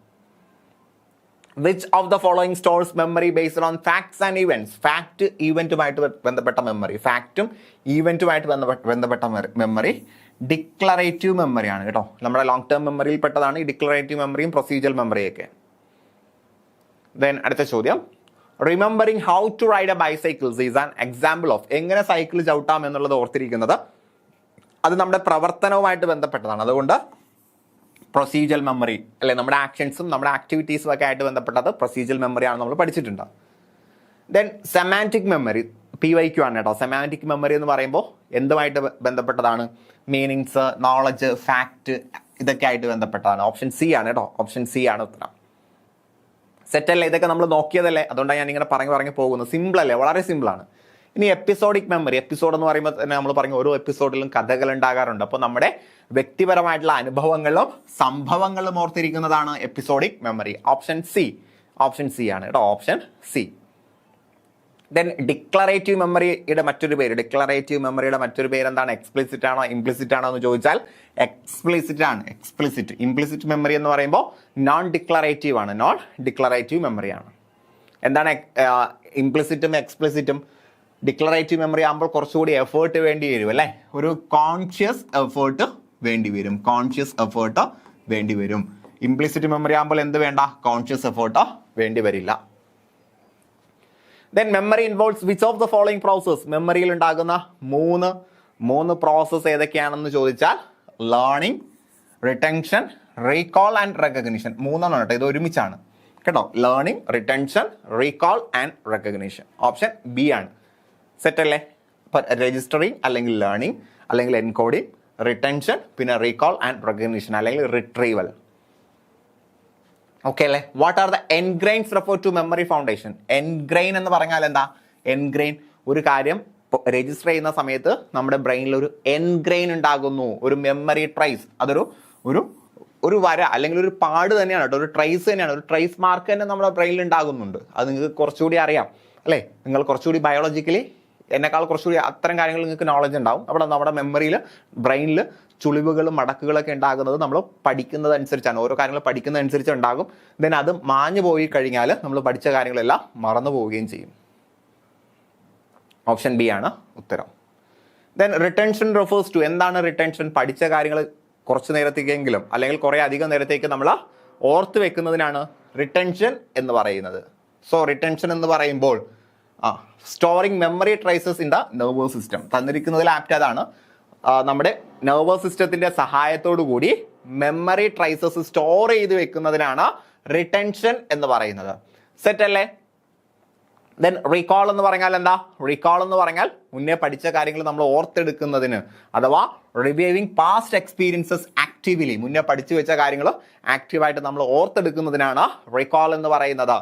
Which of the following stores memory based on facts and events? Fact ഈവന്റുമായിട്ട് ബന്ധപ്പെട്ട മെമ്മറി, ഫാക്റ്റും ഈവന്റുമായിട്ട് ബന്ധപ്പെട്ട മെമ്മറി ഡിക്ലറേറ്റീവ് മെമ്മറിയാണ് കേട്ടോ. നമ്മുടെ ലോങ് ടേം മെമ്മറിയിൽ പെട്ടതാണ് ഈ ഡിക്ലറേറ്റീവ് മെമ്മറിയും പ്രൊസീജിയൽ മെമ്മറിയൊക്കെ. ദെൻ അടുത്ത ചോദ്യം, remembering how to ride a bicycles is an example of. എങ്ങനെ സൈക്കിൾ ചവിട്ടാം എന്നുള്ളത് ഓർത്തിരിക്കുന്നത് അത് നമ്മുടെ പ്രവർത്തനവുമായിട്ട് ബന്ധപ്പെട്ടതാണ്. അതുകൊണ്ട് പ്രൊസീജിയൽ മെമ്മറി അല്ലെ, നമ്മുടെ ആക്ഷൻസും നമ്മുടെ ആക്ടിവിറ്റീസും ഒക്കെ ആയിട്ട് ബന്ധപ്പെട്ടത് പ്രൊസീജിയൽ മെമ്മറിയാണ് നമ്മൾ പഠിച്ചിട്ടുണ്ട്. ദെൻ സെമാൻറ്റിക് മെമ്മറി, PYQ ആണ് കേട്ടോ. സെമാൻറ്റിക് മെമ്മറി എന്ന് പറയുമ്പോൾ എന്തുമായിട്ട് ബന്ധപ്പെട്ടതാണ്? മീനിങ്സ്, നോളജ്, ഫാക്ട്, ഇതൊക്കെ ആയിട്ട് ബന്ധപ്പെട്ടതാണ്. ഓപ്ഷൻ സി ആണ് കേട്ടോ. ഓപ്ഷൻ സി ആണ് ഉത്തരം. സെറ്റല്ലേ? ഇതൊക്കെ നമ്മൾ നോക്കിയതല്ലേ, അതുകൊണ്ടാണ് ഞാൻ ഇങ്ങനെ പറഞ്ഞു പോകുന്നത്. സിമ്പിൾ അല്ലേ? വളരെ സിമ്പിളാണ്. ഇനി എപ്പിസോഡിക് മെമ്മറി. എപ്പിസോഡ് എന്ന് പറയുമ്പോൾ തന്നെ നമ്മൾ പറഞ്ഞു ഓരോ എപ്പിസോഡിലും കഥകൾ ഉണ്ടാകാറുണ്ട്. അപ്പോൾ നമ്മുടെ വ്യക്തിപരമായിട്ടുള്ള അനുഭവങ്ങളും സംഭവങ്ങളും ഓർത്തിരിക്കുന്നതാണ് എപ്പിസോഡിക് മെമ്മറി. ഓപ്ഷൻ സി ആണ് കേട്ടോ. Option C. ദെൻ ഡിക്ലറേറ്റീവ് മെമ്മറിയുടെ മറ്റൊരു പേര് എന്താണ്? എക്സ്പ്ലിസിറ്റ് ആണോ ഇംപ്ലിസിറ്റ് ആണോ എന്ന് ചോദിച്ചാൽ എക്സ്പ്ലിസിറ്റ് ആണ്. ഇംപ്ലിസിറ്റ് മെമ്മറി എന്ന് പറയുമ്പോൾ നോൺ ഡിക്ലറേറ്റീവ് ആണ്. നോൺ ഡിക്ലറേറ്റീവ് മെമ്മറിയാണ്. എന്താണ് ഇംപ്ലിസിറ്റും എക്സ്പ്ലിസിറ്റും? ഡിക്ലറേറ്റീവ് മെമ്മറി ആകുമ്പോൾ കുറച്ചുകൂടി എഫേർട്ട് വേണ്ടി വരും അല്ലേ? ഒരു കോൺഷ്യസ് എഫേർട്ട് വേണ്ടി വരും. ഇംപ്ലിസിറ്റ് മെമ്മറി ആകുമ്പോൾ എന്ത് വേണ്ട? കോൺഷ്യസ് എഫേർട്ട് വേണ്ടി വരില്ല. Then memory involves which of the following process? മെമ്മറിയിൽ ഉണ്ടാകുന്ന മൂന്ന് പ്രോസസ് ഏതൊക്കെയാണെന്ന് ചോദിച്ചാൽ learning, retention, recall and recognition. മൂന്നെണ്ണം കേട്ടോ, ഇത് ഒരുമിച്ചാണ് കേട്ടോ. Learning, retention, recall and recognition. Option B ആണ്. സെറ്റ് അല്ലേ? രജിസ്റ്ററിങ് അല്ലെങ്കിൽ ലേണിംഗ് അല്ലെങ്കിൽ എൻകോഡിങ്, റിട്ടൻഷൻ, പിന്നെ റീകോൾ ആൻഡ് റെക്കഗ്നിഷൻ അല്ലെങ്കിൽ റിട്രീവൽ. ഓക്കെ അല്ലേ? What are the engrains refer to memory foundation? Engrain എന്ന് പറഞ്ഞാൽ എന്താ? എൻഗ്രെയിൻ, ഒരു കാര്യം രജിസ്റ്റർ ചെയ്യുന്ന സമയത്ത് നമ്മുടെ ബ്രെയിനിൽ ഒരു എൻഗ്രെയിൻ ഉണ്ടാകുന്നു, ഒരു മെമ്മറി ട്രേസ്. അതൊരു ഒരു വര അല്ലെങ്കിൽ ഒരു പാട് തന്നെയാണ് കേട്ടോ, ഒരു ട്രേസ് തന്നെയാണ്, ഒരു ട്രേസ് മാർക്ക് തന്നെ നമ്മുടെ ബ്രെയിനിൽ ഉണ്ടാകുന്നുണ്ട്. അത് നിങ്ങൾക്ക് കുറച്ചുകൂടി അറിയാം അല്ലേ? നിങ്ങൾ കുറച്ചുകൂടി ബയോളജിക്കലി എന്നെക്കാൾ കുറച്ചുകൂടി അത്തരം കാര്യങ്ങൾ നിങ്ങൾക്ക് നോളജ് ഉണ്ടാവും. അവിടെ നമ്മുടെ മെമ്മറിയിൽ, ബ്രെയിനിൽ ചുളിവുകളും മടക്കുകളൊക്കെ ഉണ്ടാകുന്നത് നമ്മൾ പഠിക്കുന്നതനുസരിച്ചാണ്. ഓരോ കാര്യങ്ങൾ പഠിക്കുന്നതനുസരിച്ച് ഉണ്ടാകും. ദെൻ അത് മാഞ്ഞു പോയി കഴിഞ്ഞാൽ നമ്മൾ പഠിച്ച കാര്യങ്ങളെല്ലാം മറന്നു പോവുകയും ചെയ്യും. ഓപ്ഷൻ ബി ആണ് ഉത്തരം. Then retention refers to. എന്താണ് റിട്ടൻഷൻ? പഠിച്ച കാര്യങ്ങൾ കുറച്ച് നേരത്തേക്കെങ്കിലും അല്ലെങ്കിൽ കുറേ അധികം നേരത്തേക്ക് നമ്മൾ ഓർത്ത് വെക്കുന്നതിനാണ് റിട്ടൻഷൻ എന്ന് പറയുന്നത്. സോ റിട്ടൻഷൻ എന്ന് പറയുമ്പോൾ storing memory traces in the nervous system, തന്നിരിക്കുന്നതിൽ ആപ്റ്റ് അതാണ്. നമ്മുടെ നെർവസ് സിസ്റ്റത്തിന്റെ സഹായത്തോടു കൂടി മെമ്മറി ട്രേസസ് സ്റ്റോർ ചെയ്ത് വെക്കുന്നതിനാണ് റിട്ടൻഷൻ എന്ന് പറയുന്നത്. സെറ്റ് അല്ലേ? ദെൻ റീകോൾ എന്ന് പറഞ്ഞാൽ എന്താ? റീകോൾ എന്ന് പറഞ്ഞാൽ മുന്നേ പഠിച്ച കാര്യങ്ങൾ നമ്മൾ ഓർത്തെടുക്കുന്നതിന്, അഥവാ റിവൈവിങ് പാസ്റ്റ് എക്സ്പീരിയൻസസ് ആക്റ്റീവ്ലി, മുന്നേ പഠിച്ചു വെച്ച കാര്യങ്ങൾ ആക്റ്റീവായിട്ട് നമ്മൾ ഓർത്തെടുക്കുന്നതിനാണ് റീകോൾ എന്ന് പറയുന്നത്.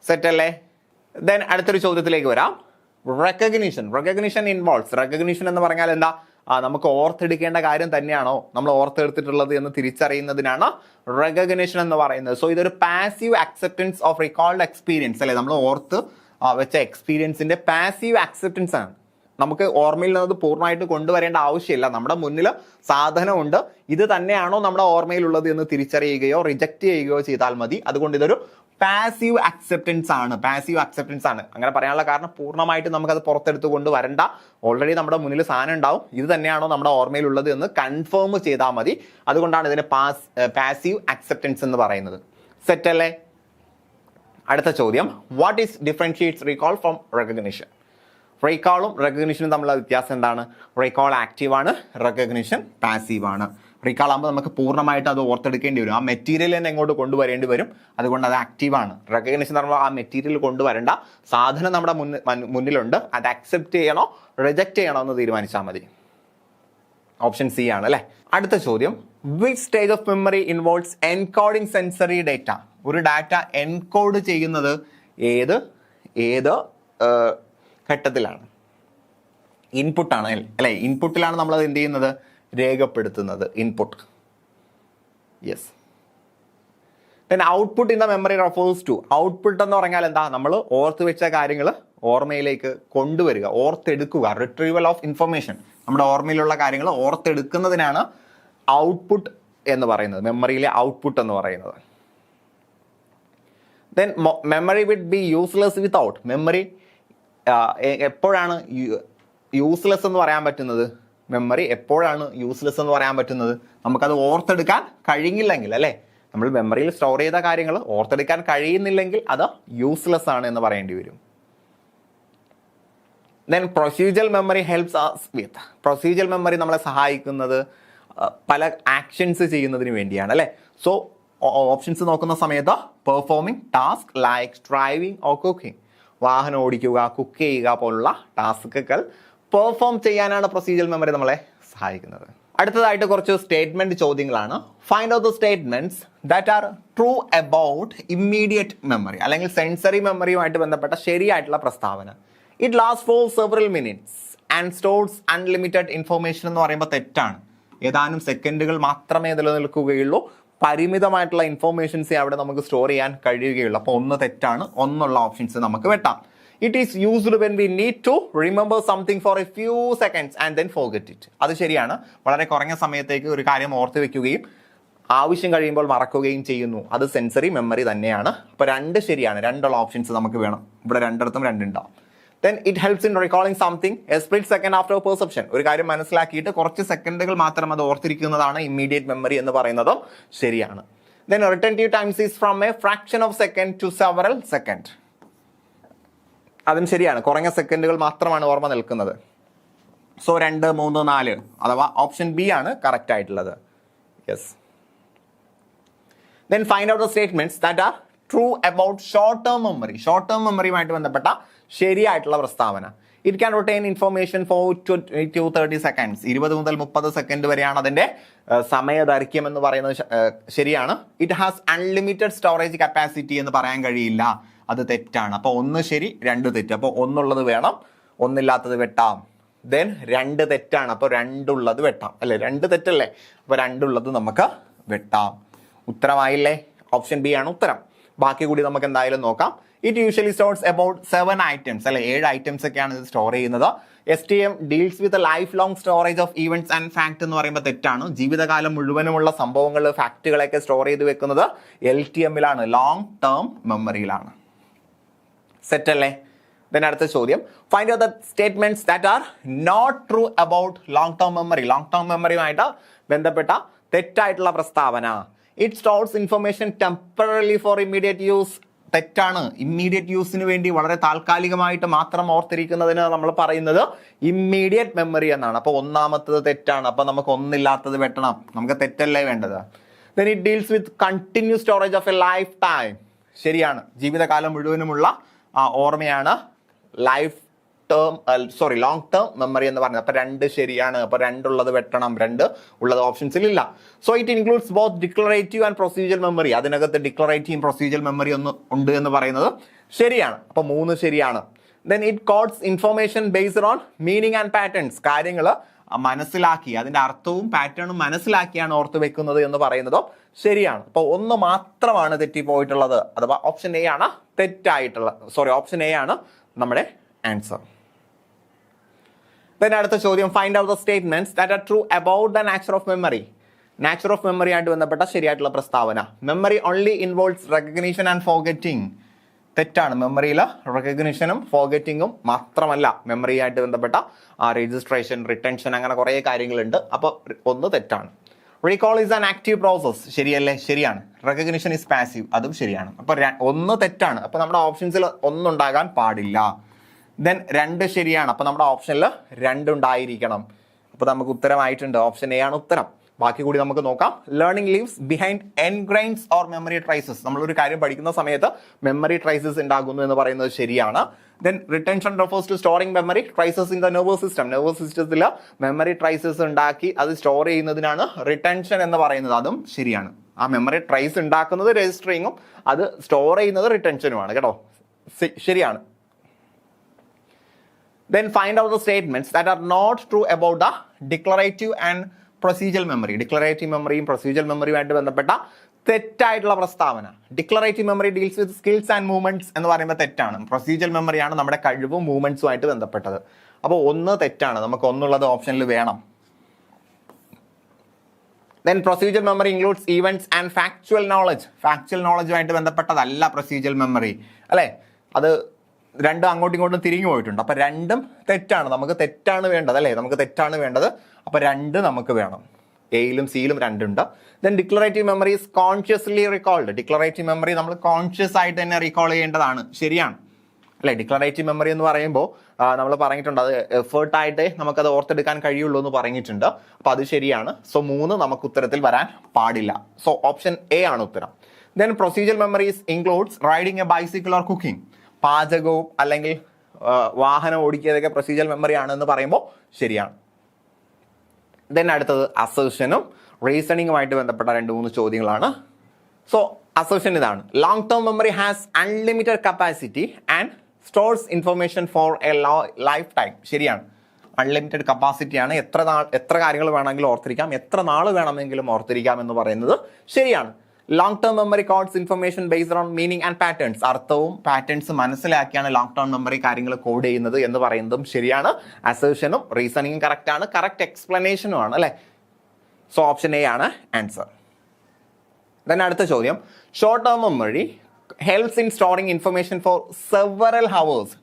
സെറ്റ് അല്ലേ? ദെൻ അടുത്തൊരു ചോദ്യത്തിലേക്ക് വരാം. റെക്കഗ്നിഷൻ ഇൻവോൾവ്സ്, റെക്കഗ്നിഷൻ എന്ന് പറഞ്ഞാൽ എന്താ? നമുക്ക് ഓർത്തെടുക്കേണ്ട കാര്യം തന്നെയാണോ നമ്മൾ ഓർത്തെടുത്തിട്ടുള്ളത് എന്ന് തിരിച്ചറിയുന്നതിനാണ് റെക്കഗ്നിഷൻ എന്ന് പറയുന്നത്. സോ ഇതൊരു പാസീവ് അക്സെപ്റ്റൻസ് ഓഫ് റിക്കോൾഡ് എക്സ്പീരിയൻസ് അല്ലെ, നമ്മൾ ഓർത്ത് വെച്ച എക്സ്പീരിയൻസിന്റെ പാസീവ് അക്സെപ്റ്റൻസ് ആണ്. നമുക്ക് ഓർമ്മയിൽ നിന്നത് പൂർണ്ണമായിട്ട് കൊണ്ടുവരേണ്ട ആവശ്യമില്ല. നമ്മുടെ മുന്നിൽ സാധനമുണ്ട്, ഇത് തന്നെയാണോ നമ്മുടെ ഓർമ്മയിലുള്ളത് എന്ന് തിരിച്ചറിയുകയോ റിജക്റ്റ് ചെയ്യുകയോ ചെയ്താൽ മതി. അതുകൊണ്ട് ഇതൊരു പാസീവ് അക്സെപ്റ്റൻസ് ആണ്. അങ്ങനെ പറയാനുള്ള കാരണം പൂർണ്ണമായിട്ട് നമുക്കത് പുറത്തെടുത്ത് കൊണ്ട് വരണ്ട. ഓൾറെഡി നമ്മുടെ മുന്നിൽ സാധനം ഉണ്ടാവും, ഇത് തന്നെയാണോ നമ്മുടെ ഓർമ്മയിലുള്ളത് എന്ന് കൺഫേം ചെയ്താൽ മതി. അതുകൊണ്ടാണ് ഇതിനെ പാസീവ് അക്സെപ്റ്റൻസ് എന്ന് പറയുന്നത്. സെറ്റ് അല്ലേ? അടുത്ത ചോദ്യം, what is differentiates recall from recognition? റീകോളും റെക്കഗ്നിഷനും തമ്മിലുള്ള വ്യത്യാസം എന്താണ്? റീകോൾ ആക്റ്റീവ് ആണ്, റെക്കഗ്നിഷൻ പാസീവ് ആണ്. റീകോൾ ആകുമ്പോൾ നമുക്ക് പൂർണ്ണമായിട്ട് അത് ഓർത്തെടുക്കേണ്ടി വരും, ആ മെറ്റീരിയൽ തന്നെ എങ്ങോട്ട് കൊണ്ടുവരേണ്ടി വരും. അതുകൊണ്ട് അത് ആക്റ്റീവാണ്. റെക്കഗ്നിഷൻ എന്ന് പറയുമ്പോൾ ആ മെറ്റീരിയൽ കൊണ്ടുവരേണ്ട, സാധനം നമ്മുടെ മുന്നിലുണ്ട്, അത് അക്സെപ്റ്റ് ചെയ്യണോ റിജക്റ്റ് ചെയ്യണോ എന്ന് തീരുമാനിച്ചാൽ മതി. ഓപ്ഷൻ സി ആണ് അല്ലേ? അടുത്ത ചോദ്യം, which stage of memory involves encoding sensory data? ഒരു ഡാറ്റ എൻകോഡ് ചെയ്യുന്നത് ഏത് ഘട്ടത്തിലാണ്? ഇൻപുട്ടാണ് അല്ലേ? ഇൻപുട്ടിലാണ് നമ്മളത് എന്ത് ചെയ്യുന്നത്? രേഖപ്പെടുത്തുന്നത്. Input. Yes. Then output in the memory refers to. Output എന്ന് പറഞ്ഞാൽ എന്താ? നമ്മൾ ഓർത്ത് വെച്ച കാര്യങ്ങൾ ഓർമ്മയിലേക്ക് കൊണ്ടുവരിക, ഓർത്തെടുക്കുക. റിട്രീവൽ ഓഫ് ഇൻഫർമേഷൻ, നമ്മുടെ ഓർമ്മയിലുള്ള കാര്യങ്ങൾ ഓർത്തെടുക്കുന്നതിനാണ് ഔട്ട്പുട്ട് എന്ന് പറയുന്നത്, മെമ്മറിയിലെ ഔട്ട്പുട്ട് എന്ന് പറയുന്നത്. Then memory would be useless without. Memory എപ്പോഴാണ് യൂസ്ലെസ് എന്ന് പറയാൻ പറ്റുന്നത്? മെമ്മറി എപ്പോഴാണ് യൂസ്ലെസ് എന്ന് പറയാൻ പറ്റുന്നത്? നമുക്കത് ഓർത്തെടുക്കാൻ കഴിയില്ലെങ്കിൽ അല്ലേ? നമ്മൾ മെമ്മറിയിൽ സ്റ്റോർ ചെയ്ത കാര്യങ്ങൾ ഓർത്തെടുക്കാൻ കഴിയുന്നില്ലെങ്കിൽ അത് യൂസ്ലെസ് ആണ് എന്ന് പറയേണ്ടി വരും. Then procedural memory helps us with. Procedural memory നമ്മളെ സഹായിക്കുന്നത് പല ആക്ഷൻസ് ചെയ്യുന്നതിന് വേണ്ടിയാണ് അല്ലേ? സോ ഓപ്ഷൻസ് നോക്കുന്ന സമയത്ത് performing task like driving or cooking, വാഹനം ഓടിക്കുക, കുക്ക് ചെയ്യുക പോലുള്ള ടാസ്കുകൾ പെർഫോം ചെയ്യാനാണ് പ്രൊസീജിയൽ മെമ്മറി നമ്മളെ സഹായിക്കുന്നത്. അടുത്തതായിട്ട് കുറച്ച് സ്റ്റേറ്റ്മെന്റ് ചോദ്യങ്ങളാണ്. Find out the statements that are true about immediate memory, അല്ലെങ്കിൽ സെൻസറി മെമ്മറിയുമായിട്ട് ബന്ധപ്പെട്ട ശരിയായിട്ടുള്ള പ്രസ്താവന. It last four several minutes and stores unlimited information എന്ന് പറയുമ്പോൾ തെറ്റാണ്. ഏതാനും സെക്കൻഡുകൾ മാത്രമേ നിലനിൽക്കുകയുള്ളൂ, പരിമിതമായിട്ടുള്ള ഇൻഫോർമേഷൻസ് അവിടെ നമുക്ക് സ്റ്റോർ ചെയ്യാൻ കഴിയുകയുള്ളൂ. അപ്പോൾ ഒന്ന് തെറ്റാണ്, ഒന്നുള്ള ഓപ്ഷൻസ് നമുക്ക് വെട്ടാം. It is used when we need to remember something for a few seconds and then forget it. അത് ശരിയാണ്. വളരെ കുറഞ്ഞ സമയത്തേക്ക് ഒരു കാര്യം ഓർത്ത് വെക്കുകയും ആവശ്യം കഴിയുമ്പോൾ മറക്കുകയും ചെയ്യുന്നു, അത് സെൻസറി മെമ്മറി തന്നെയാണ്. അപ്പോൾ രണ്ട് ശരിയാണ്, രണ്ടുള്ള ഓപ്ഷൻസ് നമുക്ക് വേണം. ഇവിടെ രണ്ടിടത്തും രണ്ടുണ്ടാവും. Then it helps in recalling something a split second after perception. ഒരു കാര്യം മനസ്സിലാക്കിയിട്ട് കുറച്ച് സെക്കൻഡുകൾ മാത്രം അത് ഓർത്തിരിക്കുന്നതാണ് ഇമ്മീഡിയറ്റ് മെമ്മറി എന്ന് പറയുന്നതും ശരിയാണ്. Then retentive times is from a fraction of second to several second. അതും ശരിയാണ്, കുറഞ്ഞ സെക്കൻഡുകൾ മാത്രമാണ് ഓർമ്മ നിൽക്കുന്നത്. സോ 2, 3, 4 അഥവാ ഓപ്ഷൻ ബി ആണ് കറക്റ്റ് ആയിട്ടുള്ളത്. Yes. Then find out the statements that are true about short term memory. Short term മെമ്മറിയുമായിട്ട് ബന്ധപ്പെട്ട ശരിയായിട്ടുള്ള പ്രസ്താവന. It can retain information for 30 seconds. 20 മുതൽ 30 സെക്കൻഡ് വരെയാണ് അതിന്റെ സമയദൈർഘ്യം എന്ന് പറയുന്നത് ശരിയാണ്. It has unlimited storage capacity എന്ന് പറയാൻ കഴിയില്ല, അത് തെറ്റാണ്. അപ്പോൾ 1 ശരി 2 തെറ്റ്. അപ്പോൾ 1 വേണം, 1 വെട്ടാം. ദെൻ 2 തെറ്റാണ്, അപ്പോൾ 2 വെട്ടാം അല്ലേ? 2 തെറ്റല്ലേ? അപ്പോൾ 2 നമുക്ക് വെട്ടാം. ഉത്തരമായില്ലേ? ഓപ്ഷൻ ബി ആണ് ഉത്തരം. ബാക്കി കൂടി നമുക്ക് എന്തായാലും നോക്കാം. It usually stores about 7 items അല്ലെ? 7 ഐറ്റംസ് ഒക്കെയാണ് ഇത് സ്റ്റോർ ചെയ്യുന്നത്. STM deals with life long storage of events and fact എന്ന് പറയുമ്പോൾ തെറ്റാണ്. ജീവിതകാലം മുഴുവനുമുള്ള സംഭവങ്ങൾ, ഫാക്റ്റുകളൊക്കെ സ്റ്റോർ ചെയ്ത് വെക്കുന്നത് LTM-ലാണ്, ലോങ് ടേം മെമ്മറിയിലാണ്. സെറ്റ് അല്ലേ? ദെൻ അടുത്ത ചോദ്യം, find out the statements that are not true about long term memory. Long term മെമ്മറിയുമായിട്ട് ബന്ധപ്പെട്ട തെറ്റായിട്ടുള്ള പ്രസ്താവന. It stores information temporarily for immediate use. തെറ്റാണ്. ഇമ്മീഡിയറ്റ് യൂസിന് വേണ്ടി വളരെ താൽക്കാലികമായിട്ട് മാത്രം ഓർത്തിരിക്കുന്നതിന് നമ്മൾ പറയുന്നത് ഇമ്മീഡിയറ്റ് മെമ്മറി എന്നാണ്. അപ്പോൾ ഒന്നാമത്തത് തെറ്റാണ്. അപ്പോൾ നമുക്ക് ഒന്നില്ലാത്തത് വെട്ടണം. നമുക്ക് തെറ്റല്ലേ വേണ്ടത്. Then it deals with continuous storage of a lifetime. ശരിയാണ്. ജീവിതകാലം മുഴുവനുമുള്ള ഓർമ്മയാണ് ലോങ് ടേം മെമ്മറി എന്ന് പറഞ്ഞത്. അപ്പൊ 2 ശരിയാണ്. അപ്പൊ 2 ഉള്ളത് വെട്ടണം. 2 ഉള്ളത് ഓപ്ഷൻസിൽ ഇല്ല. So it includes both declarative and procedural memory. അതിനകത്ത് ഡിക്ലറേറ്റീവ് പ്രൊസീജിയൽ മെമ്മറി ഒന്ന് ഉണ്ട് എന്ന് പറയുന്നത് ശരിയാണ്. അപ്പൊ 3 ശരിയാണ്. Then it codes information based on meaning and patterns. കാര്യങ്ങൾ മനസ്സിലാക്കി അതിന്റെ അർത്ഥവും പാറ്റേണും മനസ്സിലാക്കിയാണ് ഓർത്ത് വെക്കുന്നത് എന്ന് പറയുന്നതോ ശരിയാണ്. അപ്പോൾ 1 മാത്രമാണ് തെറ്റിപ്പോയിട്ടുള്ളത്. അഥവാ ഓപ്ഷൻ എ ആണ് ഓപ്ഷൻ എ ആണ് നമ്മുടെ ആൻസർ. പിന്നെ അടുത്ത ചോദ്യം, find out the statements that are true about the nature of memory. Nature of memory ആയിട്ട് ബന്ധപ്പെട്ട ശരിയായിട്ടുള്ള പ്രസ്താവന. Memory only involves recognition and forgetting. തെറ്റാണ്. മെമ്മറിയിൽ റെക്കഗ്നിഷനും ഫോർഗെറ്റിംഗും മാത്രമല്ല മെമ്മറിയായിട്ട് ബന്ധപ്പെട്ട രജിസ്ട്രേഷൻ, റിട്ടൻഷൻ, അങ്ങനെ കുറേ കാര്യങ്ങളുണ്ട്. അപ്പോൾ 1 തെറ്റാണ്. Recall is an active process. ശരിയല്ലേ? ശരിയാണ്. Recognition is passive. അതും ശരിയാണ്. അപ്പോൾ 1 തെറ്റാണ്. അപ്പോൾ നമ്മുടെ ഓപ്ഷൻസിൽ 1 ഉണ്ടാകാൻ പാടില്ല. ദെൻ 2 ശരിയാണ്. അപ്പോൾ നമ്മുടെ ഓപ്ഷനിൽ 2 ഉണ്ടായിരിക്കണം. അപ്പോൾ നമുക്ക് ഉത്തരമായിട്ടുണ്ട്. ഓപ്ഷൻ എ ആണ് ഉത്തരം. ബാക്കി കൂടി നമുക്ക് നോക്കാം. Learning leaves behind engrains or memory traces. നമ്മളൊരു കാര്യം പഠിക്കുന്ന സമയത്ത് മെമ്മറി ട്രൈസസ് ഉണ്ടാകുന്നു എന്ന് പറയുന്നത് ശരിയാണ്. Then retention refers to storing memory traces in the nervous system. Nervous സിസ്റ്റത്തിൽ മെമ്മറി ട്രൈസസ് ഉണ്ടാക്കി അത് സ്റ്റോർ ചെയ്യുന്നതിനാണ് റിട്ടൻഷൻ എന്ന് പറയുന്നത്. അതും ശരിയാണ്. ആ മെമ്മറി ട്രൈസ് ഉണ്ടാക്കുന്നത് രജിസ്റ്ററിങ്ങും അത് സ്റ്റോർ ചെയ്യുന്നത് റിട്ടൻഷനുമാണ് കേട്ടോ. ശരിയാണ്. Then find out the statements that are not true about the declarative and procedural memory. Declarative മെമ്മറിയും പ്രൊസീജിയൽ മെമ്മറിയുമായിട്ട് ബന്ധപ്പെട്ട തെറ്റായിട്ടുള്ള പ്രസ്താവന. Declarative memory deals with skills and movements എന്ന് പറയുമ്പോൾ തെറ്റാണ്. പ്രൊസീജിയൽ മെമ്മറിയാണ് നമ്മുടെ കഴിവും മൂവ്മെന്റ്സുമായിട്ട് ബന്ധപ്പെട്ടത്. അപ്പോൾ 1 തെറ്റാണ്. നമുക്ക് 1 ഉള്ളത് ഓപ്ഷനിൽ വേണം. Then procedural memory includes events and factual knowledge. Factual നോളജുമായിട്ട് ബന്ധപ്പെട്ടതല്ല പ്രൊസീജിയൽ മെമ്മറി അല്ലേ? അത് 2 അങ്ങോട്ടും ഇങ്ങോട്ടും തിരിഞ്ഞു പോയിട്ടുണ്ട്. അപ്പൊ 2ഉം തെറ്റാണ്. നമുക്ക് തെറ്റാണ് വേണ്ടത് അല്ലേ? നമുക്ക് തെറ്റാണ് വേണ്ടത്. അപ്പൊ 2 നമുക്ക് വേണം. എയിലും സിയിലും 2 ഉണ്ട്. Then declarative memory is consciously recalled. Declarative memory നമ്മൾ കോൺഷ്യസ് ആയിട്ട് തന്നെ റീകോൾ ചെയ്യേണ്ടതാണ്. ശരിയാണ് അല്ലെ? ഡിക്ലറേറ്റീവ് മെമ്മറി എന്ന് പറയുമ്പോൾ നമ്മൾ പറഞ്ഞിട്ടുണ്ട് അത് എഫേർട്ടായിട്ടേ നമുക്കത് ഓർത്തെടുക്കാൻ കഴിയുള്ളൂ എന്ന് പറഞ്ഞിട്ടുണ്ട്. അപ്പൊ അത് ശരിയാണ്. സോ 3 നമുക്ക് ഉത്തരത്തിൽ വരാൻ പാടില്ല. സോ ഓപ്ഷൻ എ ആണ് ഉത്തരം. Then procedural memories includes riding a bicycle or cooking. പാചകവും അല്ലെങ്കിൽ വാഹനം ഓടിക്കുന്നതൊക്കെ പ്രൊസീജിയൽ മെമ്മറി ആണെന്ന് പറയുമ്പോൾ ശരിയാണ്. ദെൻ അടുത്തത് അസേർഷനും റീസണിങ്ങുമായിട്ട് ബന്ധപ്പെട്ട 2-3 ചോദ്യങ്ങളാണ്. സോ അസേർഷൻ ഇതാണ്: long term memory has unlimited capacity and stores information for A life time. ശരിയാണ്. അൺലിമിറ്റഡ് കപ്പാസിറ്റിയാണ്. എത്ര കാര്യങ്ങൾ വേണമെങ്കിലും ഓർത്തിരിക്കാം, എത്ര നാൾ വേണമെങ്കിലും ഓർത്തിരിക്കാം എന്ന് പറയുന്നത് ശരിയാണ്. Long term memory codes information based on meaning and patterns. അർത്ഥവും പാറ്റേൺസ് മനസ്സിലാക്കിയാണ് ലോങ് ടേം മെമ്മറി കാര്യങ്ങൾ കോഡ് ചെയ്യുന്നത് എന്ന് പറയുന്നതും ശരിയാണ്. അസേർഷനും റീസണിങ്ങും കറക്റ്റ് ആണ്. കറക്റ്റ് എക്സ്പ്ലനേഷനും ആണ് അല്ലേ? സോ ഓപ്ഷൻ എ ആണ് ആൻസർ. ദെൻ അടുത്ത ചോദ്യം, short term memory helps in storing information for several hours.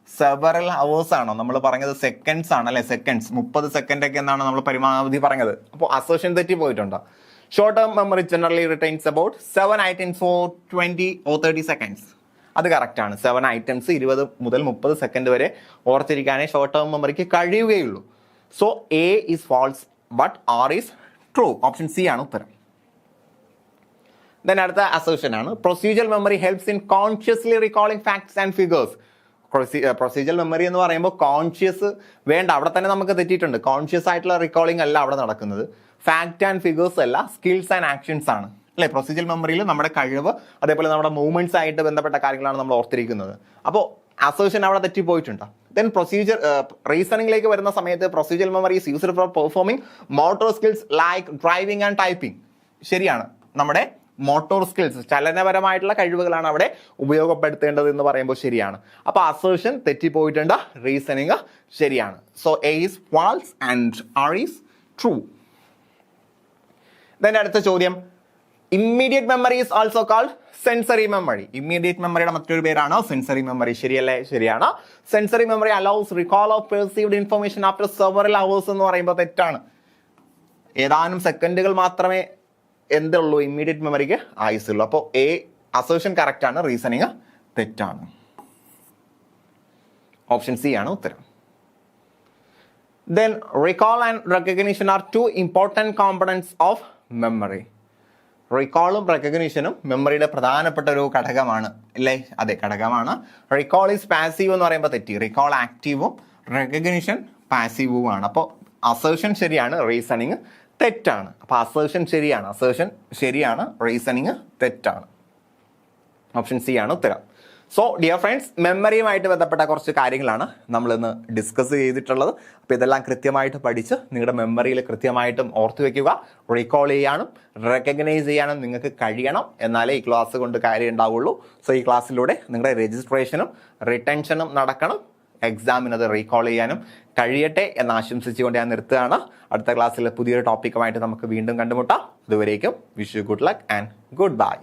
Several hours ആണോ നമ്മൾ പറഞ്ഞത്? സെക്കൻഡ്സ് ആണ് അല്ലെ? സെക്കൻഡ്സ് 30 സെക്കൻഡ് ഒക്കെ എന്നാണ് നമ്മൾ പരമാവധി പറഞ്ഞത്. അപ്പോൾ അസേർഷൻ തെറ്റി പോയിട്ടുണ്ടോ? Short term memory generally retains about 7 items for 20 or 30 seconds. അത് കറക്റ്റ് ആണ്. 7 items 20 മുതൽ 30 സെക്കൻഡ് വരെ ഓർത്തിരിക്കാനേ ഷോർട്ട് ടേം മെമ്മറിക്ക് കഴിയുകയുള്ളൂ. So A is false but R is true. Option C ആണ് ഉത്തരം. ദെൻ അടുത്ത അസേർഷൻ ആണ്, procedural memory helps in consciously recalling facts and figures. Procedural memory എന്ന് പറയുമ്പോൾ കോൺഷ്യസ് വേണ്ട, അവിടെ തന്നെ നമുക്ക് തെറ്റിയിട്ടുണ്ട്. കോൺഷ്യസ് ആയിട്ടുള്ള റീകോളിംഗ് അല്ല അവിടെ നടക്കുന്നത്. ഫാക്ട് ആൻഡ് ഫിഗേഴ്സ് അല്ല, സ്കിൽസ് ആൻഡ് ആക്ഷൻസ് ആണ് അല്ലെ? പ്രൊസീജിയൽ മെമ്മറിയിൽ നമ്മുടെ കഴിവ് അതേപോലെ നമ്മുടെ മൂവ്മെന്റ്സ് ആയിട്ട് ബന്ധപ്പെട്ട കാര്യങ്ങളാണ് നമ്മൾ ഓർത്തിരിക്കുന്നത്. അപ്പോൾ അസേർഷൻ അവിടെ തെറ്റിപ്പോയിട്ടുണ്ട്. ദെൻ പ്രൊസീജിയർ റീസണിംഗിലേക്ക് വരുന്ന സമയത്ത് procedural memory is used for performing motor skills like driving and typing. ശരിയാണ്. നമ്മുടെ മോട്ടോർ സ്കിൽസ്, ചലനപരമായിട്ടുള്ള കഴിവുകളാണ് അവിടെ ഉപയോഗപ്പെടുത്തേണ്ടത് എന്ന് പറയുമ്പോൾ ശരിയാണ്. അപ്പോൾ അസേർഷൻ തെറ്റിപ്പോയിട്ടുണ്ട്, റീസണിങ് ശരിയാണ്. So A is false and R is true. Then അടുത്ത ചോദ്യം, immediate memory is also called sensory memory. Immediate മെമ്മറിയുടെ മറ്റൊരു പേരാണ് സെൻസറി മെമ്മറി. ശരിയല്ലേ? ശരിയാണ്. Sensory memory allows recall of perceived information after several hours എന്ന് പറയുമ്പോൾ തെറ്റാണ്. ഏതാനും സെക്കൻഡുകൾ മാത്രമേ എന്തുള്ളൂ, ഇമ്മീഡിയറ്റ് മെമ്മറിക്ക് ആയുസുള്ളൂ. അപ്പോൾ എ അസേർഷൻ കറക്റ്റ് ആണ്, റീസണിങ് തെറ്റാണ്. ഓപ്ഷൻ സി ആണ് ഉത്തരം. Then recall and recognition are two important components of memory. റിക്കോളും റെക്കഗ്നീഷനും മെമ്മറിയുടെ പ്രധാനപ്പെട്ട ഒരു ഘടകമാണ് അല്ലേ? അതെ, ഘടകമാണ്. റിക്കോൾ ഈസ് പാസീവ് എന്ന് പറയുമ്പോൾ തെറ്റി. റിക്കോൾ ആക്റ്റീവും റെക്കഗ്നീഷൻ പാസീവുമാണ്. അപ്പോൾ അസേർഷൻ ശരിയാണ്, റീസണിങ് തെറ്റാണ്. അപ്പോൾ അസേർഷൻ ശരിയാണ്, റീസണിങ് തെറ്റാണ്. ഓപ്ഷൻ സി ആണ് ഉത്തരം. സോ ഡിയർ ഫ്രണ്ട്സ്, മെമ്മറിയുമായിട്ട് ബന്ധപ്പെട്ട കുറച്ച് കാര്യങ്ങളാണ് നമ്മളിന്ന് ഡിസ്കസ് ചെയ്തിട്ടുള്ളത്. അപ്പോൾ ഇതെല്ലാം കൃത്യമായിട്ട് പഠിച്ച് നിങ്ങളുടെ മെമ്മറിയിൽ കൃത്യമായിട്ടും ഓർത്തു വയ്ക്കുക. റീകോൾ ചെയ്യാനും റെക്കഗ്നൈസ് ചെയ്യാനും നിങ്ങൾക്ക് കഴിയണം, എന്നാലേ ഈ ക്ലാസ് കൊണ്ട് കാര്യം ഉണ്ടാവുള്ളൂ. സോ ഈ ക്ലാസ്സിലൂടെ നിങ്ങളുടെ രജിസ്ട്രേഷനും റിട്ടൻഷനും നടക്കണം. എക്സാമിനത് റീകോൾ ചെയ്യാനും കഴിയട്ടെ എന്ന് ആശംസിച്ചുകൊണ്ട് ഞാൻ നിർത്തുകയാണ്. അടുത്ത ക്ലാസ്സിൽ പുതിയൊരു ടോപ്പിക്കുമായിട്ട് നമുക്ക് വീണ്ടും കണ്ടുമുട്ടാം. അതുവരേക്കും wish you good luck and good bye.